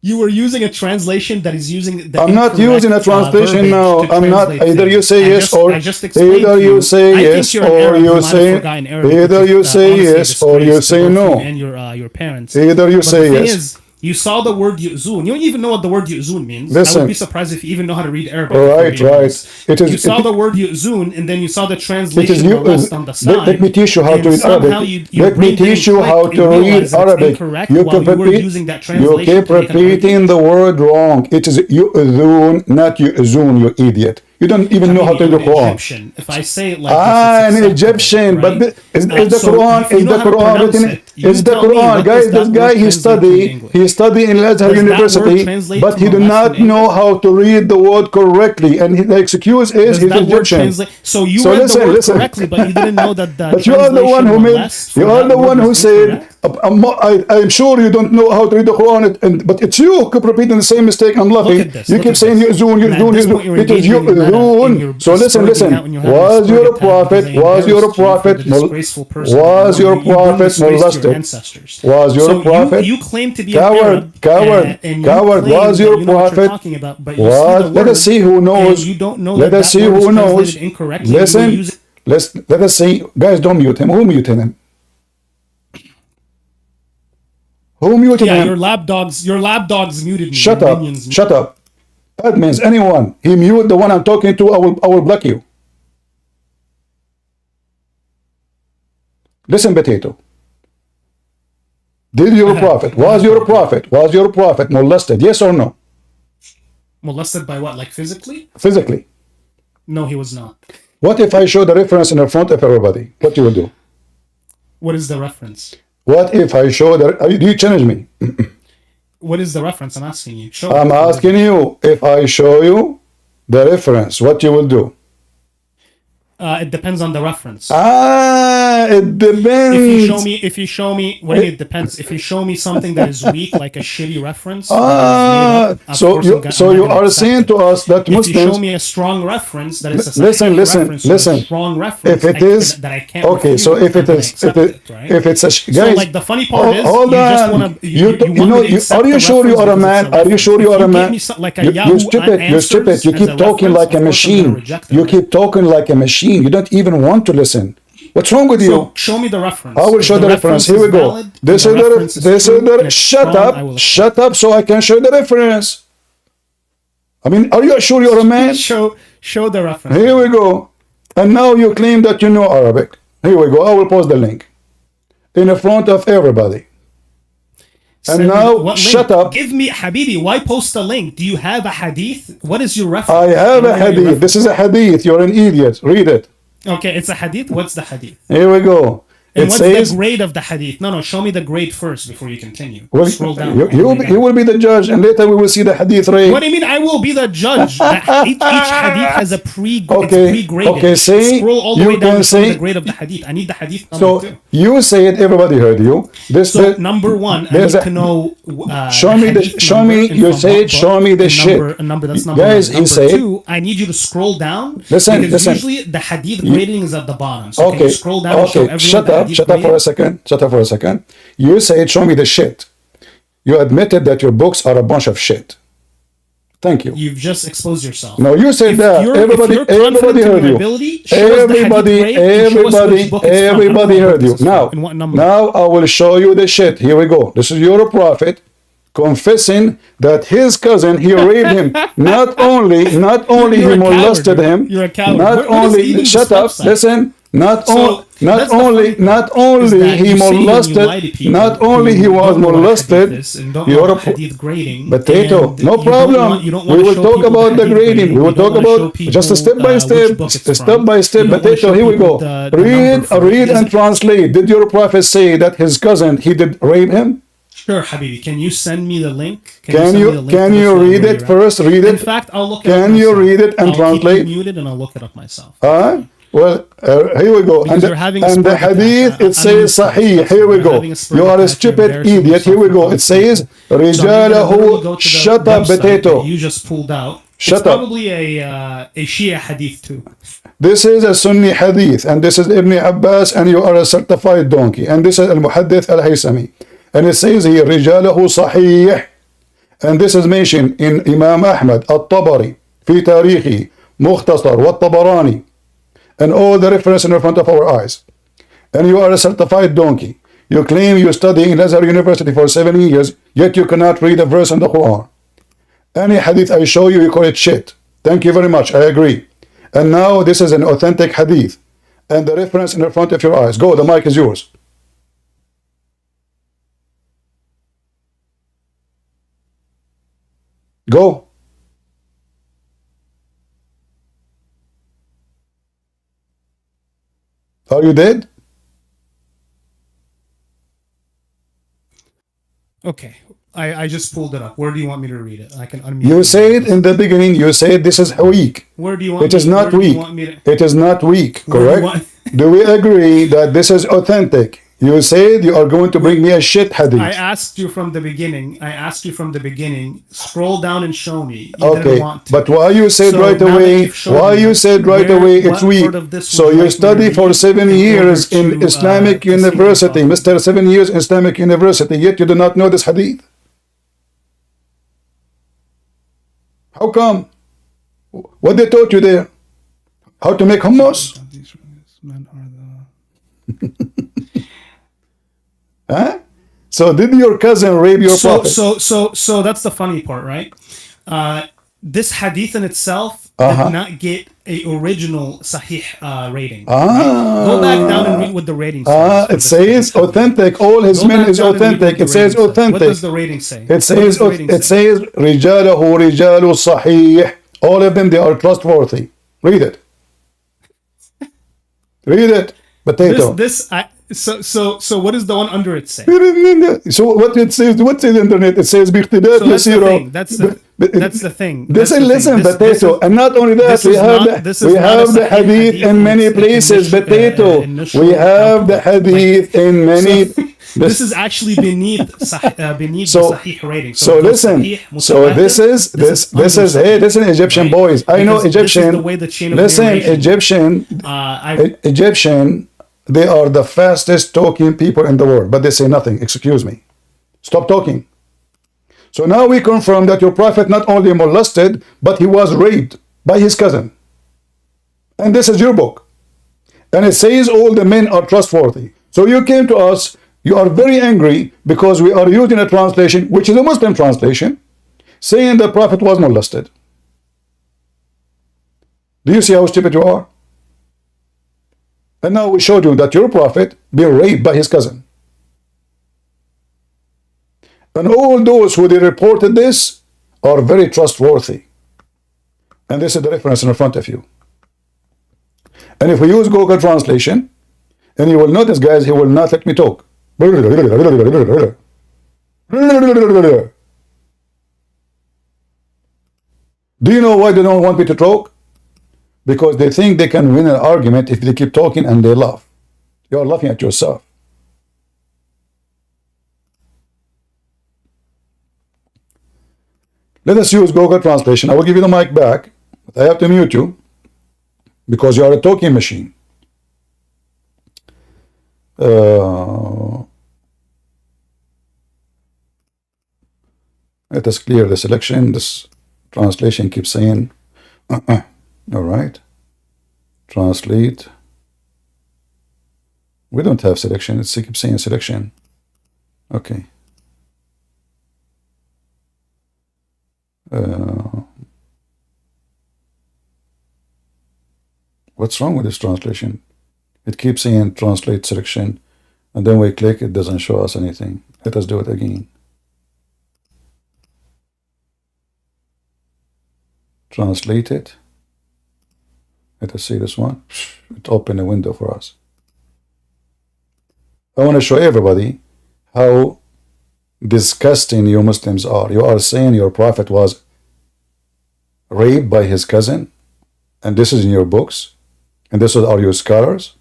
You were using a translation that is using the I'm not incorrect, using a translation verbiage now. to I'm not. translate Either you things. say yes or I just explained either to you say I yes think you're an or Arab you who might say have forgotten Arabic, either which you is, say honestly a yes or you disgrace to say both no. you and your parents. Either you But say the thing yes. is, you saw the word yu'zun. You don't even know what the word yu'zun means. I Listen. would be surprised if you even know how to read Arabic. Right. It is. You saw the word yu'zun, and then you saw the It is translation you. molest on the side. Let me teach you how and to read somehow Arabic. your Let me brain didn't teach you click how and to read realize it's Arabic. incorrect You while keep you were repeat. using that You translation keep to make an repeating argument. the word wrong. It is yu'zun, not yu'zun. You idiot. You don't even know how to read the Quran. Egyptian. If I say it like this, it's An acceptable, Egyptian, right? but is the So Quran? you Is know the how to Quran pronounce written? it. You Is the tell me, Quran, what guys? does This that guy word translate to English? he study in Al-Azhar Does that word University, translate but to he do molest not in know English? how to read the word correctly, and the excuse is Does he's that word Egyptian. translate? So you read the word correctly, but you didn't know that the But you are the one who made. molest You for are that the word one who was said. incorrect? I'm sure you don't know how to read the Quran, but it's you who keep repeating the same mistake. I'm laughing. Look at this, You look keep at saying this. yu'zun. And at this point, you're It is engaging in meta, and yu'zun. you're So listen. spurting out, and you're having a Was your spurt attack prophet? because I Was your embarrassed you for prophet? the disgraceful person that Was you your are. You bring prophet disgrace to your molested? ancestors. Was your So prophet? you claim to be an Coward, Arab, coward, and you coward. claim Was that your you know what you're prophet? talking about, but you see the Let word, us see who knows. and you don't know Let that us see word is who knows. translated incorrectly. You Listen. were using- Let us see. Guys, don't mute him. Who muted him? Who muted Yeah, him? your lab dogs muted me. Shut your up. minions muted Shut up. That means anyone. He mute the one I'm talking to. I will block you. Listen, potato. Was your prophet molested? Yes or no? Molested by what? Like physically? Physically. No, he was not. What if I show the reference in the front of everybody? What you will do? What is the reference? What if I show the? Do you challenge me? What is the reference? I'm asking you. Show I'm asking you. If I show you the reference, what you will do? It depends on the reference. It depends. If you show me, what do you mean it depends? If you show me something that is weak, like a shitty reference, so you are saying to us that if Muslims. you show me a strong reference that is a listen, strong reference, if it is that I can't okay, refute, so if it is, right? if it's a So guys, like the funny part is, hold you on. just want to, you want me to accept are you the sure you reference are a because man? it's a Are you reference. sure you If are a give man? me like a Yahoo You're stupid. You're stupid. You answers keep as a talking reference, like a of course I'm gonna machine. reject the You reference. keep talking like a machine. You don't even want to listen. What's wrong with you? So show me the reference. I will show the reference. Here we go. This is the. Shut up. Shut up, so I can show the reference. I mean, are you sure you're a man? Show the reference. Here we go. And now you claim that you know Arabic. Here we go. I will post the link in the front of everybody. And now, shut up. Give me, Habibi, why post a link? Do you have a hadith? What is your reference? I have a hadith. This is a hadith. You're an idiot. Read it. Okay, it's a hadith. What's the hadith? Here we go. And It what's says, the grade of the hadith? No, show me the grade first before you continue. well, Scroll down. you will be the judge, and later we will see the hadith rate. What do you mean I will be the judge? Each hadith has a pre-graded. Okay, say, Scroll all the you way down can to say, the grade of the hadith. I need the hadith number so too. you say it, everybody heard you. So number one, I need to know. Show me the, show me, you say it, show me the shit. That's number Guys, one. he Number said, two, I need you to scroll down. Listen, because listen. usually the hadith grading is at the bottom. So can Okay, you scroll down and show okay, everyone shut the up, hadith shut up for grading? a second, shut up for a second. You said, show me the shit. You admitted that your books are a bunch of shit. Thank you. You've just exposed yourself. No, you said that. Everybody heard you. Everybody heard you. Now I will show you the shit. Here we go. This is your prophet confessing that his cousin, he raped him. Not only he molested him. You're a coward. Not only, shut up, listen. Not only he molested, not only he was molested, you're a potato. No problem. We will talk about the grading. We will talk about just step by step, potato. Here we go. Read and translate. Did your prophet say that his cousin, he did rape him? Sure, Habibi. Can you send me the link? Can you read it first? Read it. In fact, I'll look it up. Can you read it and translate? I'll keep you muted and I'll look it up myself. Well, here we go. And the hadith, it says Sahih. Here we go. You are a stupid idiot. Here we go. It says, Rijalahu, shut up, potato. You just pulled out. Shut it's up. Probably a Shia hadith too. This is a Sunni hadith, and this is Ibn Abbas, and you are a certified donkey. And this is Al-Muhaddith Al-Haysami. And it says here, Rijalahu Sahih. And this is mentioned in Imam Ahmad, At-Tabari, Fi Tarihi, Mukhtasar, Wat-Tabarani. And all the reference in front of our eyes. And you are a certified donkey. You claim you study in Azhar University for 7 years, yet you cannot read a verse in the Quran. Any hadith I show you, you call it shit. Thank you very much, I agree. And now this is an authentic hadith. And the reference in front of your eyes. Go, the mic is yours. Go. Are you dead? Okay. I just pulled it up. Where do you want me to read it? I can unmute. You said in the beginning, you said this is weak. Where do you want it is not weak. It is not weak, correct? Do we agree that this is authentic? You said you are going to bring me a shit hadith. I asked you from the beginning. Scroll down and show me. You okay, didn't want to. but why you said right away? Why you said right away it's weak? So you study for 7 years in Islamic University, Mr. 7 years in Islamic University, yet you do not know this hadith. How come? What they taught you there? How to make hummus? Huh? So did your cousin rape your prophet? So that's the funny part, right? This hadith in itself did not get a original Sahih rating. Right? Go back down and read what the rating says. It says authentic. All his men is authentic. It says authentic. What does the rating say? It says Rijalahu Rijalu Sahih. All of them, they are trustworthy. Read it. Read it. Potato. So what does the one under it say? So what it says? What's in the internet? It says Biqtidat Yasiro. That's the thing. Listen, potato. And not only that, we have the hadith in many places. Potato. We have the hadith in many. This is actually beneath the Sahih rating. So listen. So this is hey, listen, Egyptian boys. I know Egyptian. Listen, Egyptian. They are the fastest talking people in the world, but they say nothing. Excuse me. Stop talking. So now we confirm that your prophet not only molested, but he was raped by his cousin. And this is your book. And it says all the men are trustworthy. So you came to us, you are very angry because we are using a translation, which is a Muslim translation, saying the prophet was molested. Do you see how stupid you are? And now we showed you that your prophet being raped by his cousin. And all those who they reported this are very trustworthy. And this is the reference in front of you. And if we use Google Translation, and you will notice, guys, he will not let me talk. Do you know why they don't want me to talk? Because they think they can win an argument if they keep talking and they laugh. You are laughing at yourself. Let us use Google Translation. I will give you the mic back, but I have to mute you because you are a talking machine. Let us clear the selection. This translation keeps saying, all right, translate. We don't have selection. It keeps saying selection. Okay. What's wrong with this translation? It keeps saying translate selection, and then we click, it doesn't show us anything. Let us do it again. Translate it. Let us see this one. It opened a window for us. I want to show everybody how disgusting you Muslims are. You are saying your prophet was raped by his cousin, and this is in your books, and this are your scholars.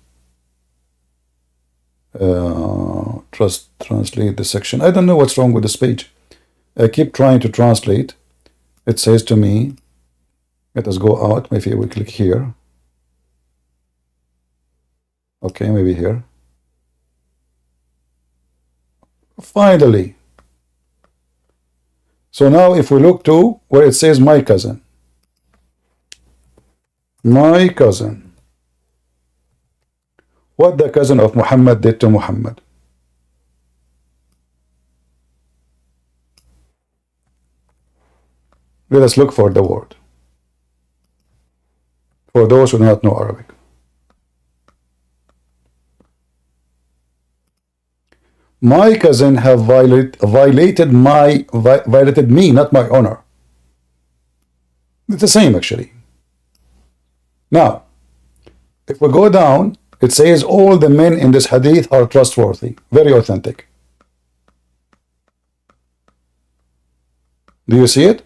Translate the section. I don't know what's wrong with this page. I keep trying to translate. It says to me, let us go out. Maybe we click here. Okay, maybe here. Finally. So now if we look to where it says my cousin. My cousin. What the cousin of Muhammad did to Muhammad. Let us look for the word. For those who do not know Arabic. My cousin have violated me, not my honor. It's the same actually. Now, if we go down, it says all the men in this hadith are trustworthy, very authentic. Do you see it?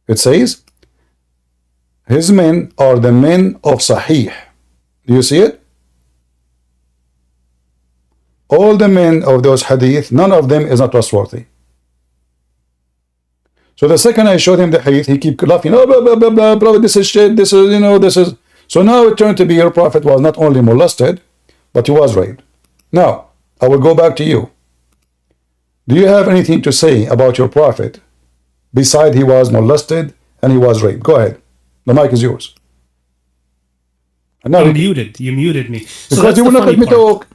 It says his men are the men of Sahih. Do you see it? All the men of those hadith, none of them is not trustworthy. So the second I showed him the hadith, he keep laughing. Oh, blah, blah, blah, blah, blah, this is shit. This is, this is. So now it turned to be your prophet was not only molested, but he was raped. Now, I will go back to you. Do you have anything to say about your prophet beside he was molested and he was raped? Go ahead. The mic is yours. And now I'm muted. You muted me. So because you will not let me talk.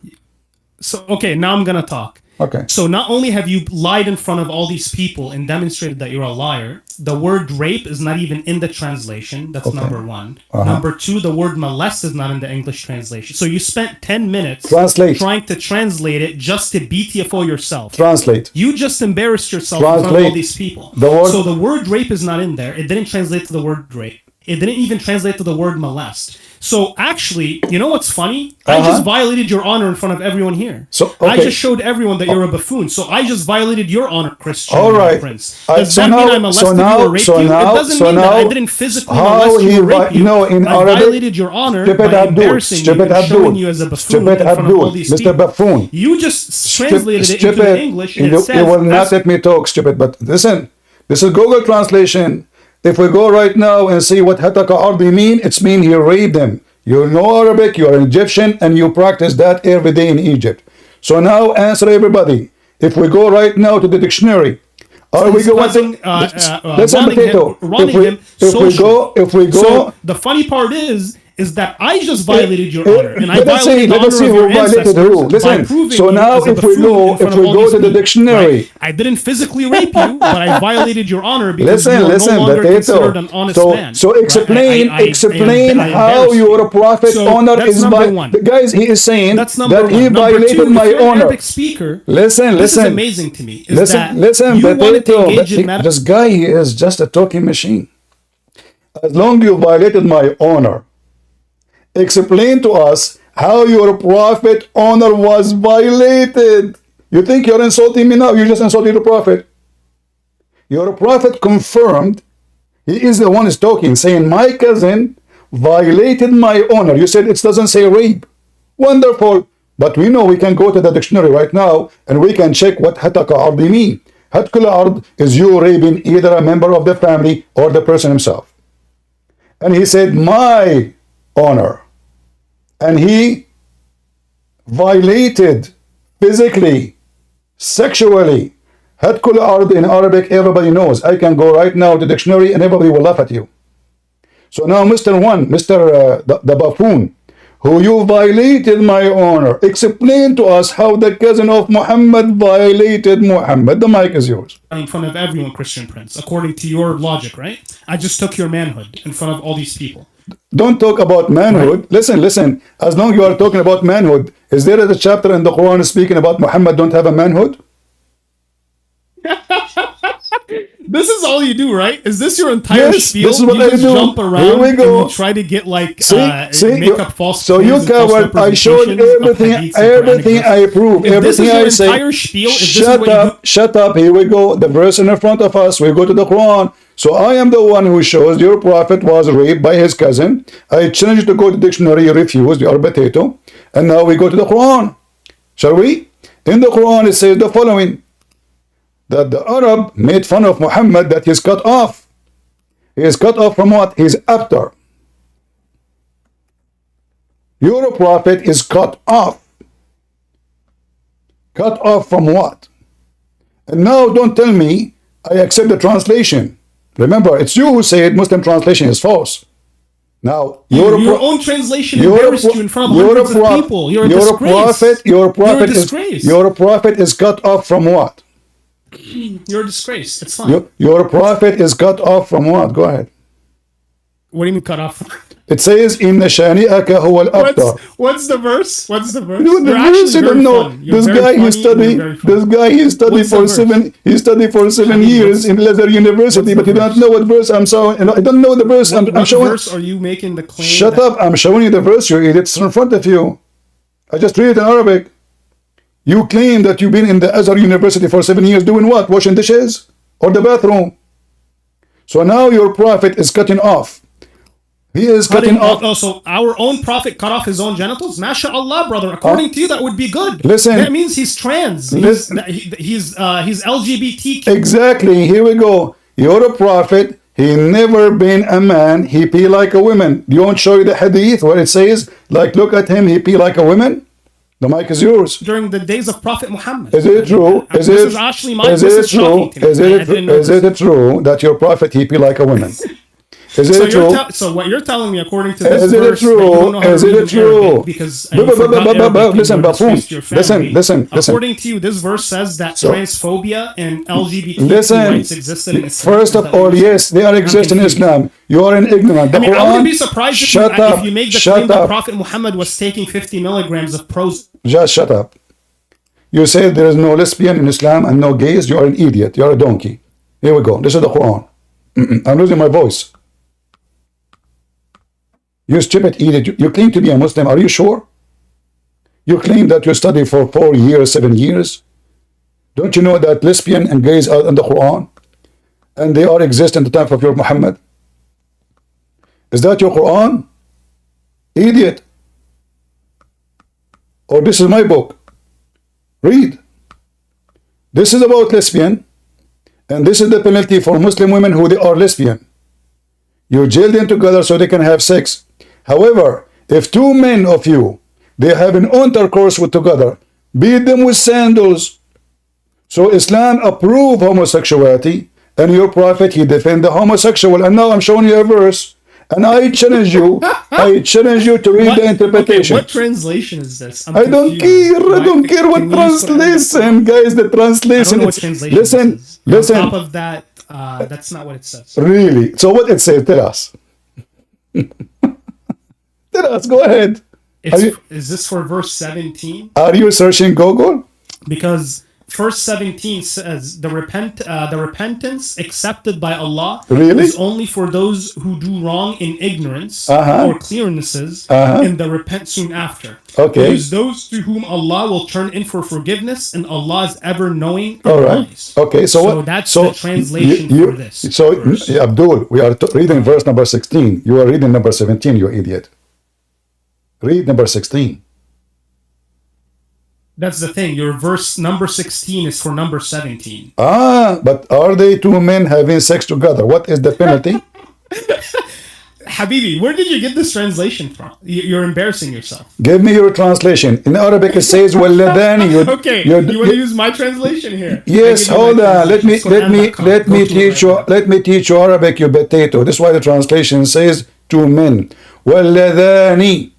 So, okay, now I'm going to talk. Okay. So not only have you lied in front of all these people and demonstrated that you're a liar, the word rape is not even in the translation. That's number one. Number two, the word molest is not in the English translation. So you spent 10 minutes trying to translate it just to BTFO yourself. Translate. You just embarrassed yourself in front of all these people. So the word rape is not in there. It didn't translate to the word rape. It didn't even translate to the word molest. So actually, you know what's funny? I just violated your honor in front of everyone here. So I just showed everyone that you're a buffoon. So I just violated your honor, Christian. All right. Prince. Does that mean I molested you or raped you? It doesn't mean that I didn't physically molest you or rape you. In I Arabic, violated your honor by embarrassing you and showing you as a buffoon in front of all these Mr. people. Buffoon. You just translated it into the English and it says... You will not let me talk, stupid. But listen, this is Google Translation. If we go right now and see what Hataka Ardi mean, it's mean he raped them. You know Arabic, you are an Egyptian, and you practice that every day in Egypt. So now answer everybody. If we go right now to the dictionary, are we going to... If we go... So the funny part is, is that I just violated your honor, and I Let us see. violated the Let us honor see of who your violated ancestors who. by Listen. proving So you now, as a if we buffoon in go, front if of we all go these to the people, dictionary. right? I didn't physically rape you, but I violated your honor because you are Listen, no longer considered potato. an honest So, man. so Right? explain I how embarrassed your you. prophet So honor that's is number by. one. Guys, he is saying That's number that he one. Number violated two, if my you're an honor. Arabic speaker, Listen, this is listen. amazing to me. Is Listen, that listen, you wanted to potato. engage in This guy, he is just a talking machine. As long you violated my honor, explain to us how your prophet honor was violated. You think you're insulting me now? You just insulted the prophet. Your prophet confirmed. He is the one who's talking, saying, my cousin violated my honor. You said it doesn't say rape. Wonderful. But we know we can go to the dictionary right now and we can check what hataka ardi mean. Hatkul ard is you raping either a member of the family or the person himself. And he said, my honor. And he violated physically, sexually. Hatkul ard in Arabic, everybody knows. I can go right now to the dictionary and everybody will laugh at you. So now, Mr. One, Mr. The buffoon, who you violated my honor, explain to us how the cousin of Muhammad violated Muhammad. The mic is yours. In front of everyone, Christian Prince, according to your logic, right? I just took your manhood in front of all these people. Don't talk about manhood. Right. Listen. As long as you are talking about manhood, is there a chapter in the Quran speaking about Muhammad don't have a manhood? This is all you do, right? Is this your entire spiel? This is what you I just do. jump around Here we go. and you try to get like make up false. So you covered. I showed everything I proved, everything I say. Shut up. Here we go. The verse in front of us. We go to the Quran. So I am the one who shows your prophet was raped by his cousin. I challenged to go to the dictionary. You refused. You are potato. And now we go to the Quran. Shall we? In the Quran it says the following. That the Arab made fun of Muhammad that he's cut off. He is cut off from what? He's after. Your prophet is cut off. Cut off from what? And now don't tell me I accept the translation. Remember, it's you who said Muslim translation is false. Now, your own translation embarrassed you in front of hundreds of people. You're a disgrace. Your prophet is cut off from what? You're a disgrace. It's fine. Your prophet is cut off from what? Go ahead. What do you mean cut off? It says in the shani'aka huwa al-abtar. What's the verse? What's the verse? No, the verse you don't know. This guy he studied for 7 years in Leather University, but you don't know what verse I'm showing. I don't know the verse. I'm showing. What verse are you making the claim? Shut up! I'm showing you the verse. You idiot. It's in front of you. I just read it in Arabic. You claim that you've been in the Azhar University for 7 years doing what? Washing dishes? Or the bathroom? So now your prophet is cutting off. He is cutting off. So our own prophet cut off his own genitals? MashaAllah, brother. According to you, that would be good. Listen. That means he's trans. He's LGBTQ. Exactly. Here we go. Your prophet, he never been a man. He pee like a woman. You won't show you the hadith where it says, like, look at him, he pee like a woman? The mic is yours. During the days of Prophet Muhammad. Is it true? Is it true that your prophet he pee like a woman? Is it true? So what you're telling me, according to this is it true? Is it true? Because listen, buffoon. Listen. According to you, this verse says that transphobia and LGBT rights exist in Islam. First of all, yes, they are exist in Islam. You are an ignorant. I wouldn't be surprised if you make the claim that Prophet Muhammad was taking 50 milligrams of Prozac. Just shut up. You say there is no lesbian in Islam and no gays. You are an idiot. You are a donkey. Here we go. This is the Quran. I'm losing my voice. You stupid idiot. You claim to be a Muslim. Are you sure? You claim that you studied for 4 years, 7 years. Don't you know that lesbian and gays are in the Quran? And they are exist in the time of your Muhammad? Is that your Quran? Idiot. Or this is my book. Read. This is about lesbian. And this is the penalty for Muslim women who they are lesbian. You jail them together so they can have sex. However, if 2 men of you, they have an intercourse with together, beat them with sandals. So Islam approve homosexuality, and your prophet, he defend the homosexual. And now I'm showing you a verse. And I challenge you to read the interpretation. Okay, what translation is this? I'm I don't confused. care. I don't care what Can you use Quran? translation, guys. The I don't translation. know what translation Listen, this is. And listen. on top of that, that's not what it says. Really? So what it says? Tell us. Tell us. Go ahead. Is this for verse 17? Are you searching Google? Because verse 17 says the repentance accepted by Allah Really? is only for those who do wrong in ignorance or clearnesses, and the repent soon after. Okay. It is those to whom Allah will turn in for forgiveness, and Allah is ever knowing and All right. wise. Okay. So what? That's the translation for this. So verse. Abdul, we are reading verse number 16. You are reading number 17. You idiot. Read number 16. That's the thing. Your verse number 16 is for number 17. But are they two men having sex together? What is the penalty? Habibi, where did you get this translation from? You're embarrassing yourself. Give me your translation. In Arabic, it says "Waladani." Okay, you want to use my translation here? Yes, hold on. Let me teach you Arabic, you potato. This is why the translation says two men. Waladani.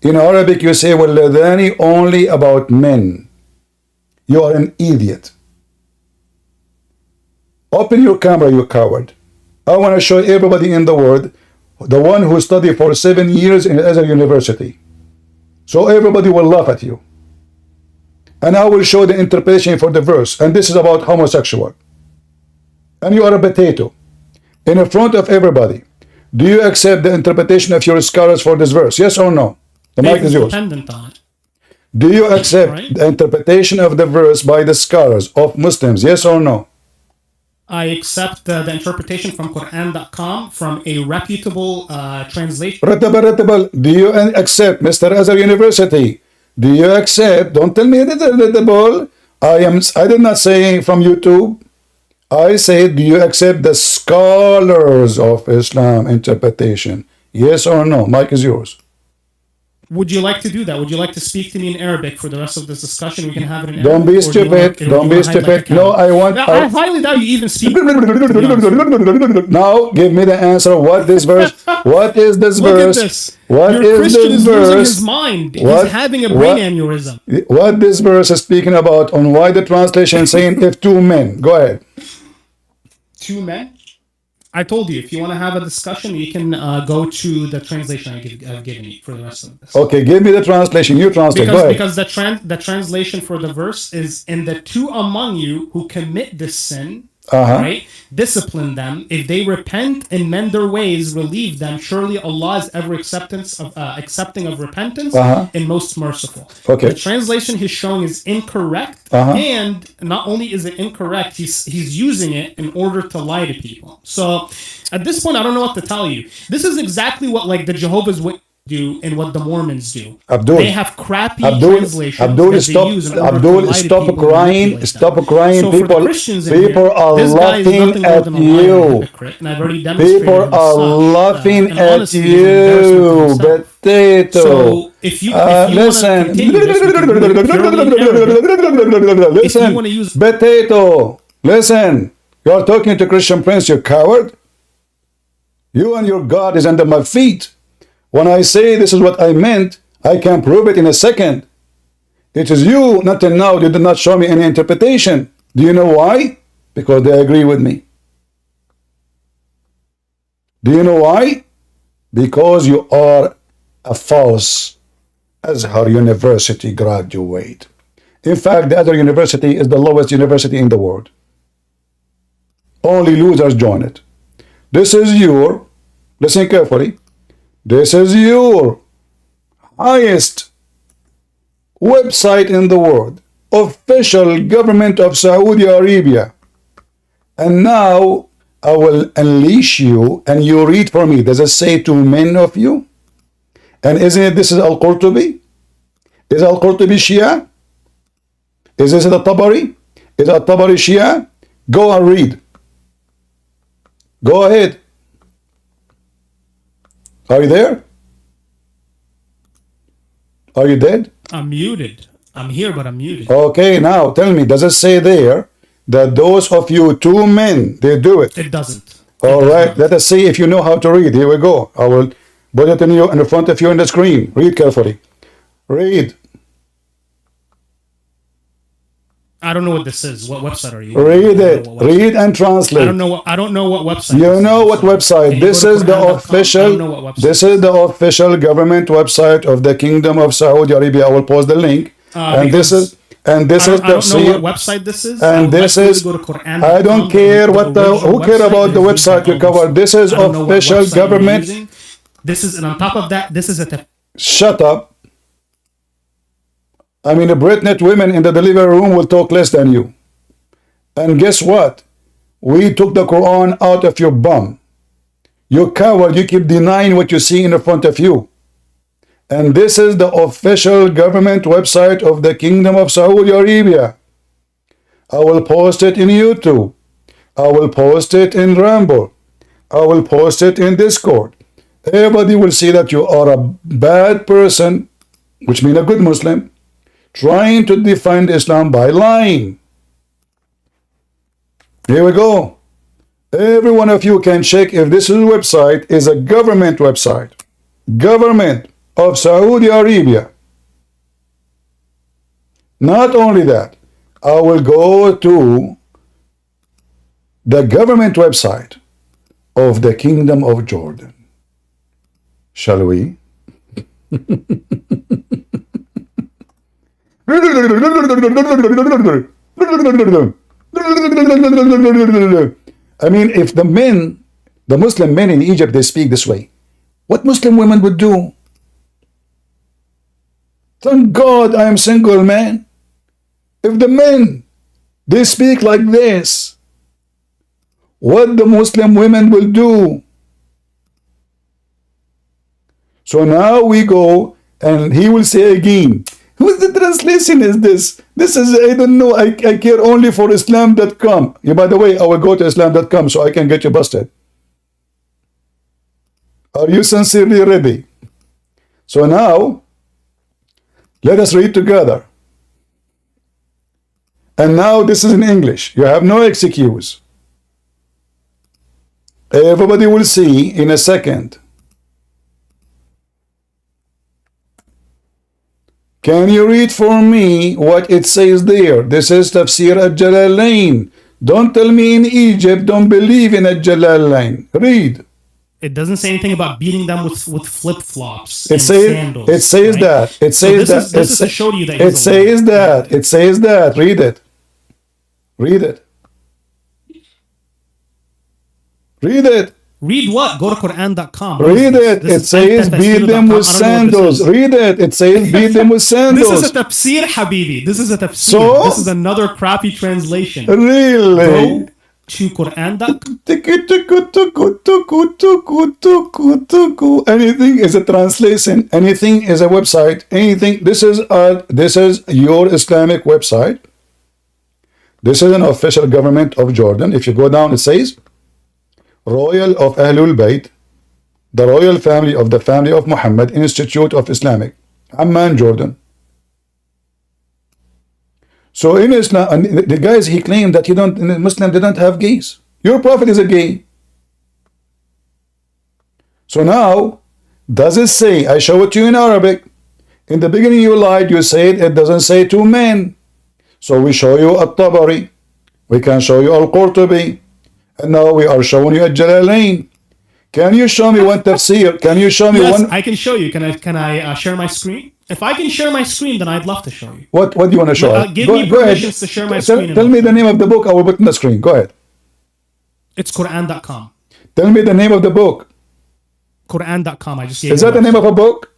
In Arabic, you say waladani only about men. You are an idiot. Open your camera, you coward. I want to show everybody in the world the one who studied for 7 years in Azhar University. So everybody will laugh at you. And I will show the interpretation for the verse. And this is about homosexual. And you are a potato. In front of everybody. Do you accept the interpretation of your scholars for this verse? Yes or no? The mic is yours. Dependent on it. Do you accept the interpretation of the verse by the scholars of Muslims? Yes or no? I accept the interpretation from Quran.com from a reputable translation. Reputable. Do you accept, Mr. Azhar University? Do you accept? Don't tell me reputable. I did not say from YouTube. I said, do you accept the scholars of Islam interpretation? Yes or no? Mic is yours. Would you like to do that? Would you like to speak to me in Arabic for the rest of this discussion? We can have it in Don't Arabic. be stupid. Don't be stupid. No, I want. I highly doubt you even speak. Now, give me the answer. What this verse? What is this Look verse? at this. What Your is Christian this is losing verse? his mind. What- He's having a brain aneurysm. What this verse is speaking about? On why the translation saying if two men? Go ahead. Two men? I told you, if you want to have a discussion, you can go to the translation I've given you for the rest of this. Okay, give me the translation. You translate. Go ahead. Because the translation for the verse is, in the two among you who commit this sin, right? Discipline them. If they repent and mend their ways, relieve them. Surely Allah is ever accepting of repentance and most merciful. Okay. The translation he's showing is incorrect, and not only is it incorrect, he's using it in order to lie to people. So at this point, I don't know what to tell you. This is exactly what like the Jehovah's Witnesses do and what the Mormons do. Abdul, they have crappy translations. Abdul, stop crying. Stop crying. So People are laughing at you. People are laughing at you. Potato. So if you listen. Listen. Potato. Listen. You are talking to Christian Prince, you coward. You and your God is under my feet. When I say this is what I meant, I can prove it in a second. It is you, not till now, you did not show me any interpretation. Do you know why? Because they agree with me. Do you know why? Because you are a false Azhar University graduate. In fact, the Azhar University is the lowest university in the world. Only losers join it. This is your, listen carefully, this is your highest website in the world, official government of Saudi Arabia. And now I will unleash you and you read for me. Does it say to men of you? And isn't it this is Al-Qurtubi? Is Al-Qurtubi Shia? Is this the Tabari? Is Al-Tabari Shia? Go and read. Go ahead. Are you there? Are you dead? I'm muted. I'm here, but I'm muted. Okay, now tell me, does it say there that those of you two men, they do it? It doesn't. All does right, not. let us see if you know how to read. Here we go. I will put it in front of you on the screen. Read carefully. Read. I don't know what this is. What website are you? Read it. Read and translate. I don't know what website. You this know is, what so website? can you This go to is the Quran.com? I official. don't know what website. This is the official government website of the Kingdom of Saudi Arabia. I will post the link. And this is I don't know tafsir. what website this is. And this is. go to Quran.com, I don't care what the. Who care about the website you cover? This is official government. This is, and on top of that, this is a. Shut up. I mean, the pregnant women in the delivery room will talk less than you. And guess what? We took the Quran out of your bum. You coward, you keep denying what you see in front of you. And this is the official government website of the Kingdom of Saudi Arabia. I will post it in YouTube. I will post it in Rambo. I will post it in Discord. Everybody will see that you are a bad person, which means a good Muslim, trying to defend Islam by lying. Here we go. Every one of you can check if this website is a government website. Government of Saudi Arabia. Not only that, I will go to the government website of the Kingdom of Jordan. Shall we? I mean, if the men, the Muslim men in Egypt, they speak this way, what Muslim women would do? Thank God I am single, man. If the men, they speak like this, what the Muslim women will do? So now we go, and he will say again, whose the translation is this? This is, I don't know, I care only for Islam.com. Yeah, by the way, I will go to Islam.com so I can get you busted. Are you sincerely ready? So now, let us read together. And now this is in English. You have no excuse. Everybody will see in a second. Can you read for me what it says there? This is Tafsir al-Jalalain. Don't tell me in Egypt, don't believe in al-Jalalain. Read. It doesn't say anything about beating them with flip-flops It and says, sandals. it says right? that. It says so that. This is to show you that it says that. It says that. Read it. Read it. Read it. Read what? Go to Quran.com. Read it. It says beat them with sandals. Read it. It says beat them with sandals. This is a tafsir, Habibi. This is a tafsir. So? This is another crappy translation. Really? Go to Quran.com. Anything is a translation. Anything is a website. Anything. This is your Islamic website. This is an official government of Jordan. If you go down, it says Royal of Ahlul Bayt, the royal family of the family of Muhammad, Institute of Islamic, Amman, Jordan. So in Islam, and the guys, he claimed that Muslim didn't have gays. Your prophet is a gay. So now, does it say, I show it to you in Arabic, in the beginning you lied, you said it doesn't say two men. So we show you At-Tabari, we can show you Al-Qurtubi, and now we are showing you Al-Jalalain. Can you show me one tafsir? Can you show me one? I can show you. Can I share my screen? If I can share my screen, then I'd love to show you. What do you want to show? Give me permissions to share my screen. Tell me the name of the book. I will put in the screen. Go ahead. It's Quran.com. Tell me the name of the book. Quran.com. I just gave Is that the name of a book?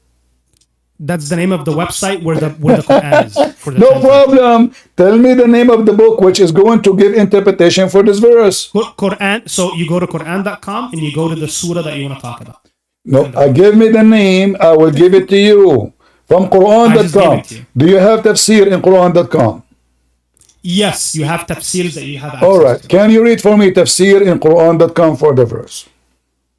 That's the name of the website where the Quran is. For the No problem. Tell me the name of the book which is going to give interpretation for this verse. Quran. So you go to Quran.com and you go to the surah that you want to talk about. No, give me the name. I will give it to you. From Quran.com. Do you have tafsir in Quran.com? Yes, you have tafsirs that you have access All right. to. Can you read for me tafsir in Quran.com for the verse?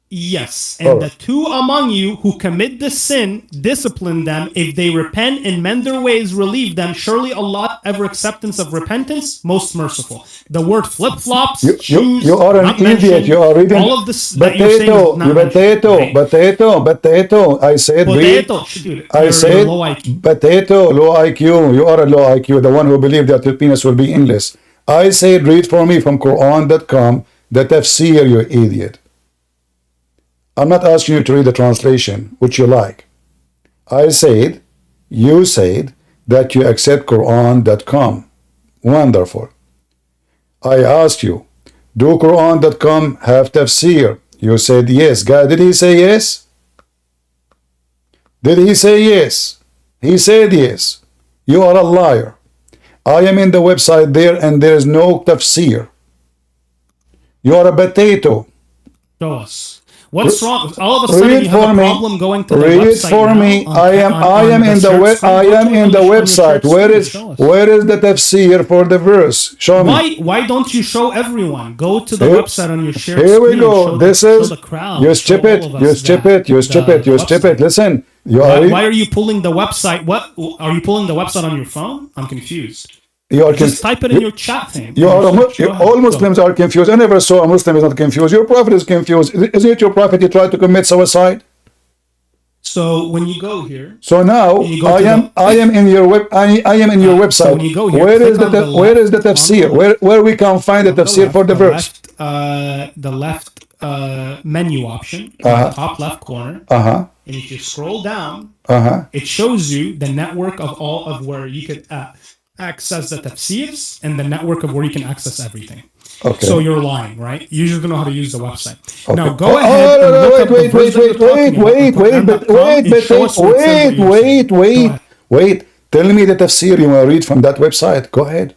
Yes, and Oh. the two among you who commit the sin, discipline them. If they repent and mend their ways, relieve them. Surely Allah, ever acceptance of repentance, most merciful. The word flip-flops, shoes, You are an not idiot. mentioned. You are reading All of this that you're saying potato. is not mentioned. Potato. I said read. Potato. Dude, I you're said low IQ. potato, low IQ. You are a low IQ, the one who believed that your penis will be endless. I said read for me from Quran.com the tafsir, you idiot. I'm not asking you to read the translation, which you like. You said that you accept Quran.com. Wonderful. I asked you, do Quran.com have tafsir? You said yes. God, did he say yes? Did he say yes? He said yes. You are a liar. I am in the website there and there is no tafsir. You are a potato. Show us. What's wrong? All of a sudden Read you have for a me. problem going to the Read website for now me. on- I am on in the search screen. I Go am to in it the on your website. search Where screen. is Show us. where is the tafsir for the verse? Show me. Why don't you show everyone? Go to the Here- website on your shared Here screen. we go. And This show is the crowd. you show stupid. all of You us stupid. You the stupid. You website. stupid. Listen. You Why are are you pulling the website? What are you pulling the website on your phone? I'm confused. you are Just type it in you- your chat thing. You are Go ahead. all Go. Muslims are confused. I never saw a Muslim is not confused. Your prophet is confused. Isn't it your prophet you tried to commit suicide? So when you go here, So now and you go to I am in your website. So when you go here, where click is the on the where is the left, on tafsir? the- Where we can find the tafsir for the verse? The left menu option in Uh-huh. the top left corner, Uh-huh. and if you scroll down, Uh-huh. it shows you the network of all of where you could access the tafsirs and the network of where you can access everything. Okay. So you're lying, right? You just don't know how to use the website. Okay. Now go ahead and look up the verse that you're talking about on Quran.com and show us what it says what you're saying. Go ahead. wait. Tell me the tafsir you want to read from that website. Go ahead.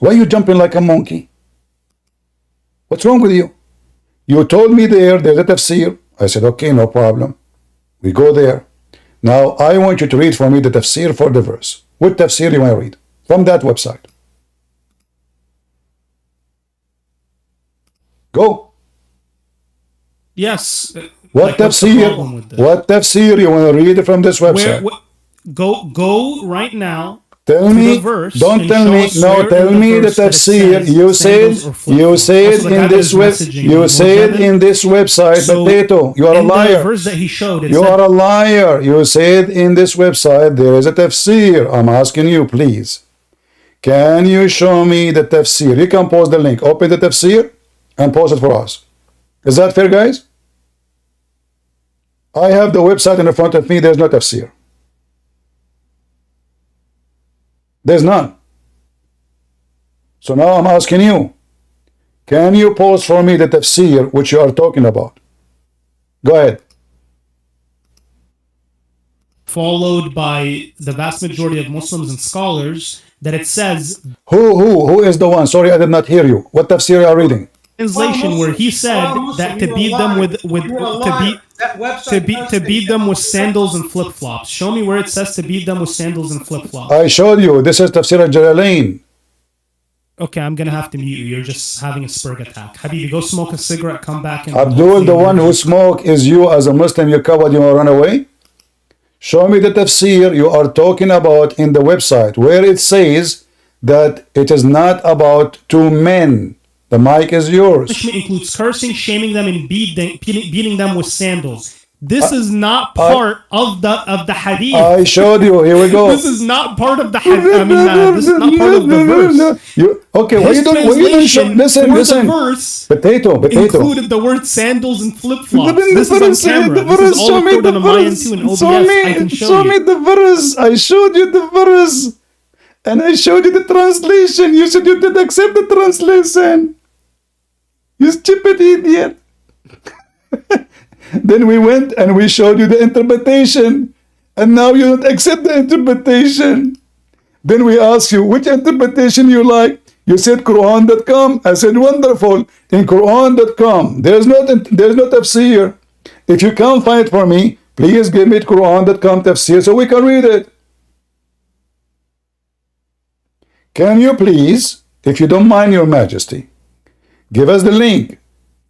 Why are you jumping like a monkey? What's wrong with you? You told me there's a tafsir. I said, okay, no problem. We go there. Now, I want you to read for me the tafsir for the verse. What tafsir you want to read? From that website. Go. Yes. What what's the problem with tafsir? this? What tafsir you want to read from this website? Go right now. Tell to me, the verse don't and tell show me, us no, where tell in the me the verse that it tafsir. says You said, sandals or flip-flops. Also, the guy that is messaging you, you said Mujahid, in this website, so potato, you are a in the liar. verse that he showed, it You said, are a liar. You said in this website there is a tafsir. I'm asking you, please. Can you show me the tafsir? You can post the link. Open the tafsir and post it for us. Is that fair, guys? I have the website in front of me. There's no tafsir. There's none. So now I'm asking you, can you post for me the tafsir which you are talking about? Go ahead. followed by the vast majority of Muslims and scholars, that it says Who is the one? Sorry, I did not hear you. What tafsir are you reading? translation where he said that to beat them to beat them with sandals and flip flops. Show me where it says to beat them with sandals and flip flops. I showed you. This is Tafsir al-Jalalain. Okay, I'm gonna have to mute you. You're just having a spurg attack. Habibi, go smoke a cigarette. Come back and Abdul, the one who smoke is you as a Muslim. You covered. You run away. Show me the tafsir you are talking about in the website where it says that it is not about two men. The mic is yours. Punishment includes cursing, shaming them, and beating them with sandals. This is not part of the hadith. I showed you. Here we go. This is not part of the hadith. I mean, this is not part of the verse. Okay, why you don't show? Listen. Verse Potato. included the word sandals and flip flops. This is on camera. This is all recorded on my end too in OBS. I can show you. the verse. I showed you the verse, and I showed you the translation. You said you did accept the translation. You stupid idiot. Then we went and we showed you the interpretation, and now you don't accept the interpretation. Then we asked you which interpretation you like. You said Quran.com. I said wonderful. In Quran.com, there's no tafsir. If you can't find it for me, please give me Quran.com tafsir so we can read it. Can you please, if you don't mind, Your Majesty, give us the link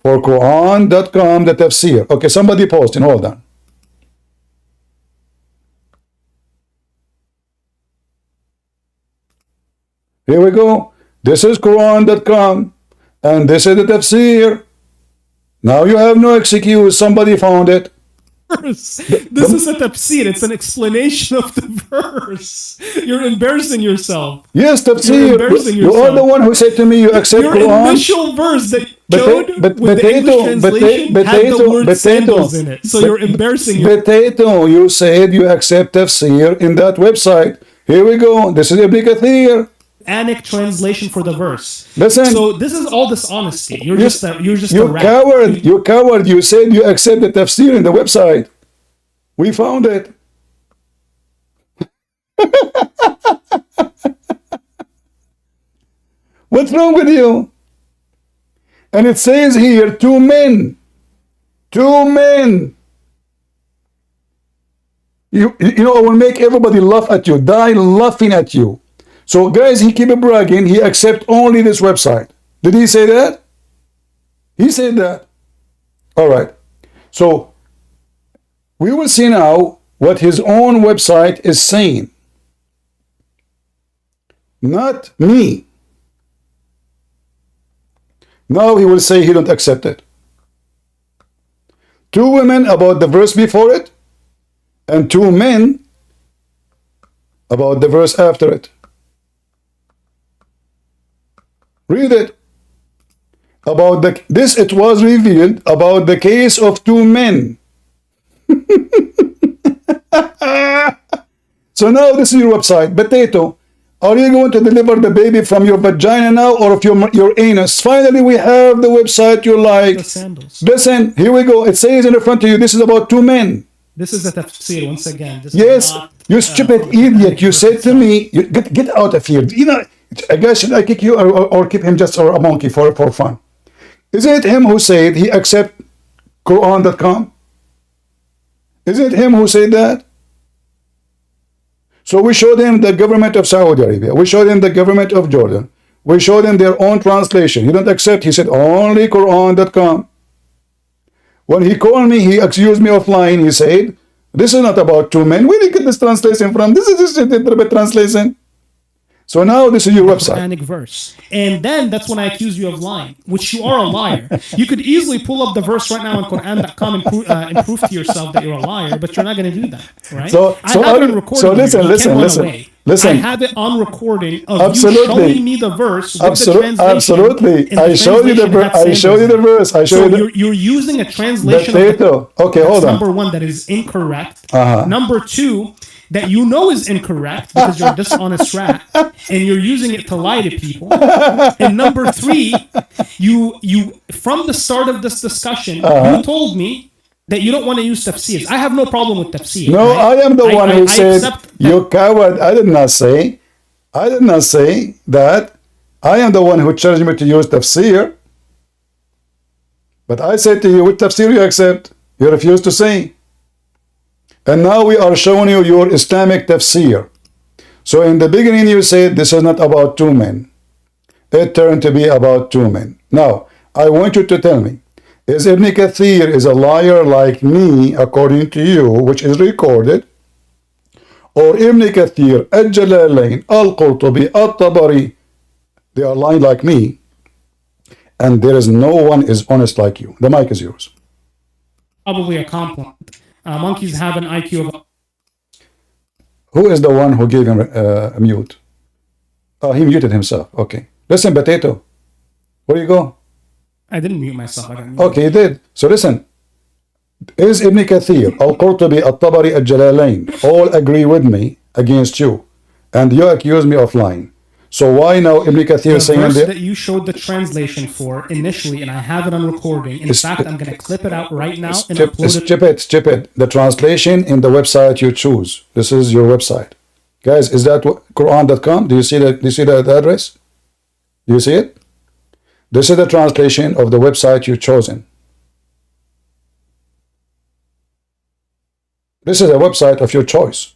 For Quran.com, the tafsir. Okay, somebody posting. Hold on. Here we go. This is Quran.com, and this is the tafsir. Now you have no excuse. Somebody found it. This is a tafsir. It's an explanation of the verse. You're embarrassing yourself. Yes, tafsir. You're embarrassing You are the one who said to me you accept Your Quran. initial verse that But code but with the English translation had the word potato, sandals in it. So you're embarrassing yourself. Potato, you said you accept tafsir in that website. Here we go. This is Ibn Kathir. Anic translation for the verse. Listen. So this is all dishonesty. You're just a You rat. coward. You coward. You said you accept the tafsir in the website. We found it. What's wrong with you? And it says here, two men. Two men. You know, I will make everybody laugh at you, die laughing at you. So guys, he keep bragging, he accept only this website. Did he say that? He said that. All right. So we will see now what his own website is saying. Not me. Now he will say he don't accept it. Two women about the verse before it, and two men about the verse after it. Read it. About this it was revealed about the case of two men. So now this is your website. Potato. Are you going to deliver the baby from your vagina now or of your anus? Finally, we have the website you like. The sandals. Listen, here we go. It says in the front of you, this is about two men. This is a tafsir once again. This Yes, is not, you stupid idiot. You said to me, get out of here. You know, guys, should I kick you or keep him just or a monkey for fun? Isn't it him who said he accept Quran.com? Isn't it him who said that? So we showed him the government of Saudi Arabia. We showed him the government of Jordan. We showed him their own translation. He don't accept. He said only Quran.com. When he called me, he accused me of lying. He said, this is not about two men. Where did you get this translation from? This is just a interpret translation. So now this is your website. Quranic verse. And then that's when I accuse you of lying, which you are a liar. You could easily pull up the verse right now on Quran.com and prove to yourself that you're a liar, but you're not going to do that, right? I have it on recording. So listen. I have it on recording of Absolutely. you showing me the verse with the translation. Absolutely. I showed you the verse. I showed you the verse. I showed you. You're using a translation. Okay, hold on. Number one, that is incorrect. Number two, that you know is incorrect because you're a dishonest rat and you're using it to lie to people. And number three, you from the start of this discussion, you told me that you don't want to use tafsirs. I have no problem with tafsir. No, right? I am the one who said, you coward. I did not say that. I am the one who charged me to use tafsir. But I said to you, which tafsir you accept? You refuse to say. And now we are showing you your Islamic tafsir. So in the beginning you said this is not about two men. It turned to be about two men. Now, I want you to tell me, is Ibn Kathir is a liar like me, according to you, which is recorded, or Ibn Kathir, Al-Jalalain, Al-Qurtubi, Al-Tabari, they are lying like me, and there is no one is honest like you. The mic is yours. Probably a compliment. Monkeys have an IQ of... Who is the one who gave him a mute? Oh, he muted himself. Okay. Listen, Potato. Where you go? I didn't mute myself. I got muted. Okay, you did. So listen. Is Ibn Kathir, Al-Qurtubi, Al-Tabari, Al-Jalalain all agree with me against you? And you accuse me of lying. So why now Ibn Kathir the saying verse that you showed the translation for initially, and I have it on recording. In fact, I'm going to clip it out right now and upload it. Skip it. The translation in the website you choose. This is your website. Guys, is that Quran.com? Do you see that? Do you see that address? Do you see it? This is the translation of the website you've chosen. This is a website of your choice.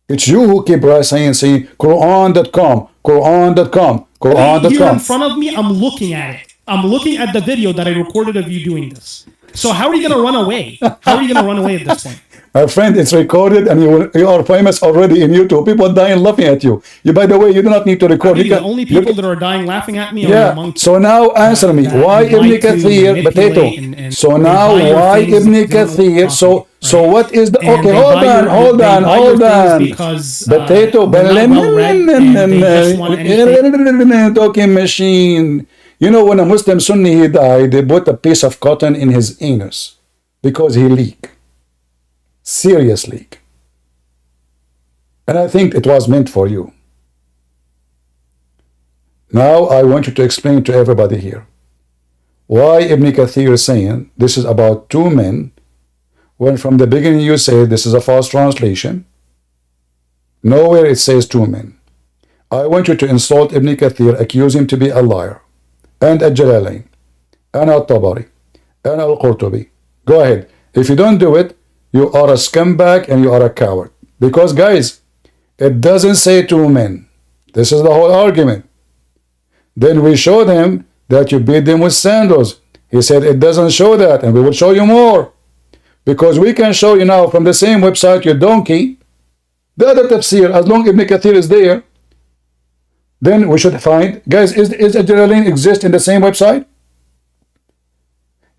It's you who keep saying Quran.com, Quran.com. Right here in Quran.com. front of me, I'm looking at it. I'm looking at the video that I recorded of you doing this. So how are you going to run away? How are you going to run away at this point? My friend, it's recorded and you are famous already in YouTube. People dying laughing at you. By the way, you do not need to record. The only people that are dying laughing at me are Yeah. monkeys. So now answer me. Why Ibn Kathir, potato? So now why Ibn Kathir? So what is the okay? Hold on. Potato, talking machine. You know, when a Muslim Sunni he died, they put a piece of cotton in his anus because he leaked. Serious leak. And I think it was meant for you. Now I want you to explain to everybody here why Ibn Kathir is saying this is about two men, when from the beginning you say this is a false translation. Nowhere it says two men. I want you to insult Ibn Kathir, accuse him to be a liar, and Al-Jalalain, and Al-Tabari, and Al-Qurtubi. Go ahead. If you don't do it, you are a scumbag and you are a coward. Because guys, it doesn't say two men. This is the whole argument. Then we showed him that you beat them with sandals. He said it doesn't show that, and we will show you more. Because we can show you now from the same website, your donkey, the other tafsir, as long as Ibn Kathir is there, then we should find, guys, is Al-Jalalain exist in the same website?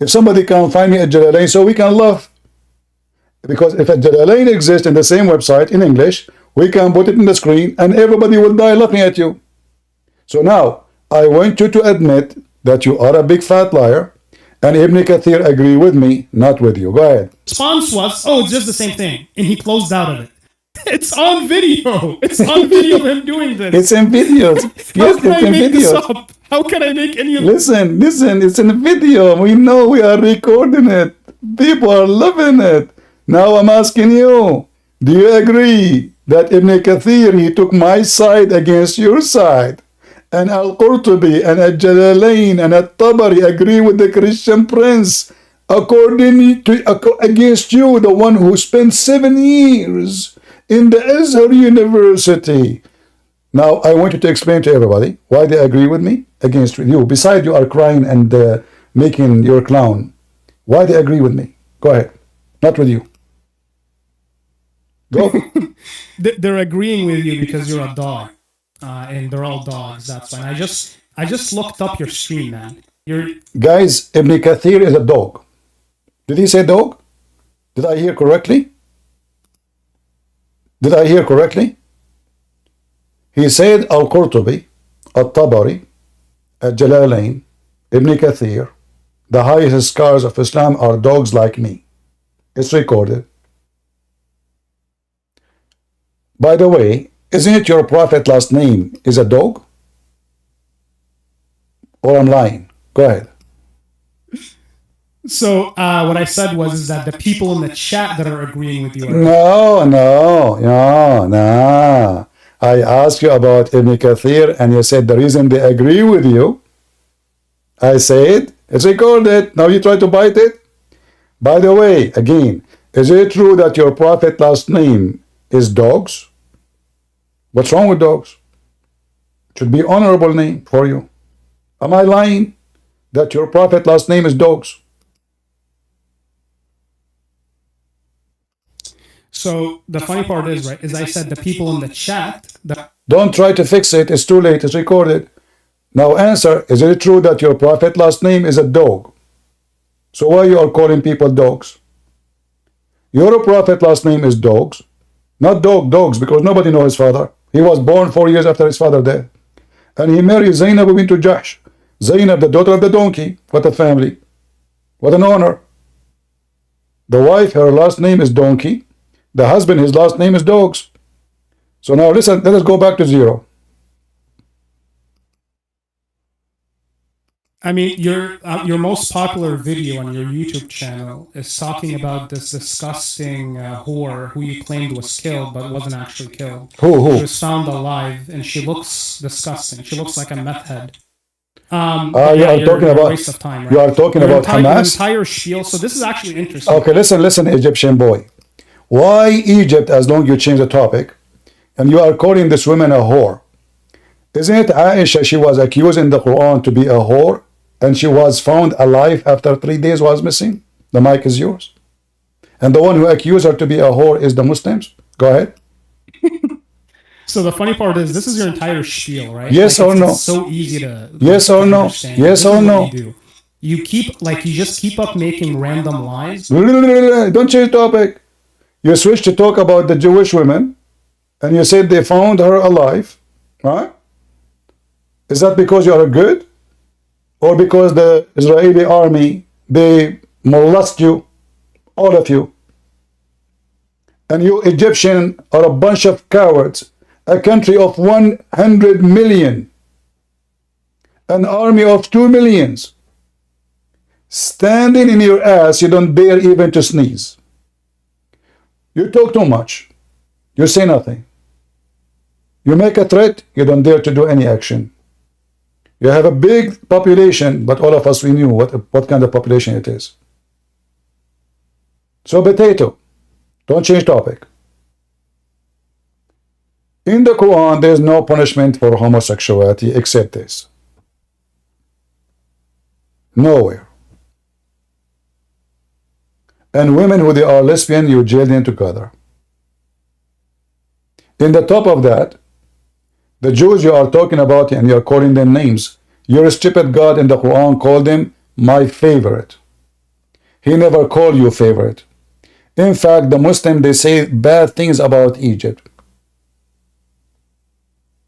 If somebody can find me Al-Jalalain so we can laugh. Because if Al-Jalalain exists in the same website in English, we can put it in the screen and everybody will die laughing at you. So now, I want you to admit that you are a big fat liar, and Ibn Kathir agree with me, not with you. Go ahead. Response was, oh, it's just the same thing. And he closed out of it. It's on video. It's on video of him doing this. It's in videos. Yes, it's in videos. How can I make any of this? Listen, it's in video. We know we are recording it. People are loving it. Now I'm asking you, do you agree that Ibn Kathir, he took my side against your side? And Al-Qurtubi and Al-Jalalain and Al-Tabari agree with the Christian prince against you, the one who spent 7 years in the Azhar University. Now I want you to explain to everybody why they agree with me against you. Besides you are crying and making your clown. Why they agree with me? Go ahead. Not with you. Go. They're agreeing with you because you're a dog. And they're all dogs. That's fine. I just looked up your screen, man. Guys, Ibn Kathir is a dog. Did he say dog? Did I hear correctly? Did I hear correctly? He said Al-Qurtubi, Al-Tabari, Al-Jalalain, Ibn Kathir, the highest scholars of Islam are dogs like me. It's recorded. By the way, isn't it your prophet last name is a dog? Or I'm lying? Go ahead. So what I said was that the people in the chat that are agreeing with you are... No. I asked you about Ibn Kathir and you said the reason they agree with you. I said, it's recorded. Now you try to bite it. By the way, again, is it true that your prophet last name is dogs? What's wrong with dogs? It should be honorable name for you. Am I lying that your prophet last name is dogs? So the funny part is, right, is I said the people in the chat... Don't try to fix it. It's too late. It's recorded. Now answer, is it true that your prophet last name is a dog? So why you are calling people dogs? Your prophet last name is dogs. Not dogs, because nobody knows his father. He was born 4 years after his father died. And he married Zainab bint Jahsh. Zainab, the daughter of the donkey. What a family. What an honor. The wife, her last name is donkey. The husband, his last name is dogs. So now listen, let us go back to zero. I mean, your most popular video on your YouTube channel is talking about this disgusting whore who you claimed was killed but wasn't actually killed. Who? She was found alive and she looks disgusting. She looks like a meth head. You are talking about waste of time, right? You are talking about Hamas. Entire spiel. So this is actually interesting. Okay, listen, Egyptian boy. Why Egypt? As long as you change the topic, and you are calling this woman a whore. Isn't it Aishah, she was accused in the Quran to be a whore, and she was found alive after 3 days was missing? The mic is yours. And the one who accused her to be a whore is the Muslims. Go ahead. So the funny part is, this is your entire spiel, right? Yes like or no? It's so easy to Yes or no? understand. Yes This or is what no? you do. You keep you just keep up making random lies. Don't change topic. You switched to talk about the Jewish women, and you said they found her alive, right? Is that because you are good, or because the Israeli army, they molest you, all of you? And you Egyptian are a bunch of cowards, a country of 100 million, an army of 2 millions, standing in your ass, you don't dare even to sneeze. You talk too much. You say nothing. You make a threat, you don't dare to do any action. You have a big population, but all of us, we knew what kind of population it is. So potato, don't change topic. In the Quran, there is no punishment for homosexuality except this. Nowhere. And women who they are lesbian, you jail them together. In the top of that, the Jews you are talking about and you are calling them names, your stupid God in the Quran called them my favorite. He never called you favorite. In fact, the Muslims, they say bad things about Egypt.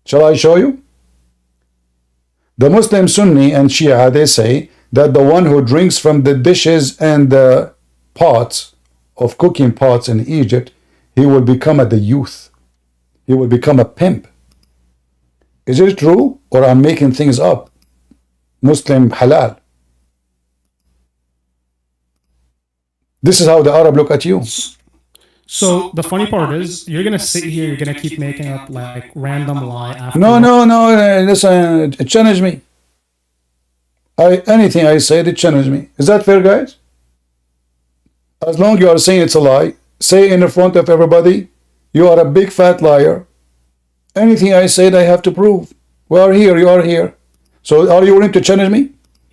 Shall I show you? The Muslim Sunni and Shia, they say that the one who drinks from the dishes and the pots of cooking pots in Egypt, he will become the youth. He will become a pimp. Is it true, or I'm making things up? Muslim halal. This is how the Arab look at you. So the funny part is, you're gonna sit here, you're gonna keep making up random lie after. No, listen, it challenge me. Anything I say, it challenge me. Is that fair, guys? As long as you are saying it's a lie, say in front of everybody, you are a big fat liar. Anything I said, I have to prove. We are here, you are here. So are you willing to challenge me?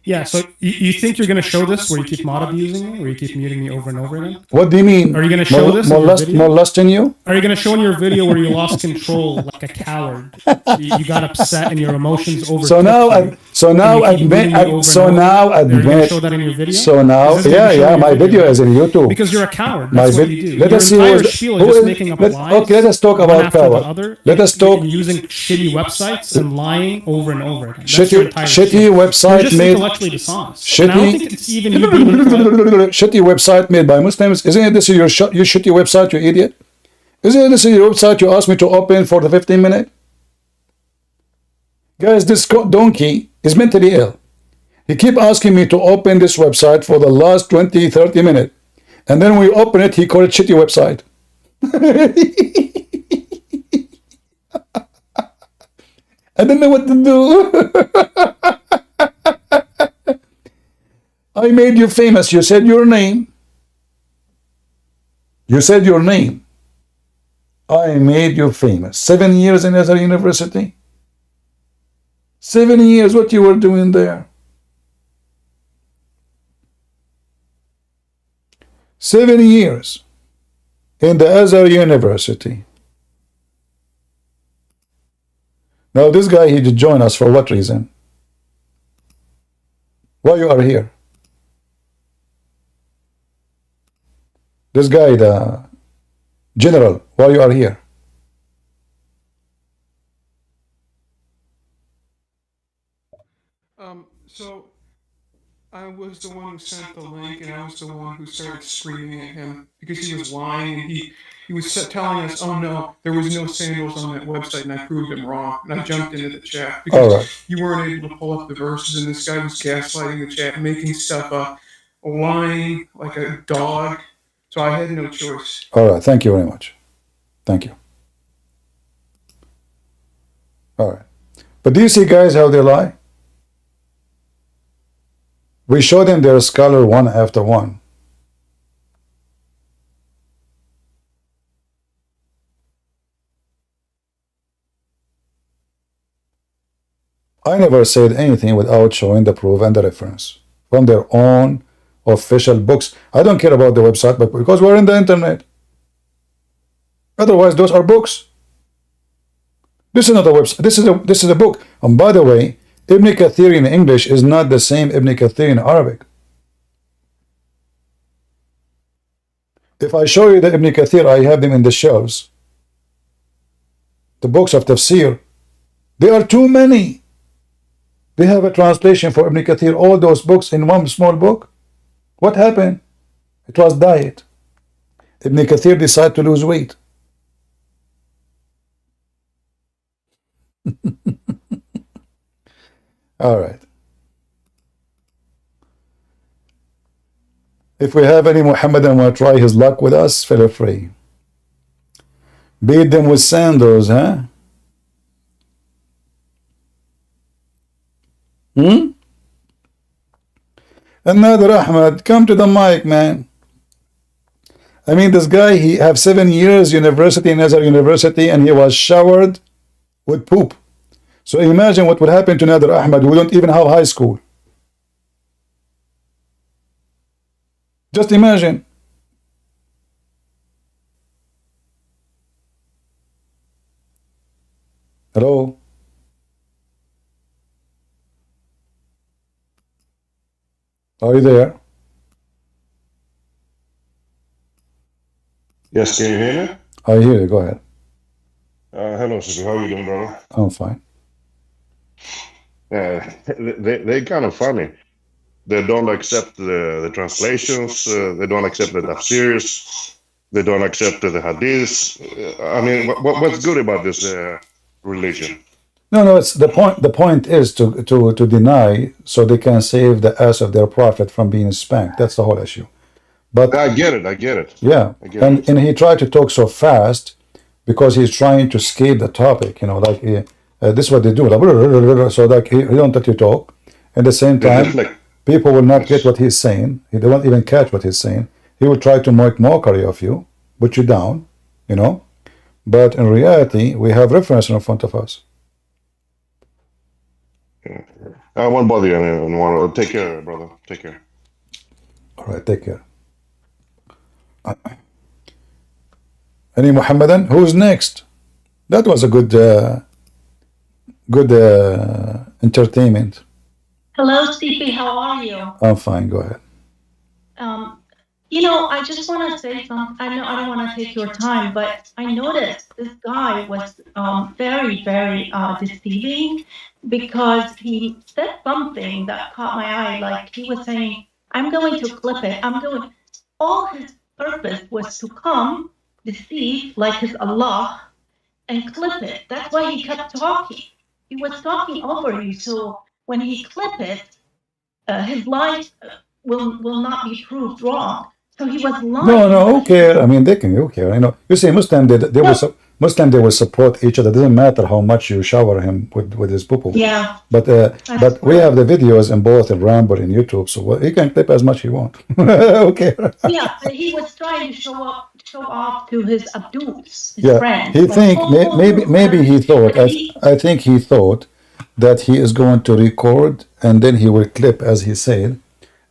Yeah, so you think you're going to show this where you keep mod abusing me, where you keep muting me over and over again? What do you mean? Are you going to show this in your video? Molesting you? Are you going to show in your video where you lost control like a coward? You got upset and your emotions overtook So now, you. so now admit. Are you going to show that in your video? So now, yeah, my video is in YouTube. Because you're a coward. That's what you do. Let us see your entire spiel is just making up lies. Okay, let us talk about coward. Let us talk. Using shitty websites and lying over and over again. Shitty website made. Dishonest. And I don't think it's even you being shitty website made by Muslims. Isn't this your shitty website, you idiot? Isn't this your website you asked me to open for the 15 minutes? Guys, this donkey is mentally ill. He keep asking me to open this website for the last 20, 30 minutes. And then when we open it, he called it shitty website. I don't know what to do. I made you famous. You said your name. You said your name. I made you famous. 7 years in Azhar University. 7 years. What you were doing there? 7 years in the Azhar University. Now this guy, he did join us for what reason? Why you are here? This guy, the general, why you are here? So I was the one who sent the link, and I was the one who started screaming at him because he was lying, and he was telling us, "Oh no, there was no sandals on that website," and I proved him wrong. And I jumped into the chat because you weren't able to pull up the verses, and this guy was gaslighting the chat, making stuff up, lying like a dog. So I had no choice. All right, thank you very much. Thank you. All right. But do you see, guys, how they lie? We show them their scholar one after one. I never said anything without showing the proof and the reference from their own official books. I don't care about the website, but because we're in the internet. Otherwise, those are books. This is not a website. This is a book. And by the way, Ibn Kathir in English is not the same Ibn Kathir in Arabic. If I show you the Ibn Kathir, I have them in the shelves. The books of tafsir, there are too many. They have a translation for Ibn Kathir, all those books in one small book. What happened? It was diet. Ibn Kathir decided to lose weight. All right. If we have any Muhammadan want to try his luck with us, feel free. Beat them with sandals, huh? Another Ahmad, come to the mic, man. I mean, this guy, he have 7 years university in Nazar University, and he was showered with poop. So imagine what would happen to Nader Ahmad, who don't even have high school. Just imagine. Hello? Are you there? Yes, can you hear me? I hear you. Go ahead. Hello, sister. How are you doing, brother? I'm fine. They kind of funny. They don't accept the translations. They don't accept the tafsirs. They don't accept the hadiths. I mean, what's good about this religion? No, it's the point. The point is to deny so they can save the ass of their prophet from being spanked. That's the whole issue. But I get it. Yeah, and he tried to talk so fast because he's trying to escape the topic. You know, like this is what they do. Like, so like he don't let you talk. At the same time, people will not get what he's saying. They won't even catch what he's saying. He will try to make mockery of you, put you down. You know, but in reality, we have reference in front of us. I won't bother you anymore. Take care, brother. Take care. All right, take care. Any Muhammadan? Who's next? That was a good entertainment. Hello, Stevie. How are you? I'm fine. Go ahead. I just want to say something. I know I don't want to take your time, but I noticed this guy was very, very deceiving because he said something that caught my eye. Like he was saying, "I'm going to clip it. I'm going." All his purpose was to come, deceive, like his Allah, and clip it. That's why he kept talking. He was talking over you. So when he clip it, his life will not be proved wrong. So he was lying. No, who care? I mean, they can. Who care? You know, you see, Muslim they will support each other. It doesn't matter how much you shower him with his poo-poo. Yeah. But we have the videos in both in Rambo and YouTube, so he can clip as much he want. Okay. Yeah, he was trying to show off to his abdu's, Yeah, friends. he think maybe he thought. I think he thought that he is going to record and then he will clip as he said,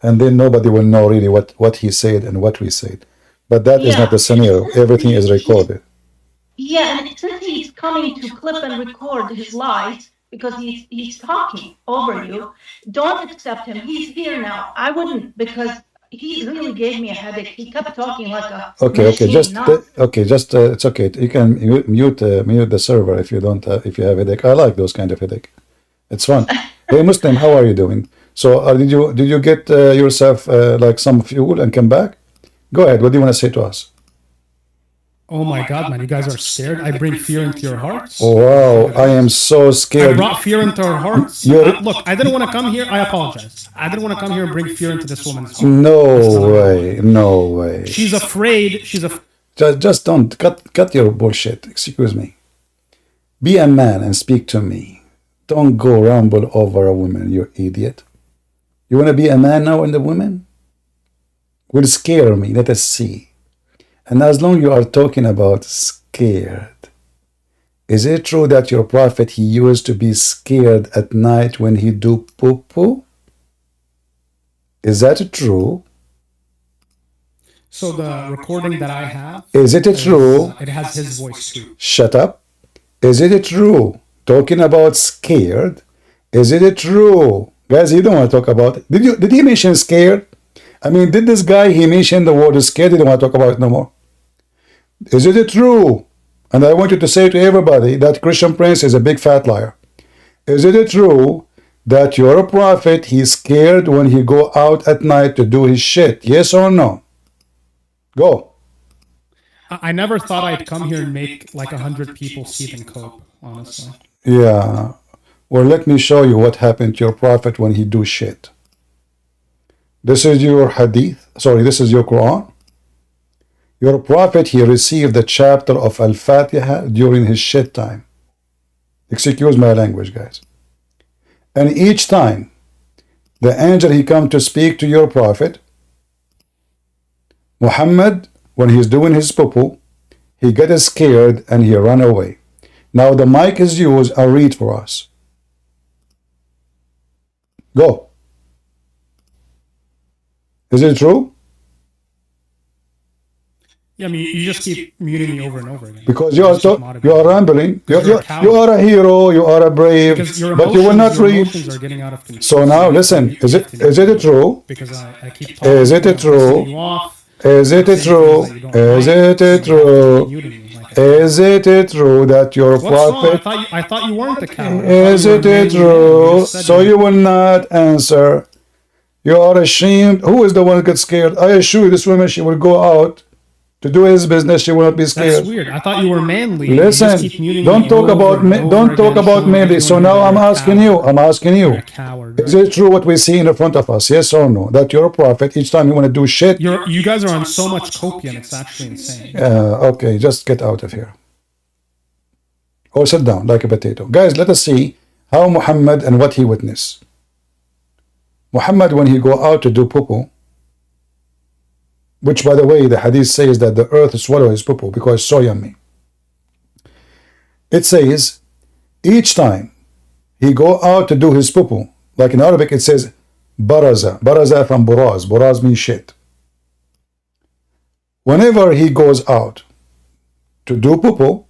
and then nobody will know really what he said and what we said. But that is not the scenario. Everything is recorded. Yeah, and since he's coming to clip and record his lies because he's talking over you, don't accept him. He's here now. I wouldn't, because he really gave me a headache. He kept talking like a Okay, just it's okay. You can mute the server if you don't if you have headache. I like those kind of headache. It's fun. Hey Muslim, how are you doing? So did you get yourself like some fuel and come back? Go ahead. What do you want to say to us? Oh my God, man! You guys are scared. I bring fear into your hearts. Oh, wow, I am so scared. I brought fear into our hearts. Look, I didn't want to come here. I apologize. I didn't want to come here and bring fear into this woman's heart. No way. She's afraid. Just don't cut your bullshit. Excuse me. Be a man and speak to me. Don't go ramble over a woman, you idiot. You want to be a man now and a woman? Will scare me. Let us see. And as long you are talking about scared, Is it true that your prophet, he used to be scared at night when he do poo-poo? Is that true? So the recording that I have Is it true? It has his voice too. Shut up. Is it true? Talking about scared. Is it true? Guys, you don't want to talk about it. Did he mention scared? I mean, did this guy, he mentioned the word scared? He don't want to talk about it no more. Is it true? And I want you to say to everybody that Christian Prince is a big fat liar. Is it true that your prophet, he's scared when he go out at night to do his shit? Yes or no? Go. I never thought I'd come here and make like 100 people seething cope, honestly. Yeah. Well, let me show you what happened to your prophet when he do shit. This is your hadith. Sorry, this is your Quran. Your prophet, he received the chapter of Al-Fatiha during his shit time. Excuse my language, guys. And each time the angel, he come to speak to your prophet, Muhammad, when he's doing his poo-poo, he get scared and he run away. Now the mic is yours. I'll read for us. Go. Is it true? Yeah, I mean, you just keep muting me over and over again. Because you are rambling. You are a hero. You are a brave. But you will not read. Are getting out of control. So now listen. Is it true? Because I keep talking. Is it true? Is it true? Is it true? Is it true that your prophet? I thought you weren't the coward. Is it true? So you will not answer. You are ashamed. Who is the one who gets scared? I assure you, this woman, she will go out to do his business. She will not be scared. That's weird. I thought you were manly. Listen, don't talk about manly. So now I'm asking you. Is it true what we see in front of us? Yes or no? That you're a prophet. Each time you want to do shit. You guys are on so much copium. It's actually insane. Okay, just get out of here. Or sit down like a potato. Guys, let us see how Muhammad and what he witnessed. Muhammad, when he go out to do poo-poo, which, by the way, the hadith says that the earth swallow his poo-poo because it's so yummy. It says, each time he go out to do his poo-poo, like in Arabic it says, baraza. Baraza from buraz. Buraz means shit. Whenever he goes out to do poo-poo,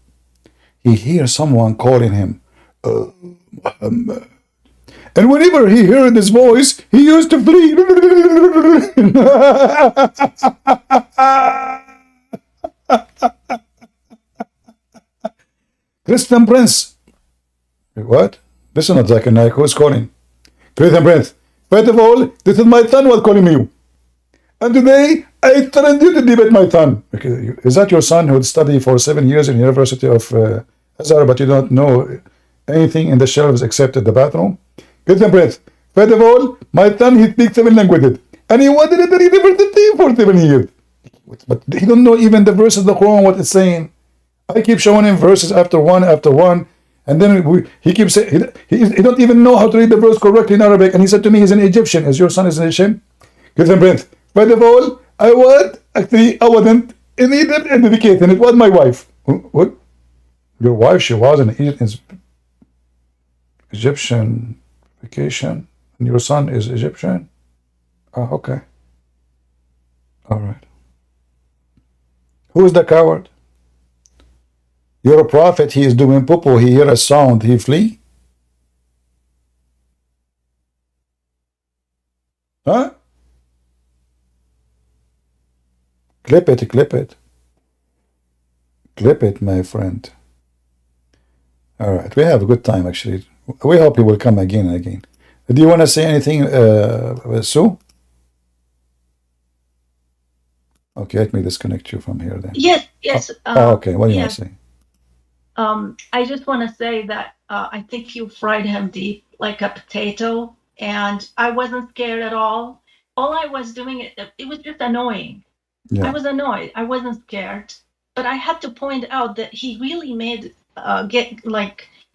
he hears someone calling him, Muhammad. And whenever he heard this voice, he used to flee. Christian Prince. What? This is not Zakir Naik. Who's calling? Christian Prince. First of all, this is my son was calling you. And today, I threatened you to debate my son. Okay. Is that your son who would study for 7 years in the University of Azhar, but you don't know anything in the shelves except at the bathroom? Christian Prince. First of all, my son, he speaks 7 languages. And he wanted at the university for 7 years. But he don't know even the verses of the Quran, what it's saying. I keep showing him verses after one, and then he keeps saying, he don't even know how to read the verse correctly in Arabic. And he said to me, he's an Egyptian. Is your son is an Egyptian? Christian Prince. First of all, I wasn't in Egypt and educated. It was my wife. What? Your wife, she was an Egyptian vacation, and your son is Egyptian? Oh, okay. All right. Who is the coward? You're a prophet, he is doing poo-poo, he hear a sound, he flee? Huh? Clip it. Clip it, my friend. All right, we have a good time, actually. We hope he will come again and again. Do you want to say anything, Sue? Okay, let me disconnect you from here then. Yes. Okay, what do you want to say? I just want to say that I think you fried him deep like a potato, and I wasn't scared at all. All I was doing, it was just annoying. Yeah. I was annoyed. I wasn't scared, but I had to point out that he really made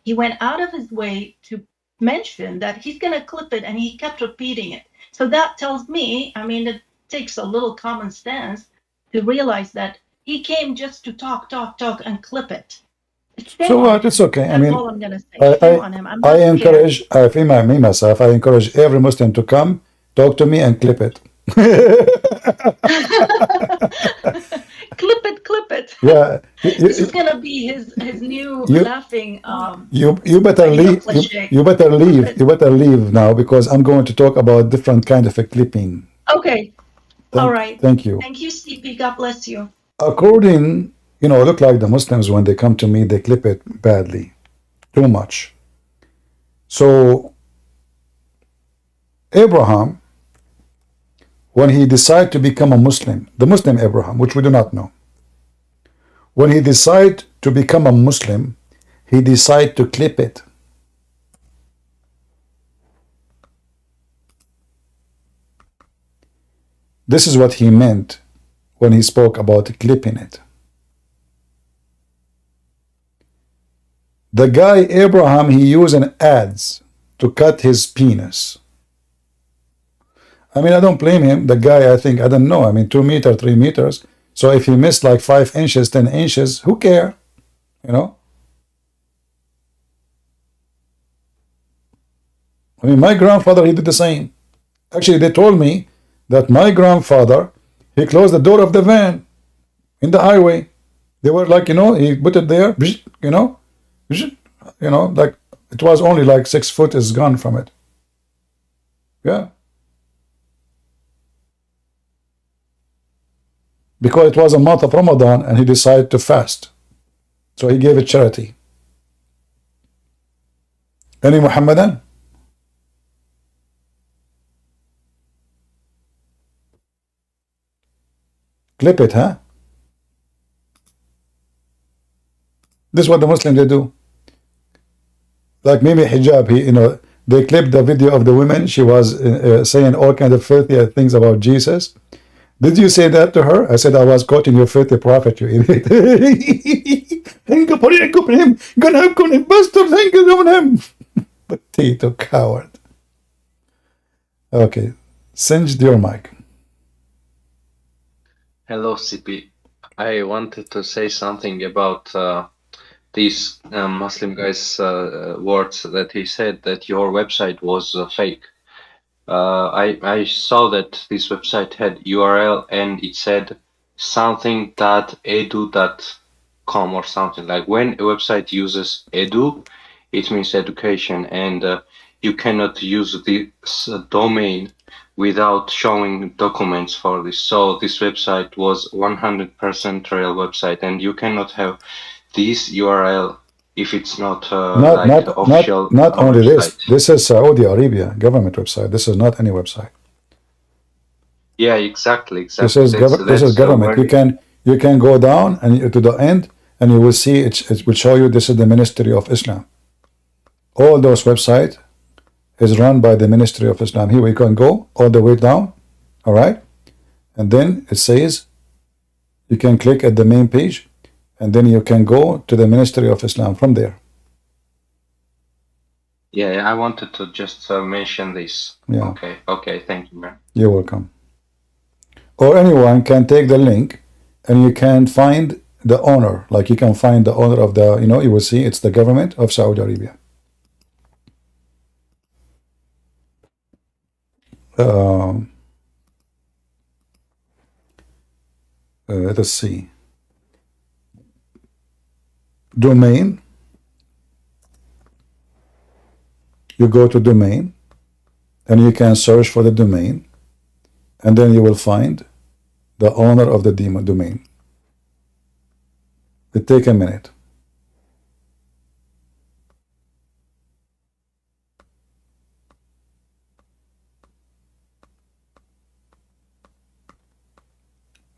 he went out of his way to mention that he's going to clip it, and he kept repeating it. So that tells me, I mean, it takes a little common sense to realize that he came just to talk and clip it. Shame So on what? him. It's okay. I That's mean, all I'm gonna say. I Shame on him. I'm I not scared. encourage, me myself, I encourage every Muslim to come, talk to me, and clip it. Clip it. Yeah, This is gonna be his new you laughing you better you know, leave. cliche. You better leave. Clip it. You better leave now because I'm going to talk about different kind of a clipping. Okay. All right. Thank you. Thank you, CP. God bless you. According, look like the Muslims when they come to me, they clip it badly, too much. So Abraham, when he decided to become a Muslim, the Muslim Abraham, which we do not know, when he decided to become a Muslim, he decided to clip it. This is what he meant when he spoke about clipping it. The guy Abraham, he used an adze to cut his penis. I mean, I don't blame him. The guy, I think, I don't know. I mean, 2 meters, 3 meters. So if he missed like 5 inches, 10 inches, who care? You know? I mean, my grandfather, he did the same. Actually, they told me that my grandfather, he closed the door of the van in the highway. They were like, he put it there, like it was only like 6 foot is gone from it. Yeah. Because it was a month of Ramadan and he decided to fast. So he gave it charity. Any Muhammadan? Clip it, huh? This is what the Muslims they do. Like Mimi Hijab, they clipped the video of the woman. She was saying all kinds of filthy things about Jesus. Did you say that to her? I said I was quoting your filthy prophet, you idiot. Potato coward. Okay, singed your mic. Hello, CP. I wanted to say something about these Muslim guy's words that he said that your website was fake. I saw that this website had URL and it said something.edu.com or something. Like when a website uses edu, it means education, and you cannot use this domain without showing documents for this. So this website was 100% real website, and you cannot have this URL if it's not official. Not only this. Website. This is Saudi Arabia government website. This is not any website. Yeah, exactly. This is government. You can go down and to the end, and you will see it will show you this is the Ministry of Islam. All those websites is run by the Ministry of Islam. Here we can go all the way down, all right, and then it says you can click at the main page, and then you can go to the Ministry of Islam from there. Yeah, I wanted to just mention this. Yeah. Okay, thank you, man. You're welcome. Or anyone can take the link and you can find the owner. Like you can find the owner of the, you will see it's the government of Saudi Arabia. Let us see. Domain. You go to domain and you can search for the domain, and then you will find the owner of the domain. It take a minute.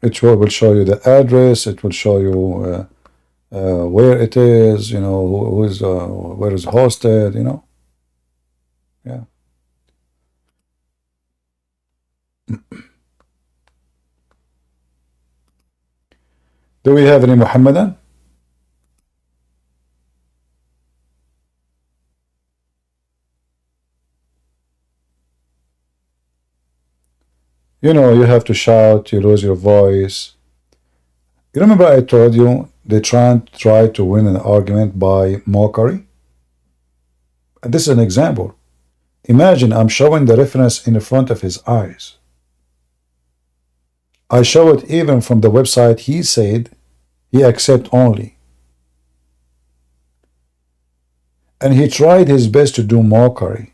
It will show you the address. It will show you where it is. Who is where is hosted. Yeah. Do we have any Muhammadan? You have to shout, you lose your voice. You remember I told you They try to win an argument by mockery. And this is an example. Imagine I'm showing the reference in front of his eyes. I show it even from the website he said he accept only. And he tried his best to do mockery,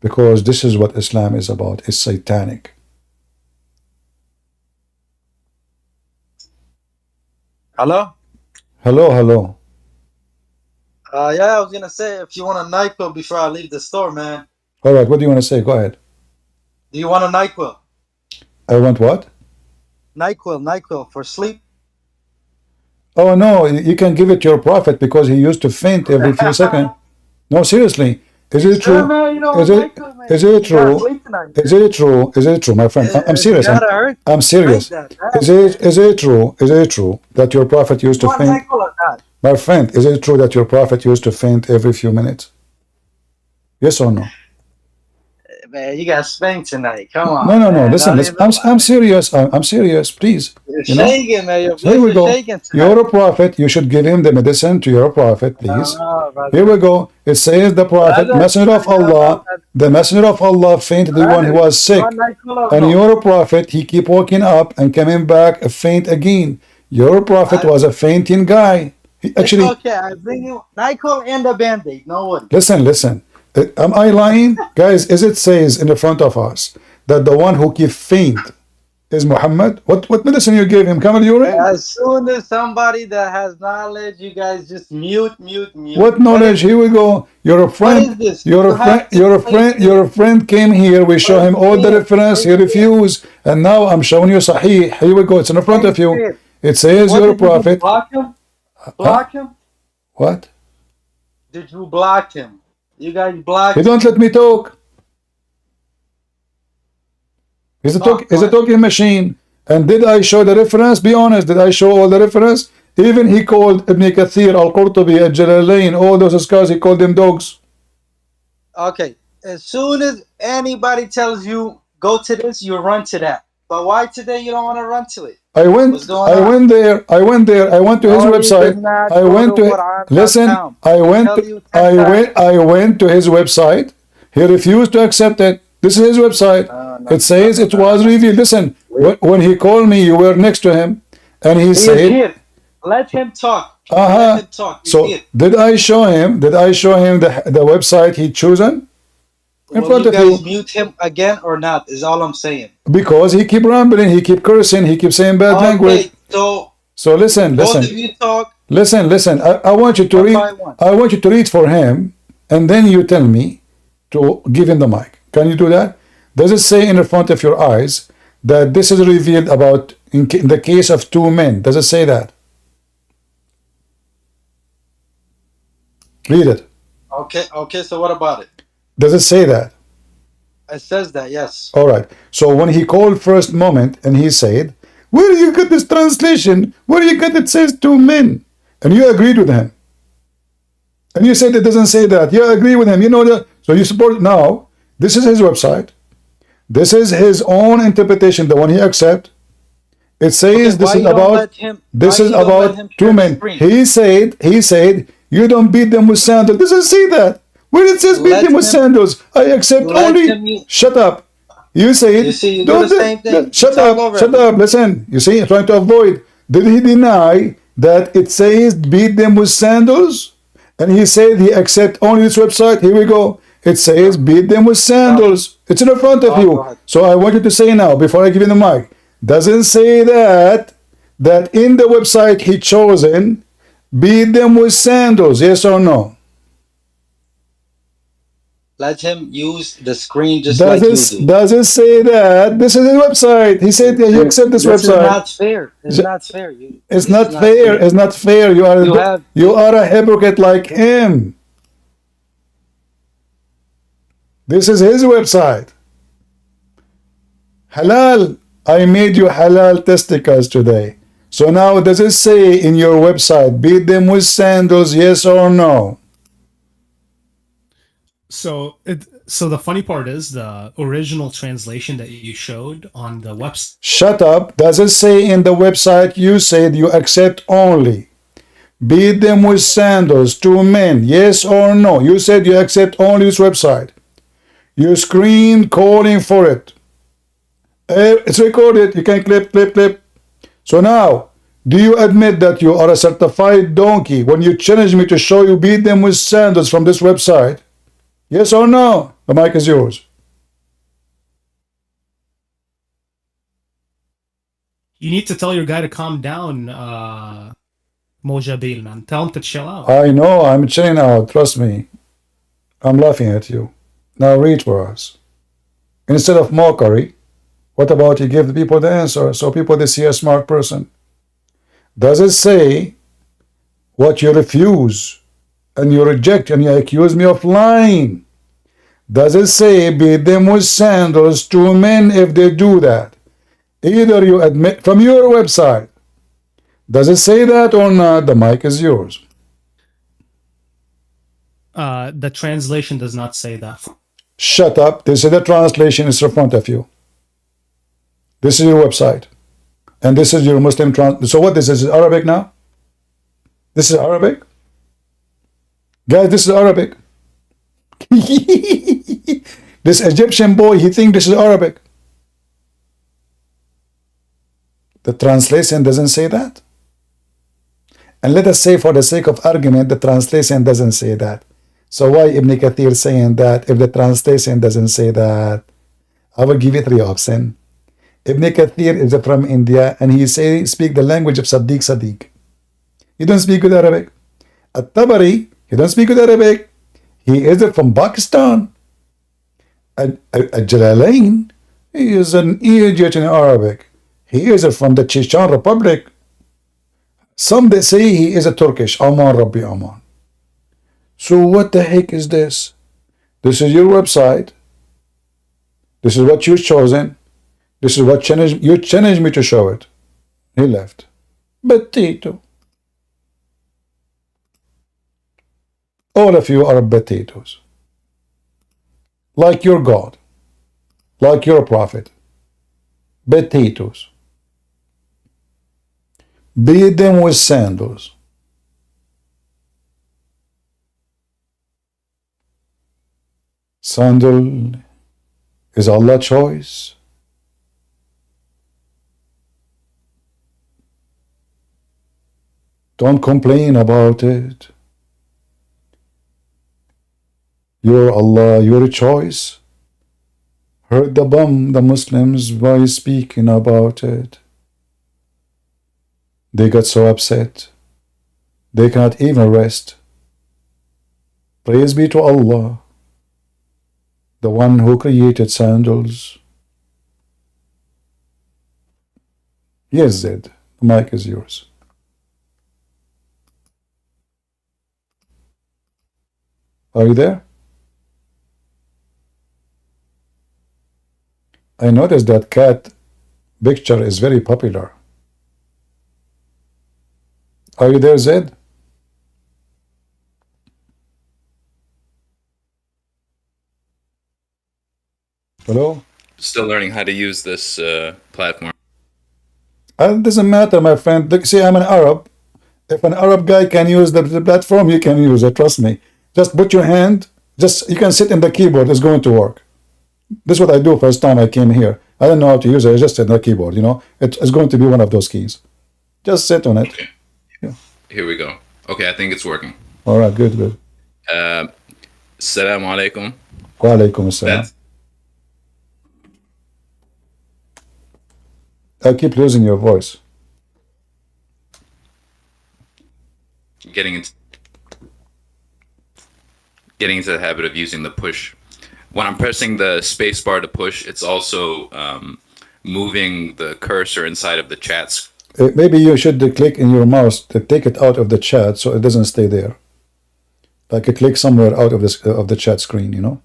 because this is what Islam is about. It's satanic. Hello? Hello, hello. Yeah, I was gonna say, if you want a NyQuil before I leave the store, man. All right, what do you want to say? Go ahead. Do you want a NyQuil? I want what? NyQuil for sleep. Oh no, you can give it to your prophet because he used to faint every few seconds. No, seriously. Is it true? Is it true? Is it true? Is it true, my friend? I'm serious. I'm serious. Is it true? Is it true that your prophet used to faint? My friend, is it true that your prophet used to faint every few minutes? Yes or no? Man, you got spanked tonight. Come on. No. Listen. I'm serious. I'm serious. Please. You're shaking, man. Your Here we voice go. is shaking tonight. You're a prophet. You should give him the medicine to your prophet, please. Here we go. It says the prophet, messenger of Allah, the messenger of Allah fainted the one who was sick. And you're a prophet. He keep waking up and coming back faint again. Your prophet was a fainting guy. Actually, it's okay. I bring you NyQuil and a Band-Aid. No worries. Listen. Am I lying? Guys, is it says in the front of us that the one who keep faint is Muhammad? What medicine you gave him? Camel urine? As soon as somebody that has knowledge, you guys just mute. What knowledge? Here we go. You're a friend. Your friend came here. We show him all the reference. He refused. And now I'm showing you Sahih. Here we go. It's in the front of you. It says you're a prophet. Block him? Block him? What? Did you block him? You guys blocked him. He don't let me talk. He's a talking machine. And did I show the reference? Be honest. Did I show all the reference? Even he called Ibn Kathir, Al-Qurtubi, Al-Jalalain, all those scholars, he called them dogs. Okay. As soon as anybody tells you, go to this, you run to that. But why today you don't want to run to it? I went there. I went to his website. I went to his website. He refused to accept it. This is his website. It says it was revealed. Listen, when he called me, you were next to him, and he said, "Let him talk." Let him talk. So did I show him the website he'd chosen? In front of you. Mute him again or not is all I'm saying. Because he keep rambling, he keep cursing, he keep saying bad language. So listen. Both of you talk. Listen. I want you to read. I want you to read for him, and then you tell me to give him the mic. Can you do that? Does it say in the front of your eyes that this is revealed about in the case of two men? Does it say that? Read it. Okay. So what about it? Does it say that? It says that, yes. All right. So when he called first moment and he said, where do you get this translation? Where do you get it says two men? And you agreed with him. And you said it doesn't say that. You agree with him. You know that. So you support now. This is his website. This is his own interpretation, the one he accept. It says this is about two men. He said, you don't beat them with sandals. Doesn't say that. When it says beat them with sandals, I accept only. Shut up. You say it. You do the same thing. Shut up. Listen. You see, trying to avoid. Did he deny that it says beat them with sandals? And he said he accept only this website. Here we go. It says beat them with sandals. It's in the front of you. So I want you to say now, before I give you the mic, doesn't say that in the website he chosen, beat them with sandals. Yes or no? Let him use the screen just like you do. Does it say that? This is his website. He said you accept this website. It's not fair. It's not fair. It's not fair. It's not fair. You are a hypocrite like him. This is his website. Halal. I made you halal testicles today. So now does it say in your website, beat them with sandals, yes or no? So the funny part is the original translation that you showed on the website. Shut up. Does it say in the website you said you accept only? Beat them with sandals, 2 men, yes or no? You said you accept only this website. You screen calling for it. It's recorded. You can clip. So now, do you admit that you are a certified donkey when you challenge me to show you beat them with sandals from this website? Yes or no? The mic is yours. You need to tell your guy to calm down, Mojabil, man. Tell him to chill out. I know, I'm chilling out. Trust me. I'm laughing at you. Now read for us. Instead of mockery, what about you give the people the answer so people they see a smart person? Does it say what you refuse and you reject and you accuse me of lying? Does it say beat them with sandals, 2 men if they do that? Either you admit from your website. Does it say that or not? The mic is yours. The translation does not say that. Shut up. This is the translation. It's in front of you. This is your website. And this is your Muslim So what this is Arabic now? This is Arabic? Guys, this is Arabic. This Egyptian boy, he thinks this is Arabic. The translation doesn't say that. And let us say for the sake of argument, the translation doesn't say that. So why Ibn Kathir saying that if the translation doesn't say that? I will give you 3 options. Ibn Kathir is from India and he speak the language of Sadiq. He don't speak good Arabic. At-Tabari, he don't speak good Arabic. He is from Pakistan. Jalalain, he is an idiot in Arabic. He is from the Chechen Republic. Some they say he is a Turkish. Aman Rabbi Aman. So what the heck is this? This is your website. This is what you've chosen. This is what you challenged me to show it. He left. Potato. All of you are potatoes. Like your God. Like your prophet. Potatoes. Beat them with sandals. Sandal is Allah's choice. Don't complain about it. Your Allah, your choice. Hurt the Muslims by speaking about it. They got so upset. They cannot even rest. Praise be to Allah, the one who created sandals. Yes, Zed, the mic is yours. Are you there? I noticed that cat picture is very popular. Are you there, Zed? Hello? Still learning how to use this platform. It doesn't matter, my friend. See, I'm an Arab. If an Arab guy can use the platform, you can use it. Trust me. Just put your hand. You can sit in the keyboard. It's going to work. This is what I do first time I came here. I don't know how to use it. I just sit in the keyboard, you know. It's going to be one of those keys. Just sit on it. Okay. Yeah. Here we go. Okay, I think it's working. All right, good. Assalamu alaikum. Wa alaikum assalam. I keep losing your voice. Getting into the habit of using the push. When I'm pressing the space bar to push, it's also moving the cursor inside of the chats. Maybe you should click in your mouse to take it out of the chat so it doesn't stay there. Like a click somewhere out of the chat screen, you know,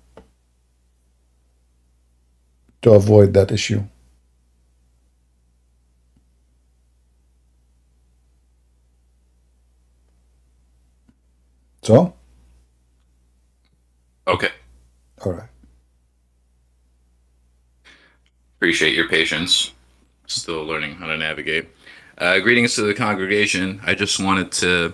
to avoid that issue. So? Okay. All right. Appreciate your patience. Still learning how to navigate. Greetings to the congregation. I just wanted to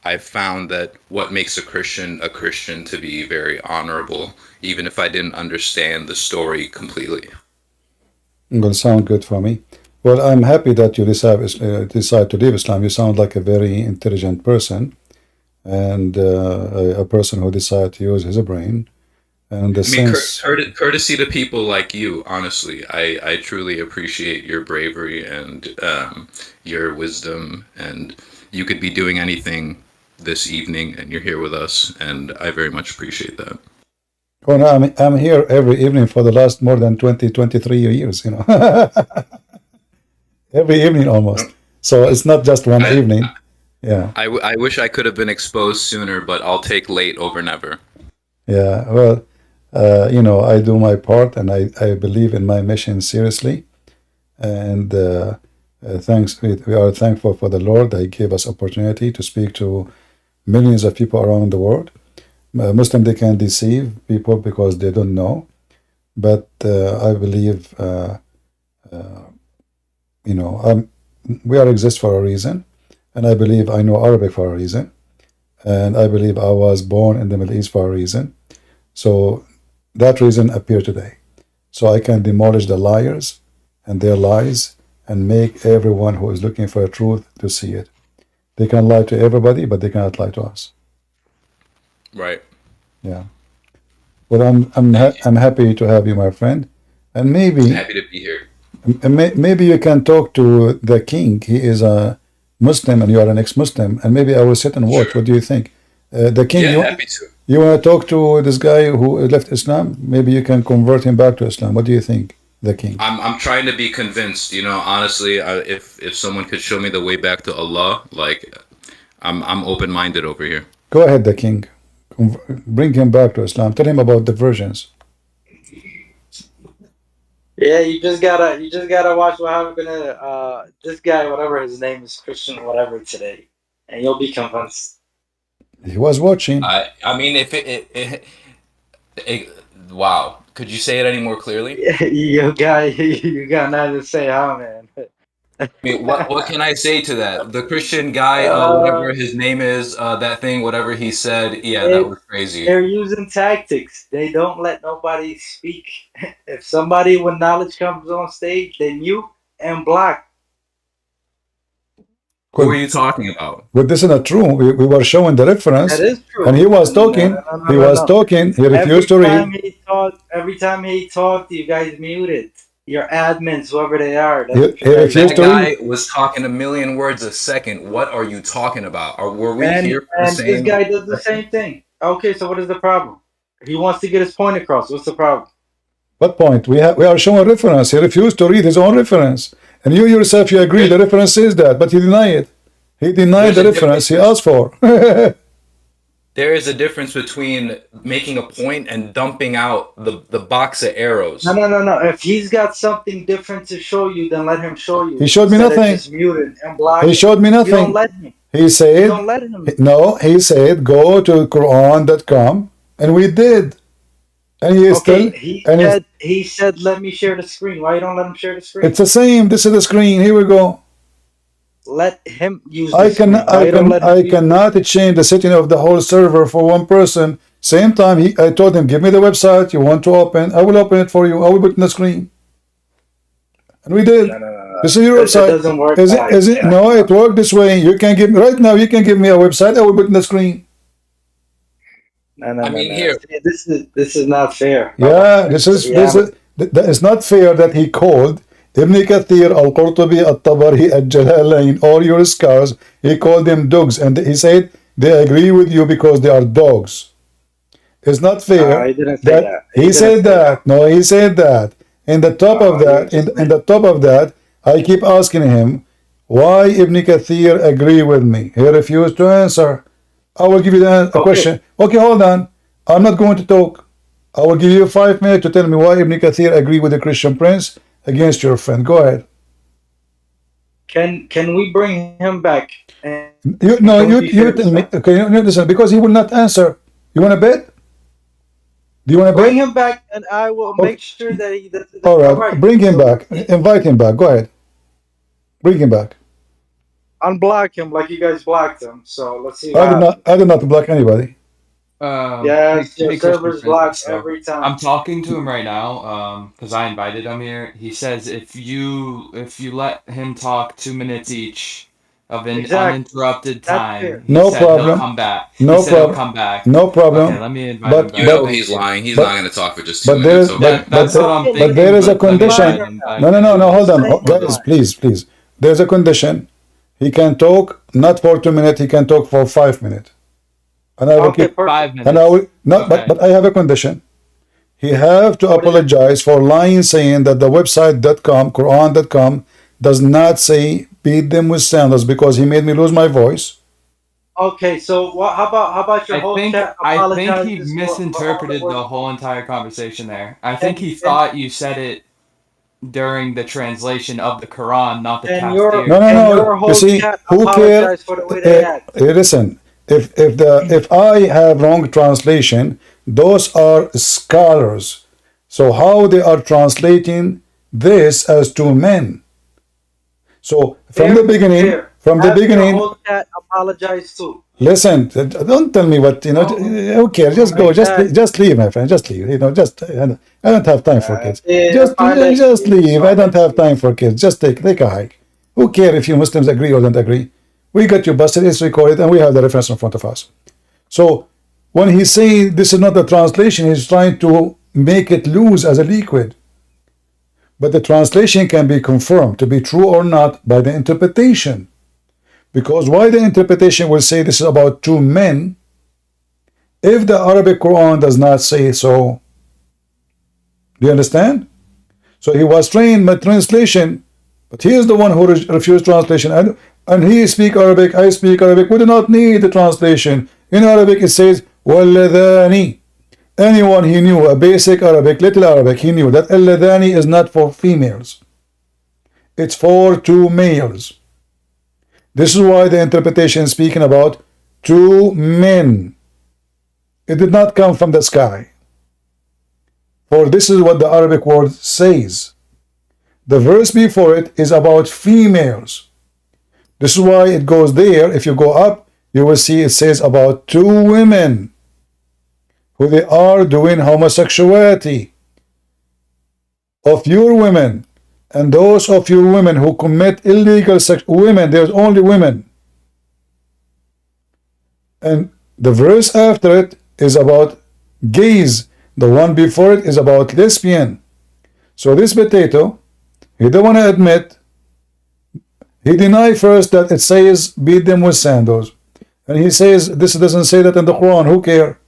I found that what makes a Christian to be very honorable, even if I didn't understand the story completely. Will sound good for me. Well, I'm happy that you decide to leave Islam. You sound like a very intelligent person, and a person who decided to use his brain. And the I mean, sense, courtesy to people like you, honestly, I truly appreciate your bravery and your wisdom. And you could be doing anything this evening, and you're here with us, and I very much appreciate that. oh no, I'm here every evening for the last more than 23 years, you know. Every evening almost. So it's not just one evening. Yeah. I wish I could have been exposed sooner, but I'll take late over never. Yeah. Well, you know, I do my part, and I believe in my mission seriously. And thanks, we are thankful for the Lord that He gave us opportunity to speak to millions of people around the world. Muslim, they can deceive people because they don't know, but I believe you know, we are exist for a reason, and I believe I know Arabic for a reason, and I believe I was born in the Middle East for a reason. So that reason appeared today, so I can demolish the liars and their lies and make everyone who is looking for a truth to see it. They can lie to everybody, but they cannot lie to us. Right. Yeah. Well, I'm happy to have you, my friend, and maybe Happy to be here. maybe you can talk to the king. He is a Muslim, and you are an ex-Muslim, and maybe I will sit and watch. What do you think? The king, Yeah, happy to. you want to talk to this guy who left Islam? Maybe you can convert him back to Islam. What do you think, the king? I'm trying to be convinced. You know, honestly, if someone could show me the way back to Allah, like, I'm open-minded over here. Go ahead, the king. Bring him back to Islam. Tell him about the virgins. Yeah, you just gotta watch what happened to this guy, whatever his name is, Christian, whatever today, and you'll be convinced. He was watching. I mean, if wow. Could you say it any more clearly? you got nothing to say, huh, man? I mean, what can I say to that? The Christian guy, whatever his name is, that thing, whatever he said, yeah, that was crazy. They're using tactics. They don't let nobody speak. If somebody with knowledge comes on stage, they mute and block. Who are you talking about? But this is not true. We were showing the reference. That is true. And he was talking. He was talking. He refused to read. Every time he talked, you guys muted. Your admins, whoever they are. He refused to read. That guy was talking a million words a second. What are you talking about? Were we here for the And same? this guy does the same thing. Okay, so what is the problem? He wants to get his point across. What's the problem? What point? We are showing reference. He refused to read his own reference. And you yourself, you agree the reference says that, but he denied it. He denied the reference he asked for. There is a difference between making a point and dumping out the box of arrows. No. If he's got something different to show you, then let him show you. He showed me nothing. Just muted and blocked. He showed me nothing. You don't let him. He said, You don't let him. no, he said, go to Quran.com, and we did. And he is still. He said, let me share the screen. Why you don't let him share the screen? It's the same. This is the screen. Here we go. Let him use I cannot change the setting of the whole server for one person. Same time, I told him, give me the website you want to open. I will open it for you. I will put it in the screen. And we did. No. This is your website. It doesn't work. Is it? No, it worked this way. You can give right now. You can give me a website. I will put it in the screen. No. Here, this is not fair. Yeah, this is it's not fair that he called Ibn Kathir, Al-Qurtubi, Al-Tabari, Al-Jalalain, all your scholars, he called them dogs, and he said they agree with you because they are dogs. It's not fair. He didn't say that. He said that. No, he said that. In the top of that, in the top of that, I keep asking him, why Ibn Kathir agree with me? He refused to answer. I will give you a question. Okay, hold on. I'm not going to talk. I will give you 5 minutes to tell me why Ibn Kathir agree with the Christian prince against your friend. Go ahead. Can we bring him back? You tell me. Okay, you listen, because he will not answer. You want to bet? Do you want to bet? Bring him back, and I will make sure that he does it. All right, bring him back. Invite him back. Go ahead. Bring him back. unblock him like you guys blocked him. So let's see I what did happens. not. I did not block anybody. Yes, your Hey, Christian server's Prince. blocked So every time. I'm talking to him right now, because I invited him here. He says if you let him talk 2 minutes each of Exactly. uninterrupted That's time, fair. he No said he'll problem. come back. He No said he'll problem. come back. No Okay, problem. let me invite him But You back. know but Thank he's you. lying. He's not but going to talk for just but 2 minutes. there Okay. That's what I'm but there thinking, is a but let me condition. invite Lying right him now. back No, no, no, no. anyways. Hold on, Satan's guys. lying. Please. There's a condition. He can talk not for 2 minutes. He can talk for 5 minutes. And I will Okay, keep. perfect. 5 And I will minutes. not. Okay. But I have a condition. He have to What is it? apologize for lying, saying that the website.com, Quran.com, does not say beat them with sandals because he made me lose my voice. Okay, so what? How about your I whole think chat I think he apologizes for all the misinterpreted words? the whole entire conversation there. I think And he and thought you said it during the translation of the Quran, not the and your No, tafsir. no, and no. your You whole see, chat who care? apologized for the way they act. Listen, if I have wrong translation, those are scholars. So how they are translating this as two men? So Fair. from the Have your beginning, whole chat apologize too. listen. Don't tell me what you know. Who cares? Just go. Exactly. Just leave, my friend. Just leave. You know. Just I don't have time for kids. If I let Just you, if leave. I I don't let have you. time for kids. Just take a hike. Who care if you Muslims agree or don't agree? We got you busted. It's recorded, and we have the reference in front of us. So when he's saying this is not a translation, he's trying to make it loose as a liquid. But the translation can be confirmed to be true or not by the interpretation. Because why the interpretation will say this is about two men if the Arabic Quran does not say so? Do you understand? So he was trained by translation, but he is the one who refused translation. And he speak Arabic, I speak Arabic. We do not need the translation. In Arabic it says وَالَّذَانِ. Anyone he knew a basic Arabic, little Arabic, he knew that الَّذَانِ is not for females. It's for two males. This is why the interpretation is speaking about two men. It did not come from the sky. For this is what the Arabic word says. The verse before it is about females. This is why it goes there. If you go up, you will see it says about two women who they are doing homosexuality of your women. And those of your women who commit illegal sex, women, there's only women. And the verse after it is about gays. The one before it is about lesbian. So this potato, he don't want to admit. He denied first that it says beat them with sandals. And he says this doesn't say that in the Quran. Who care?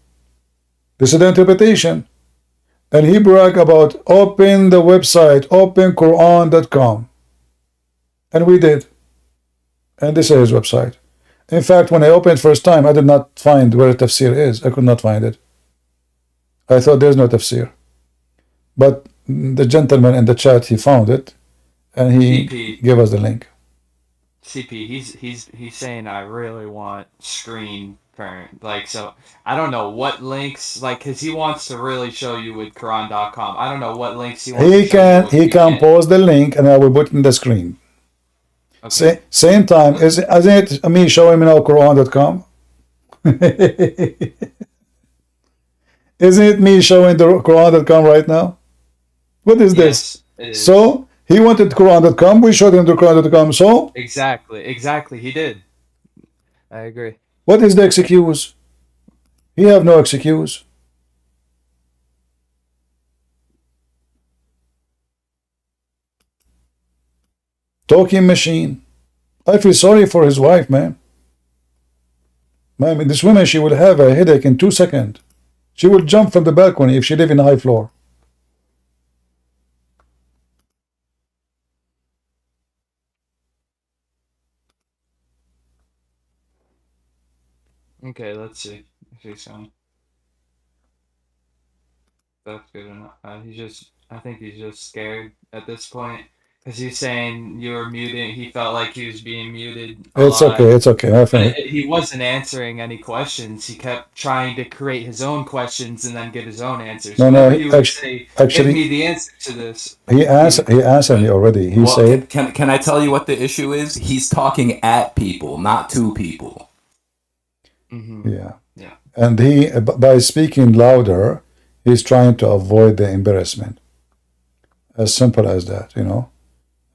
This is the interpretation. And he brag about open the website, openquran.com. And we did. And this is his website. In fact, when I opened first time, I did not find where tafsir is. I could not find it. I thought there's no tafsir. But the gentleman in the chat, he found it. And he CP, gave us the link. he's saying I really want screen current. Like, so I don't know what links, like, cause he wants to really show you with Quran.com. I don't know what links he wants to show you with. He can post the link and I will put it in the screen. Okay. Same time, isn't it me showing me now Quran.com? Isn't it me showing the Quran.com right now? What is this? It is. So he wanted Quran.com, we showed him the Quran.com. So Exactly. He did. I agree. what is the excuse? He have no excuse. Talking machine. I feel sorry for his wife, man. Man, this woman, she will have a headache in 2 seconds. She will jump from the balcony if she live in a high floor. Okay, let's see if he's on. That's good enough. I think he's just scared at this point. Because he's saying you were muting. He felt like he was being muted a It's lot. okay. It's okay. My But friend. he wasn't answering any questions. He kept trying to create his own questions and then give his own answers. No, no. Whenever he would say, "Give Actually, me the answer to this," he answered. He answered me already. He Well, said, can I tell you what the issue is? He's talking at people, not to people. yeah. Yeah. And he, by speaking louder, he's trying to avoid the embarrassment. As simple as that, you know.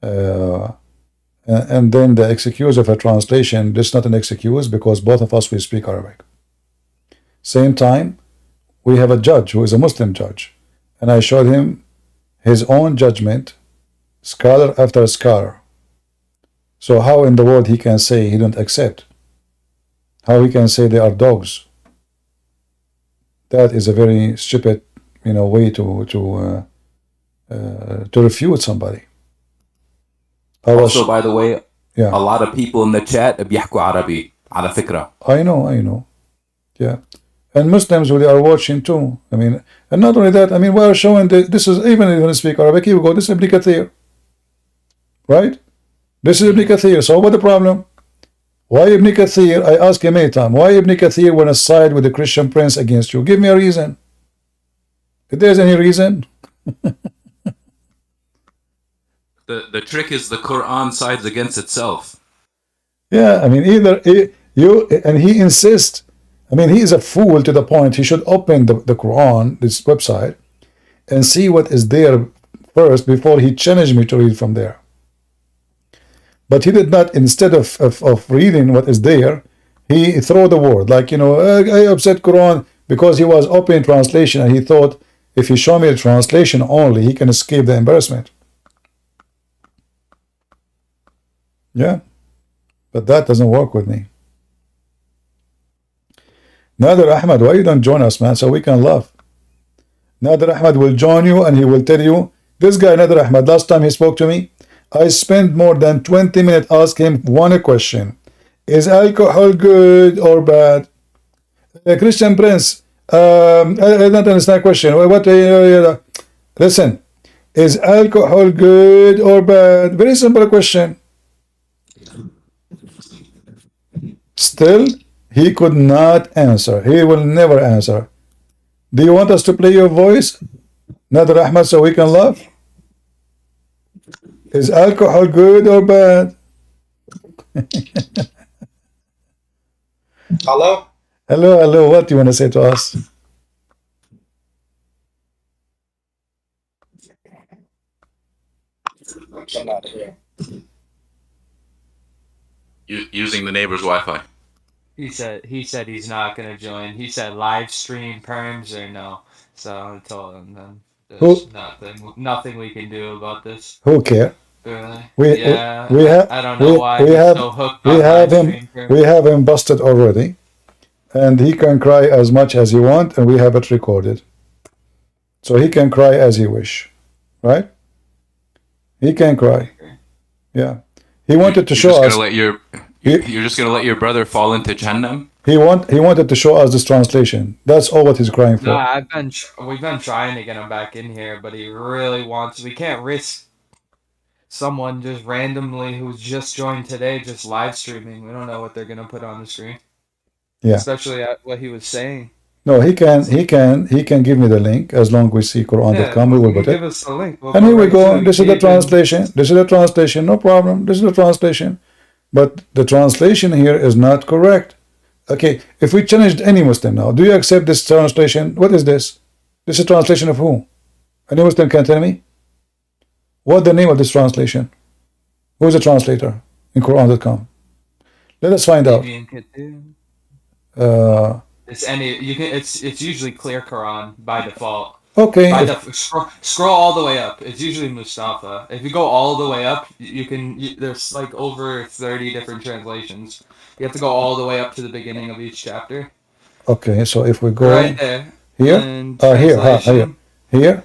And then the excuse of a translation, this is not an excuse because both of us, we speak Arabic. Same time, we have a judge who is a Muslim judge. And I showed him his own judgment, scholar after scholar. So how in the world he can say he don't accept? How he can say they are dogs? That is a very stupid, you know, way to refute somebody. Also, by the way, yeah, a lot of people in the chat بيحكوا عربي على فكرة. I know. Yeah. And Muslims who they are watching too. I mean, and not only that, I mean, we are showing that this is, even if you speak Arabic, you go, this is Ibn Kathir. Right? This is Ibn Kathir. So what the problem? Why Ibn Kathir? I ask him many times, why Ibn Kathir want to side with the Christian prince against you? Give me a reason. If there's any reason. The trick is the Quran sides against itself. Yeah, I mean, either you, and he insists. I mean, he is a fool to the point he should open the Quran, this website, and see what is there first before he challenged me to read from there. But he did not. Instead of reading what is there, he threw the word, like, you know, I upset Quran because he was opening translation and he thought if he show me the translation only, he can escape the embarrassment. Yeah, but that doesn't work with me. Nader Ahmed, why you don't join us, man, so we can laugh? Nader Ahmed will join you and he will tell you, this guy Nader Ahmed, last time he spoke to me, I spent more than 20 minutes asking him one question. Is alcohol good or bad? Christian Prince, I don't understand the question. Listen, is alcohol good or bad? Very simple question. Still, he could not answer. He will never answer. Do you want us to play your voice, Nader Ahmed, so we can laugh? Is alcohol good or bad? Hello? Hello. What do you want to say to us? I cannot hear. Using the neighbor's Wi-Fi. He said he's not gonna join. He said live stream perms or no. So I told him then there's nothing we can do about this. Who care? Really? We I don't know why he's so hooked on live stream perms. We have him busted already, and he can cry as much as he want, and we have it recorded, so he can cry as he wish, right? He can cry. Yeah, he wanted to show us. You're just gonna let your brother fall into Jahannam? He wanted to show us this translation. That's all what he's crying for. No, we've been trying to get him back in here, but he really wants. We can't risk someone just randomly who's just joined today just live streaming. We don't know what they're gonna put on the screen. Yeah. Especially at what he was saying. No, he can give me the link as long as we see Quran.com. We will put it. Give us the link. And here we go. This is the translation. This is the translation. No problem. This is the translation. But the translation here is not correct. Okay, if we challenged any Muslim now, do you accept this translation? What is this? This is a translation of who? Any Muslim can tell me? What's the name of this translation? Who is the translator in Quran.com? Let us find out. It's usually Clear Quran by default. Okay. Scroll all the way up. It's usually Mustafa. If you go all the way up, there's like over 30 different translations. You have to go all the way up to the beginning of each chapter. Okay, so if we go right there, here, here.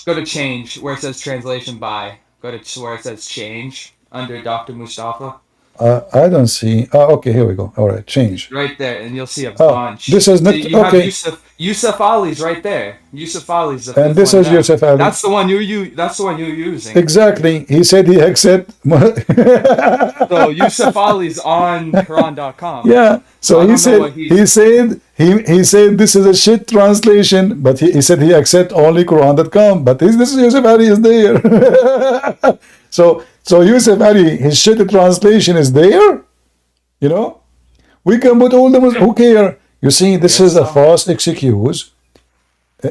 Go to change where it says translation by. Go to where it says change under Dr. Mustafa. I don't see. Okay, here we go. All right, change. Right there, and you'll see a Oh, bunch. this is not See, you have okay. Yusuf Ali's right there. Yusuf Ali's the And fifth this one is down. Yusuf Ali. That's the one That's the one you're using. Exactly. He said he accept. So Yusuf Ali's on Quran.com. Yeah. So I he don't know said what he's. he said this is a shit translation, but he said he accept only Quran.com. But this is Yusuf Ali is there. so Yusuf Ali, his shit translation is there. You know, we can put all the Muslims. Who care? You see, this is a false excuse.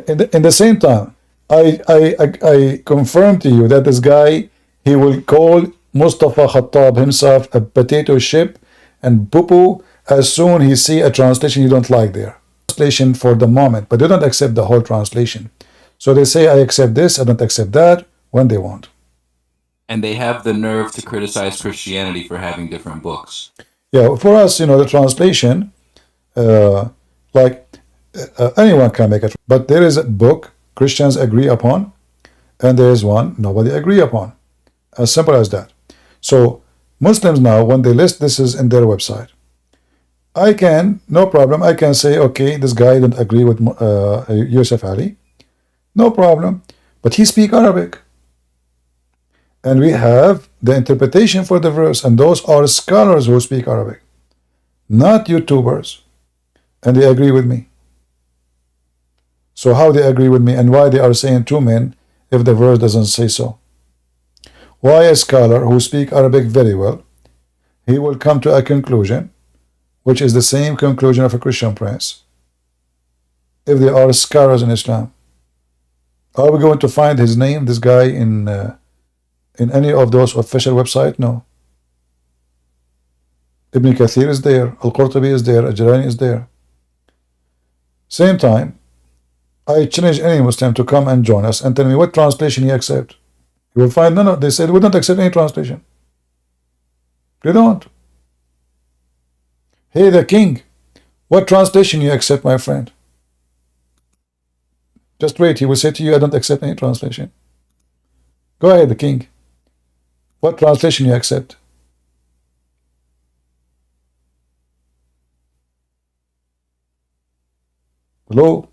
In the same time, I confirm to you that this guy, he will call Mustafa Khattab himself a potato chip and poo-poo as soon he see a translation you don't like there. Translation for the moment, but they don't accept the whole translation. So they say, I accept this, I don't accept that, when they want. And they have the nerve to criticize Christianity for having different books. Yeah, for us, you know, the translation, like anyone can make it, but there is a book Christians agree upon, and there is one nobody agree upon. As simple as that. So Muslims now, when they list this is in their website, I can, no problem, I can say, okay, this guy don't agree with Yusuf Ali, no problem, but he speak Arabic. And we have the interpretation for the verse, and those are scholars who speak Arabic, not YouTubers, and they agree with me. So how they agree with me, and why they are saying two men if the verse doesn't say so? Why a scholar who speak Arabic very well, he will come to a conclusion, which is the same conclusion of a Christian prince, if they are scholars in Islam? Are we going to find his name, this guy, in any of those official websites? No. Ibn Kathir is there, Al-Qurtubi is there, Al-Jalani is there. Same time, I challenge any Muslim to come and join us and tell me what translation he accepts. You will find none. They said we don't accept any translation. They don't. Hey, the king, what translation you accept, my friend? Just wait. He will say to you, I don't accept any translation. Go ahead, the king. What translation you accept? Hello?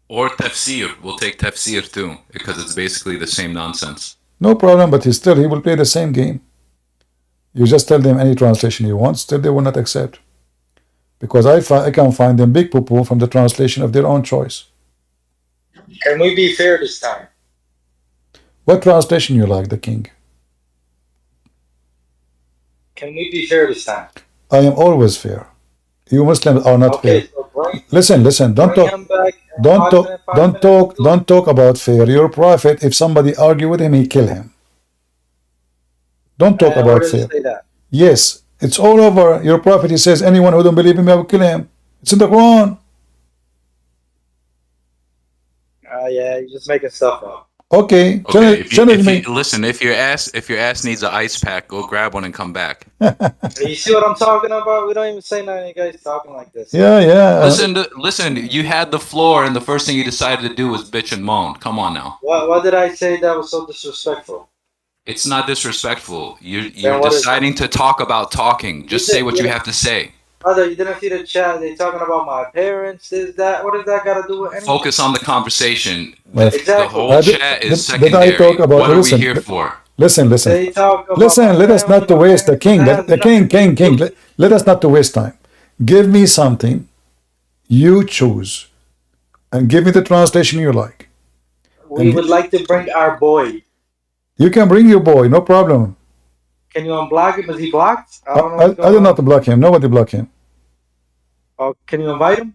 Or tafsir. We'll take tafsir too, because it's basically the same nonsense. No problem, but he will play the same game. You just tell them any translation you want, still they will not accept. Because I can find them big poo-poo from the translation of their own choice. Can we be fair this time? What translation you like, the king? Can we be fair this time? I am always fair. You Muslims are not fair. So listen. Don't talk about fair. Your prophet, if somebody argue with him, he kill him. Don't talk about fair. Yes, it's all over. Your prophet, he says, anyone who don't believe him, I will kill him. It's in the Quran. Yeah, you're just making stuff up. Okay, challenge me. Listen, if your ass needs an ice pack, go grab one and come back. You see what I'm talking about? We don't even say nothing. You guys talking like this. Yeah. Listen. You had the floor, and the first thing you decided to do was bitch and moan. Come on now. What did I say that was so disrespectful? It's not disrespectful. You're deciding to talk about talking. Just say what you have to say. Brother, you didn't see the chat. They talking about my parents. This, that. What does that got to do with anything? Focus on the conversation. Exactly. The whole chat is secondary. Did I talk about, what are we here for? Listen. Let us not to waste the king. King. Let us not to waste time. Give me something you choose, and give me the translation you like. We would like to bring our boy. You can bring your boy, no problem. Can you unblock him? Is he blocked? I do not block him. Nobody block him. Oh, can you invite him?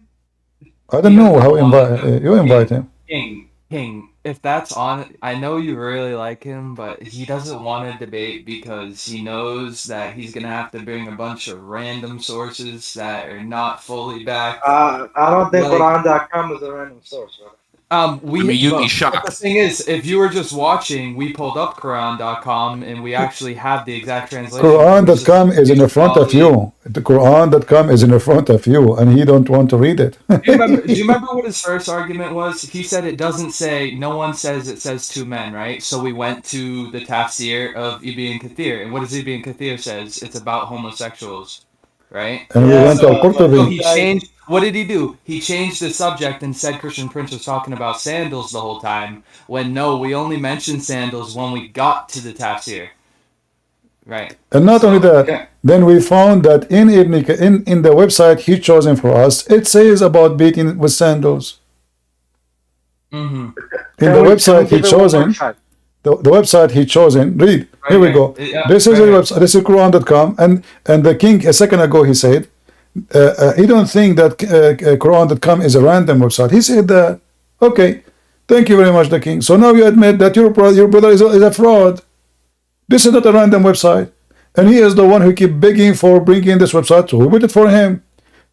I don't know how you invite him. King, if that's on, I know you really like him, but he doesn't want to debate because he knows that he's gonna have to bring a bunch of random sources that are not fully backed. I don't think Quran.com is a random source, brother. You'd be But the shocked. thing is, if you were just watching, we pulled up Quran.com and we actually have the exact translation. Quran.com is in the front of you. The Quran.com is in the front of you, and he don't want to read it. Do you remember what his first argument was? He said it doesn't say, no one says it says two men, right? So we went to the tafsir of Ibn Kathir. And what does Ibn Kathir says? It's about homosexuals, right? And we went to So Al-Qurtubi. he changed, what did he do? He changed the subject and said Christian Prince was talking about sandals the whole time, when no, we only mentioned sandals when we got to the tafsir. Right. And not only that, then we found that in the website he chosen for us, it says about beating with sandals. Mm-hmm. In the website he chosen, the website he chosen, read, here we go. This is a website, this is Quran.com, and the king a second ago he said, he don't think that Quran.com is a random website. He said that, okay, thank you very much, the king. So now you admit that your brother is a fraud. This is not a random website. And he is the one who keep begging for bringing this website, so we put it for him.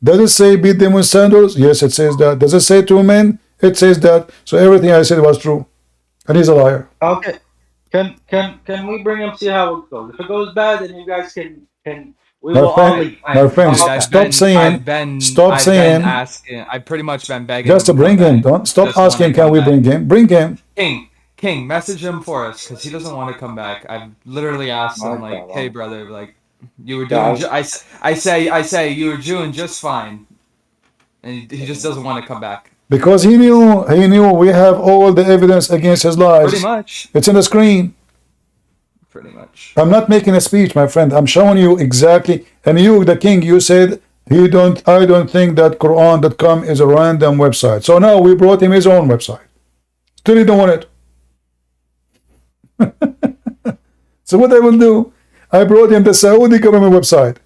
Does it say beat them with sandals? Yes, it says that. Does it say two men? It says that. So everything I said was true. And he's a liar. Okay. Can we bring him, see how it goes? If it goes bad, then you guys can we will all leave. My friends, stop saying. I've pretty much been begging. Just to bring him. Don't stop asking. Can we bring him? Bring him. King, message him for us because he doesn't want to come back. I've literally asked him like, "Hey, brother, like you were doing." I say you were doing just fine, and he just doesn't want to come back. Because he knew we have all the evidence against his lies. Pretty much. It's in the screen. Pretty much. I'm not making a speech, my friend. I'm showing you exactly. And you, the king, you said I don't think that Quran.com is a random website. So now we brought him his own website. Still he don't want it. So what I will do, I brought him the Saudi government website.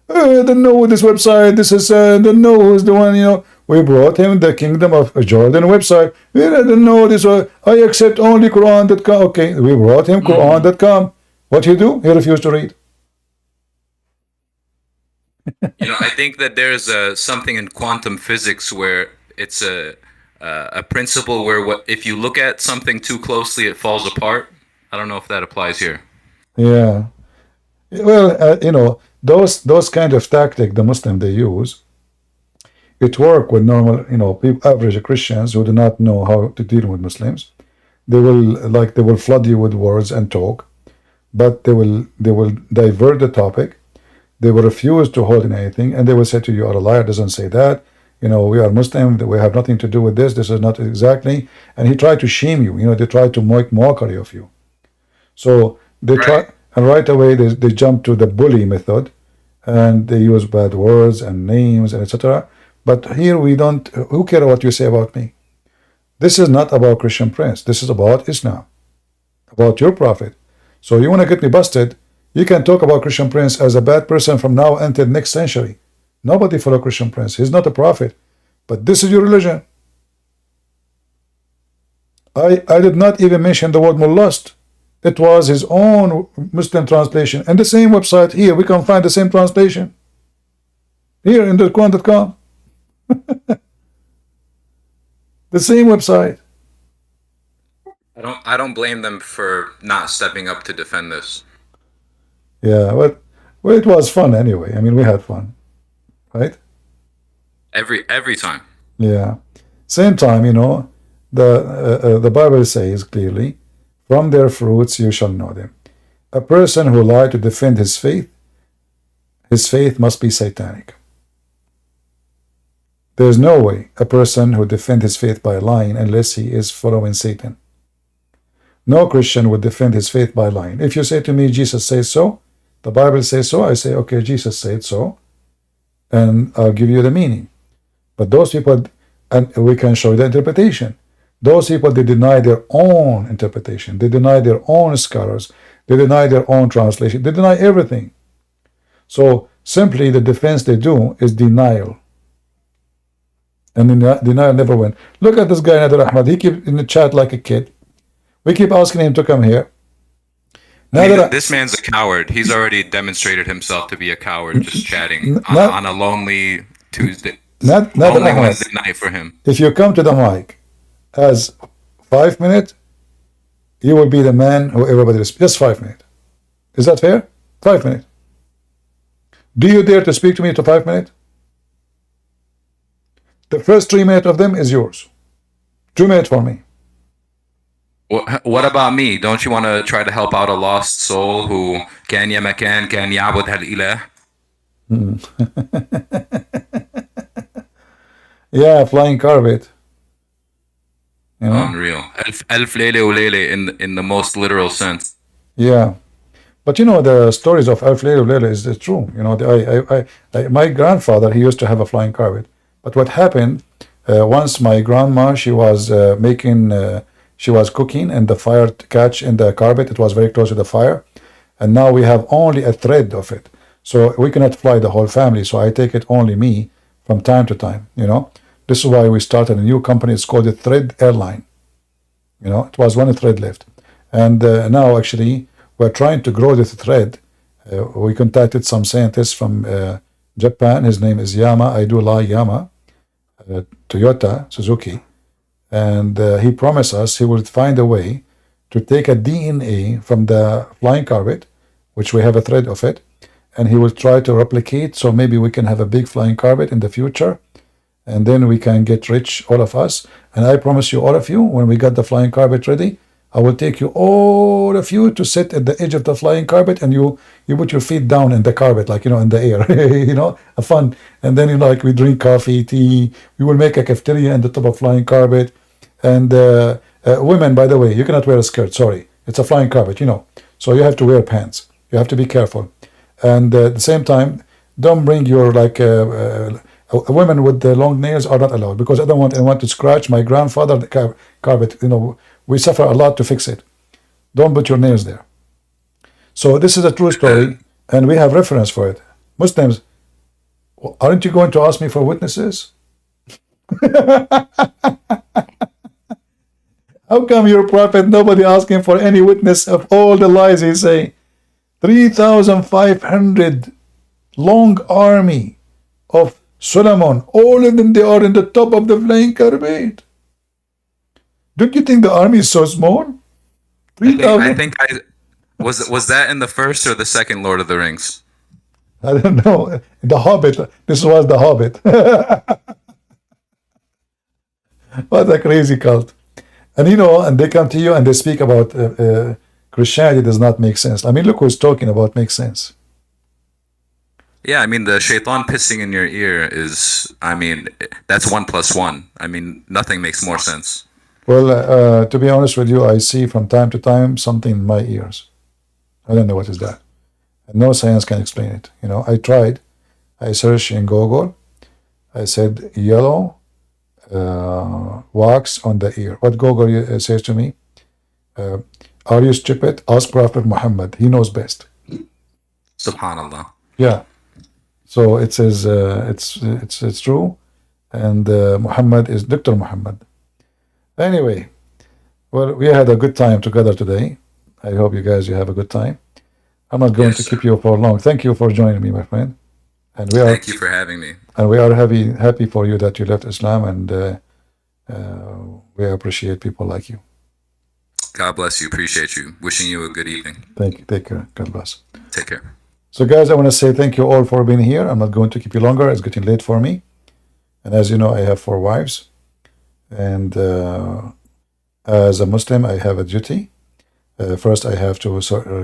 I don't know this website. This is I don't know who's the one. We brought him the Kingdom of Jordan website. I don't know this. I accept only Quran.com. Okay, we brought him Quran.com. What he do? He refused to read. I think that there's something in quantum physics where it's a principle where if you look at something too closely, it falls apart. I don't know if that applies here. Yeah. Well, those kind of tactic the Muslim they use, it work with normal, people, average Christians who do not know how to deal with Muslims. They will flood you with words and talk, but they will divert the topic. They will refuse to hold in anything, and they will say to you, "You are a liar. Doesn't say that. We are Muslim. We have nothing to do with this. This is not exactly." And he tried to shame you. They try to make mockery of you. So they try, and right away they jump to the bully method, and they use bad words and names and etc. But here we don't. Who cares what you say about me? This is not about Christian Prince. This is about Islam, about your prophet. So you want to get me busted? You can talk about Christian Prince as a bad person from now until next century. Nobody follow Christian Prince. He's not a prophet. But this is your religion. I did not even mention the word molest. It was his own Muslim translation. And the same website here, we can find the same translation. Here in the Quran.com. The same website. I don't blame them for not stepping up to defend this. Yeah, but it was fun anyway. I mean, we had fun, right? Every time. Yeah. Same time, the Bible says clearly, "From their fruits you shall know them." A person who lied to defend his faith must be satanic. There's no way a person who defends his faith by lying unless he is following Satan. No Christian would defend his faith by lying. If you say to me, Jesus says so, the Bible says so, I say, okay, Jesus said so, and I'll give you the meaning. But those people, and we can show you the interpretation. Those people, they deny their own interpretation. They deny their own scholars. They deny their own translation. They deny everything. So simply the defense they do is denial. And denial never win. Look at this guy, Nader Ahmad. He keeps in the chat like a kid. We keep asking him to come here. This man's a coward. He's already demonstrated himself to be a coward just chatting on a lonely Tuesday. Lonely Wednesday night for him. If you come to the mic as 5 minutes, you will be the man who everybody respects. Just 5 minutes. Is that fair? 5 minutes. Do you dare to speak to me to 5 minutes? The first 3 minutes of them is yours. 2 minutes for me. What about me? Don't you want to try to help out a lost soul who كان يا مكان كان يعبد هالإله? Yeah, flying carpet. You know? Unreal. ألف ليلة وليلة in the most literal sense. Yeah. But you know, the stories of Alf Layla is true. You know, my grandfather, he used to have a flying carpet. But what happened, once my grandma, she was she was cooking and the fire catch in the carpet. It was very close to the fire. And now we have only a thread of it. So we cannot fly the whole family. So I take it only me from time to time, you know. This is why we started a new company. It's called the Thread Airline. You know, it was one thread left. And now actually, we're trying to grow this thread. We contacted some scientists from Japan. His name is Yama, Toyota, Suzuki. And he promised us he will find a way to take a DNA from the flying carpet, which we have a thread of it, and he will try to replicate, so maybe we can have a big flying carpet in the future, and then we can get rich, all of us. And I promise you, all of you, when we got the flying carpet ready, I will take you, all of you, to sit at the edge of the flying carpet, and you put your feet down in the carpet, like, you know, in the air, you know, a fun. And then, you know, like, we drink coffee, tea. We will make a cafeteria in the top of flying carpet. And women, by the way, you cannot wear a skirt. Sorry, it's a flying carpet, you know. So you have to wear pants. You have to be careful. And at the same time, don't bring your women with the long nails are not allowed, because I don't want anyone to scratch my grandfather carpet. You know, we suffer a lot to fix it. Don't put your nails there. So this is a true story, and we have reference for it. Muslims, aren't you going to ask me for witnesses? How come your prophet, nobody asking for any witness of all the lies he's saying? 3,500 long army of Solomon, all of them, they are in the top of the flying carpet. Don't you think the army is so small? 3,000? Was that in the first or the second Lord of the Rings? I don't know. The Hobbit. This was the Hobbit. What a crazy cult. And you know, and they come to you and they speak about Christianity does not make sense. I mean, look who's talking about makes sense. Yeah, I mean, the shaitan pissing in your ear is, I mean, that's 1 + 1. I mean, nothing makes more sense. Well, to be honest with you, I see from time to time something in my ears. I don't know what is that. And no science can explain it. You know, I tried. I searched in Google. I said yellow wax on the ear. What Google says to me? Are you stupid? Ask Prophet Muhammad. He knows best. Subhanallah. Yeah. So it says it's true, and Muhammad is Dr. Muhammad. Anyway, well, we had a good time together today. I hope you guys have a good time. I'm not going to keep you for long. Thank you for joining me, my friend. And we are. Thank you for having me. And we are happy for you that you left Islam, and we appreciate people like you. God bless you. Appreciate you. Wishing you a good evening. Thank you. Take care. God bless. Take care. So, guys, I want to say thank you all for being here. I'm not going to keep you longer. It's getting late for me. And as you know, I have 4 wives. And as a Muslim, I have a duty. First, I have to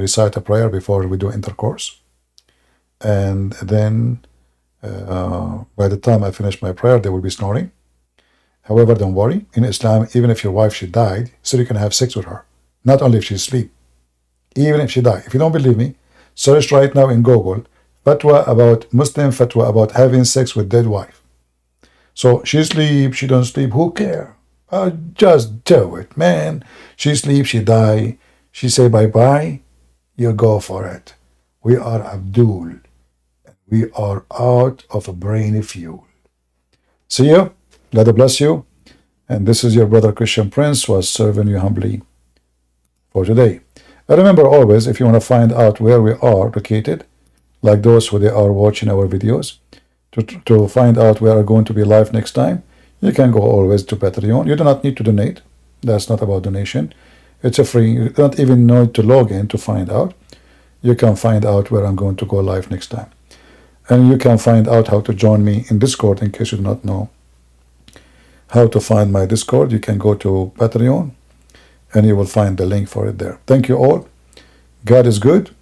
recite a prayer before we do intercourse. And then, by the time I finish my prayer, they will be snoring. However, don't worry. In Islam, even if your wife, she died, still you can have sex with her. Not only if she's asleep. Even if she died. If you don't believe me, search right now in Google, Muslim fatwa about having sex with dead wife. So she sleep, she don't sleep, who care? Just do it, man. She sleep, she die, she say bye-bye, you go for it. We are Abdul. We are out of a brainy fuel. See you. God bless you. And this is your brother Christian Prince was serving you humbly for today. And remember always, if you want to find out where we are located, like those who they are watching our videos, to find out where are going to be live next time, you can go always to Patreon. You do not need to donate. That's not about donation. It's a free. You don't even need to log in to find out. You can find out where I'm going to go live next time. And you can find out how to join me in Discord in case you do not know how to find my Discord. You can go to Patreon and you will find the link for it there. Thank you all. God is good.